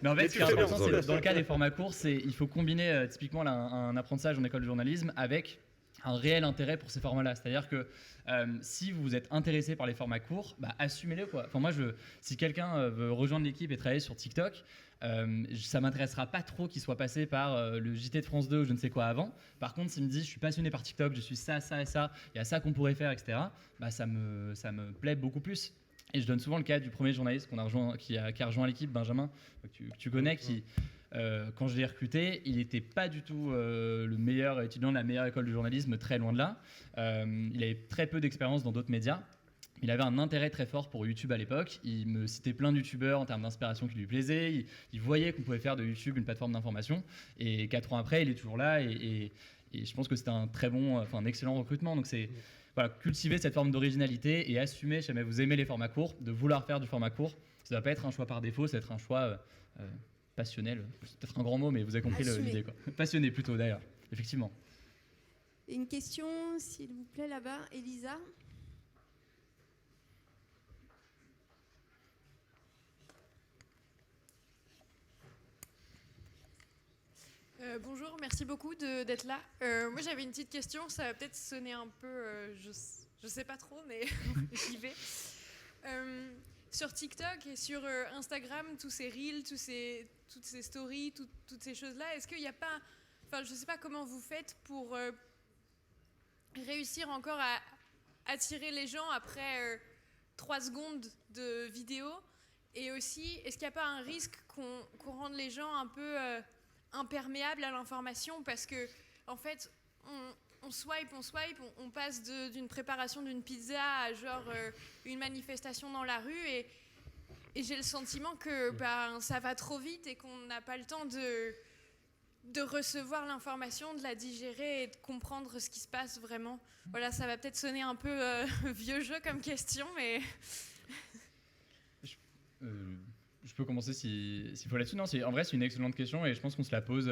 [SPEAKER 9] Mais en fait, ce qui est important, c'est dans le cas des formats courts, il faut combiner typiquement un apprentissage en école de journalisme avec un réel intérêt pour ces formats-là. C'est-à-dire que si vous êtes intéressé par les formats courts, bah, assumez-le, quoi. Enfin, moi, si quelqu'un veut rejoindre l'équipe et travailler sur TikTok, ça m'intéressera pas trop qu'il soit passé par le JT de France 2 ou je ne sais quoi avant. Par contre, s'il me dit je suis passionné par TikTok, je suis ça, ça et ça, il y a ça qu'on pourrait faire, etc., bah, ça me plaît beaucoup plus. Et je donne souvent le cas du premier journaliste qui a rejoint l'équipe, Benjamin, que tu connais, qui, quand je l'ai recruté, il n'était pas du tout le meilleur étudiant de la meilleure école de journalisme, très loin de là. Il avait très peu d'expérience dans d'autres médias. Il avait un intérêt très fort pour YouTube à l'époque. Il me citait plein de youtubeurs en termes d'inspiration qui lui plaisaient. Il voyait qu'on pouvait faire de YouTube une plateforme d'information. Et 4 ans après, il est toujours là et Et je pense que c'était un excellent recrutement. Donc c'est voilà, cultiver cette forme d'originalité et assumer, si jamais vous aimez les formats courts, de vouloir faire du format court. Ça ne va pas être un choix par défaut, ça va être un choix passionnel. C'est peut-être un grand mot, mais vous avez compris l'idée, quoi. Passionné plutôt d'ailleurs, effectivement.
[SPEAKER 2] Une question, s'il vous plaît, là-bas, Elisa.
[SPEAKER 13] Bonjour, merci beaucoup d'être là. Moi j'avais une petite question, ça va peut-être sonner un peu, je sais pas trop, mais j'y vais. Sur TikTok et sur Instagram, tous ces reels, toutes ces stories, toutes ces choses-là, est-ce qu'il n'y a pas, enfin je sais pas comment vous faites pour réussir encore à attirer les gens après 3 secondes de vidéo, et aussi est-ce qu'il n'y a pas un risque qu'on rende les gens un peu imperméable à l'information, parce que en fait on swipe, on passe d'une préparation d'une pizza à genre une manifestation dans la rue, et j'ai le sentiment que ça va trop vite et qu'on n'a pas le temps de recevoir l'information, de la digérer et de comprendre ce qui se passe vraiment. Voilà, ça va peut-être sonner un peu vieux jeu comme question, mais...
[SPEAKER 9] Je peux commencer s'il faut là-dessus. Non, en vrai, c'est une excellente question et je pense qu'on se la pose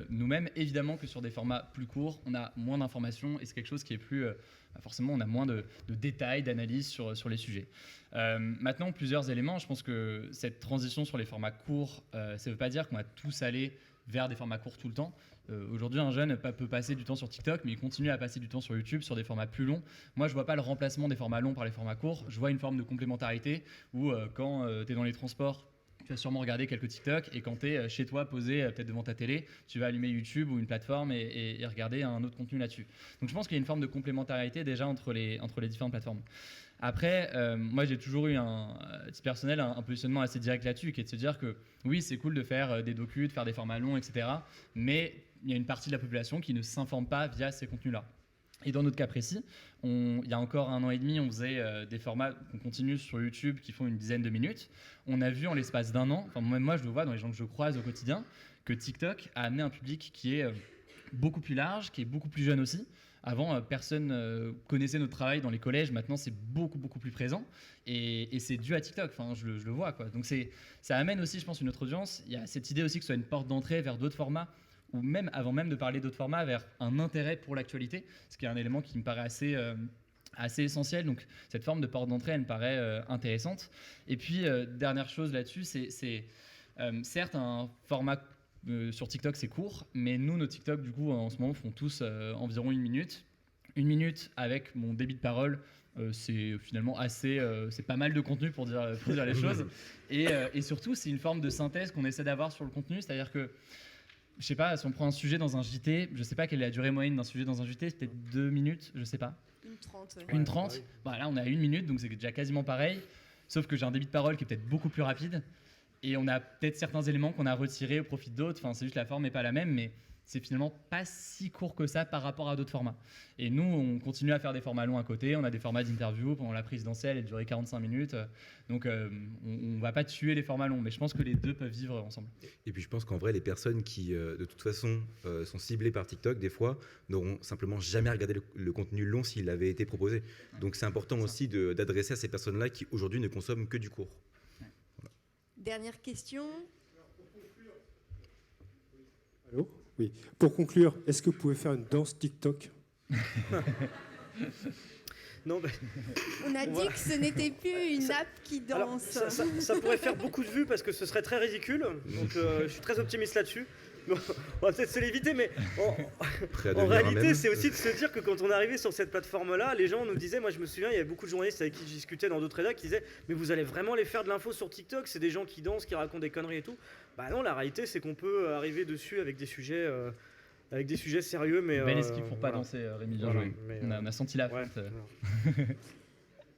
[SPEAKER 9] nous-mêmes. Évidemment que sur des formats plus courts, on a moins d'informations et c'est quelque chose qui est plus... forcément, on a moins de détails, d'analyses sur les sujets. Maintenant, plusieurs éléments. Je pense que cette transition sur les formats courts, ça ne veut pas dire qu'on va tous aller vers des formats courts tout le temps. Aujourd'hui, un jeune peut passer du temps sur TikTok, mais il continue à passer du temps sur YouTube, sur des formats plus longs. Moi, je ne vois pas le remplacement des formats longs par les formats courts. Je vois une forme de complémentarité où quand tu es dans les transports, tu vas sûrement regarder quelques TikTok, et quand tu es chez toi posé peut-être devant ta télé, tu vas allumer YouTube ou une plateforme et regarder un autre contenu là-dessus. Donc je pense qu'il y a une forme de complémentarité déjà entre les différentes plateformes. Après, moi j'ai toujours eu un titre personnel, un positionnement assez direct là-dessus, qui est de se dire que oui, c'est cool de faire des docus, de faire des formats longs, etc. Mais il y a une partie de la population qui ne s'informe pas via ces contenus-là. Et dans notre cas précis, il y a encore 1 an et demi, on faisait des formats qu'on continue sur YouTube qui font une dizaine de minutes. On a vu en l'espace d'1 an, enfin même moi je le vois dans les gens que je croise au quotidien, que TikTok a amené un public qui est beaucoup plus large, qui est beaucoup plus jeune aussi. Avant, personne connaissait notre travail dans les collèges. Maintenant, c'est beaucoup plus présent. Et c'est dû à TikTok. Enfin, je le vois, quoi. Donc ça amène aussi, je pense, une autre audience. Il y a cette idée aussi que ce soit une porte d'entrée vers d'autres formats, ou même, avant même de parler d'autres formats, vers un intérêt pour l'actualité, ce qui est un élément qui me paraît assez essentiel. Donc cette forme de porte d'entrée, elle me paraît intéressante. Et puis, dernière chose là-dessus, c'est certes un format sur TikTok, c'est court, mais nous, nos TikTok, du coup, en ce moment, font tous environ 1 minute. 1 minute avec mon débit de parole, c'est finalement c'est pas mal de contenu pour dire les choses. Et surtout, c'est une forme de synthèse qu'on essaie d'avoir sur le contenu, c'est-à-dire que je sais pas, si on prend un sujet dans un JT, je sais pas quelle est la durée moyenne d'un sujet dans un JT, c'est peut-être 2 minutes, je sais pas.
[SPEAKER 2] 1:30.
[SPEAKER 9] Ouais. 1:30. Ouais. Bah, là, on a 1 minute, donc c'est déjà quasiment pareil. Sauf que j'ai un débit de parole qui est peut-être beaucoup plus rapide. Et on a peut-être certains éléments qu'on a retirés au profit d'autres. Enfin, c'est juste la forme n'est pas la même, mais c'est finalement pas si court que ça par rapport à d'autres formats. Et nous, on continue à faire des formats longs à côté. On a des formats d'interview pendant la présidentielle, elle durait 45 minutes. Donc, on va pas tuer les formats longs, mais je pense que les deux peuvent vivre ensemble.
[SPEAKER 11] Et puis, je pense qu'en vrai, les personnes qui, de toute façon, sont ciblées par TikTok, des fois, n'auront simplement jamais regardé le contenu long s'il avait été proposé. Ouais. Donc, c'est important aussi d'adresser à ces personnes-là qui, aujourd'hui, ne consomment que du court.
[SPEAKER 2] Ouais. Voilà. Dernière question.
[SPEAKER 14] Allô ? Oui. Pour conclure, est-ce que vous pouvez faire une danse TikTok ?
[SPEAKER 10] Non,
[SPEAKER 2] on a dit que ce n'était plus une app qui danse.
[SPEAKER 10] Alors, ça pourrait faire beaucoup de vues parce que ce serait très ridicule. Donc je suis très optimiste là-dessus. On va peut-être se l'éviter, mais en réalité, c'est aussi de se dire que quand on est arrivé sur cette plateforme-là, les gens nous disaient, moi je me souviens, il y avait beaucoup de journalistes avec qui je discutais dans d'autres rédacs qui disaient, mais vous allez vraiment les faire de l'info sur TikTok, c'est des gens qui dansent, qui racontent des conneries et tout. Bah non, la réalité, c'est qu'on peut arriver dessus avec des sujets sérieux, mais...
[SPEAKER 9] Belle esquive pour pas danser, Rémi, bien joué. On a senti la fête.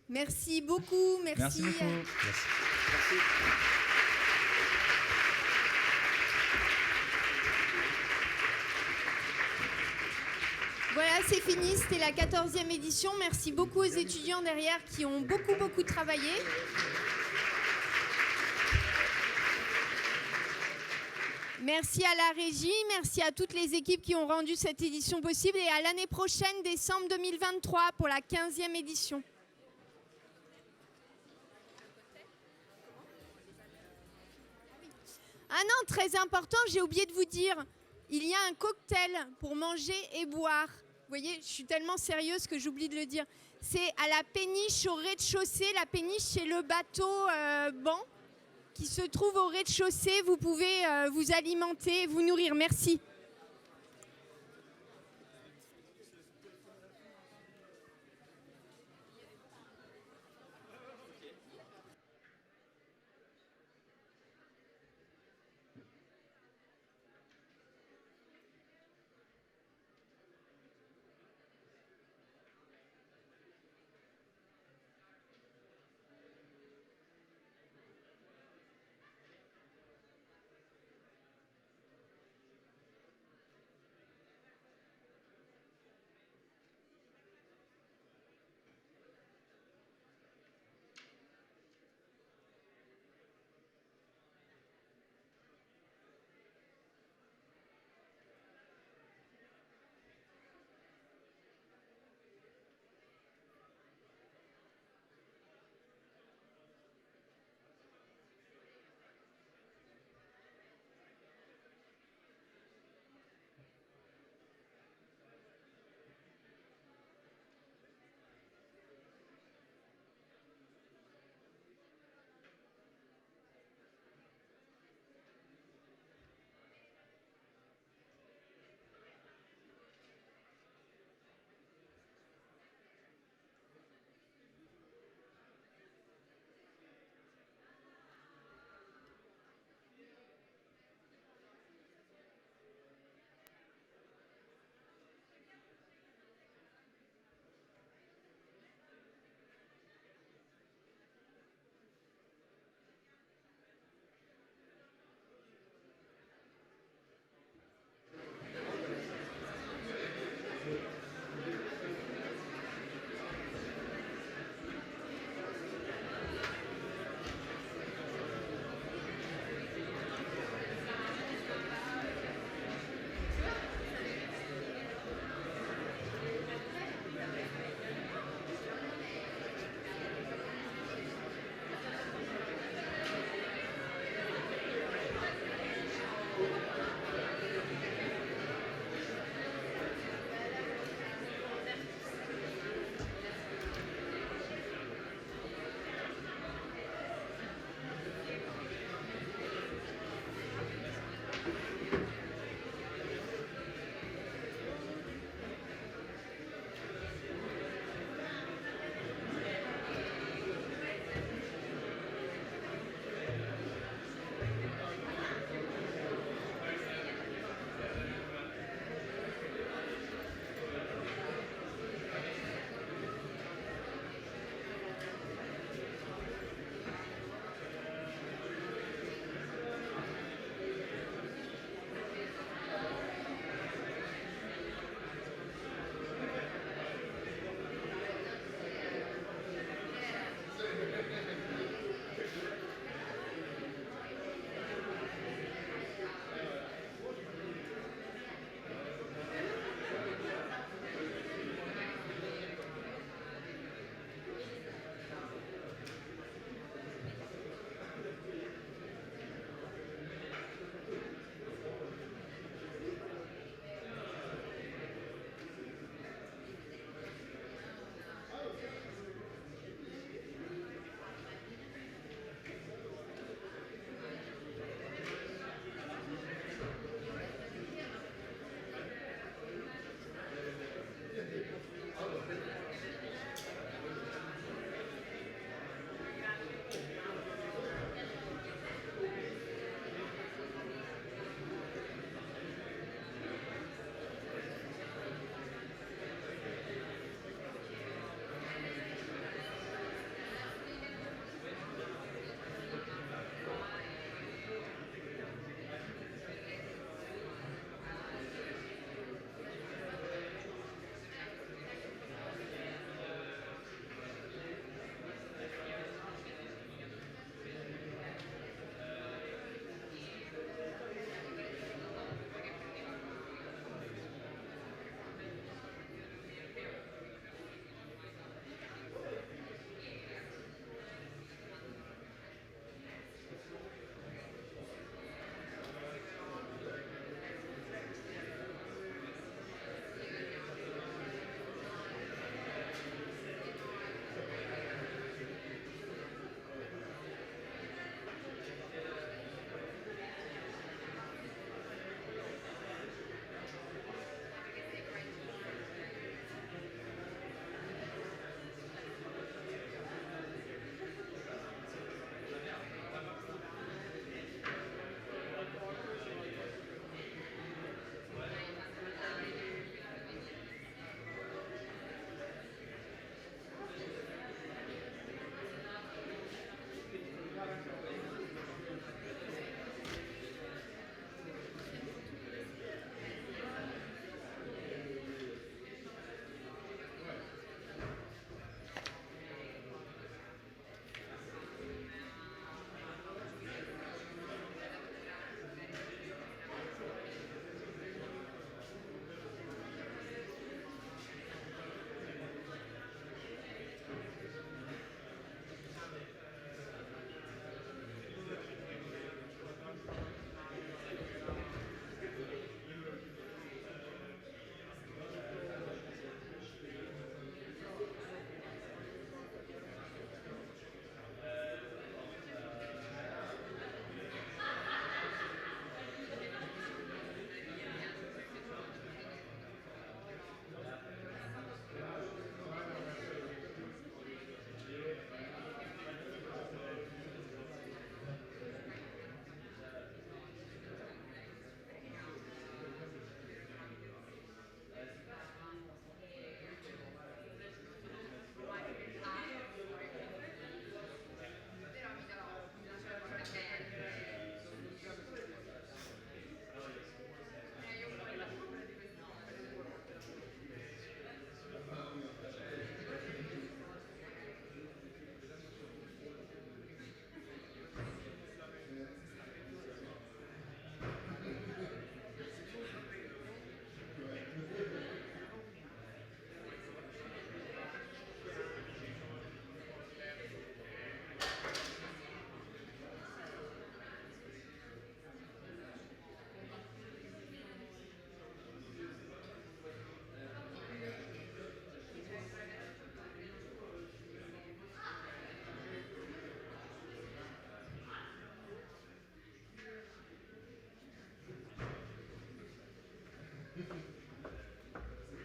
[SPEAKER 2] Merci beaucoup, merci.
[SPEAKER 9] Merci beaucoup. Merci.
[SPEAKER 2] Voilà, c'est fini, c'était la 14e édition. Merci beaucoup aux étudiants derrière qui ont beaucoup travaillé. Merci à la régie, merci à toutes les équipes qui ont rendu cette édition possible et à l'année prochaine, décembre 2023, pour la 15e édition. Ah non, très important, j'ai oublié de vous dire, il y a un cocktail pour manger et boire. Vous voyez, je suis tellement sérieuse que j'oublie de le dire. C'est à la péniche au rez-de-chaussée. La péniche, c'est le bateau banc qui se trouve au rez-de-chaussée. Vous pouvez vous alimenter, vous nourrir. Merci.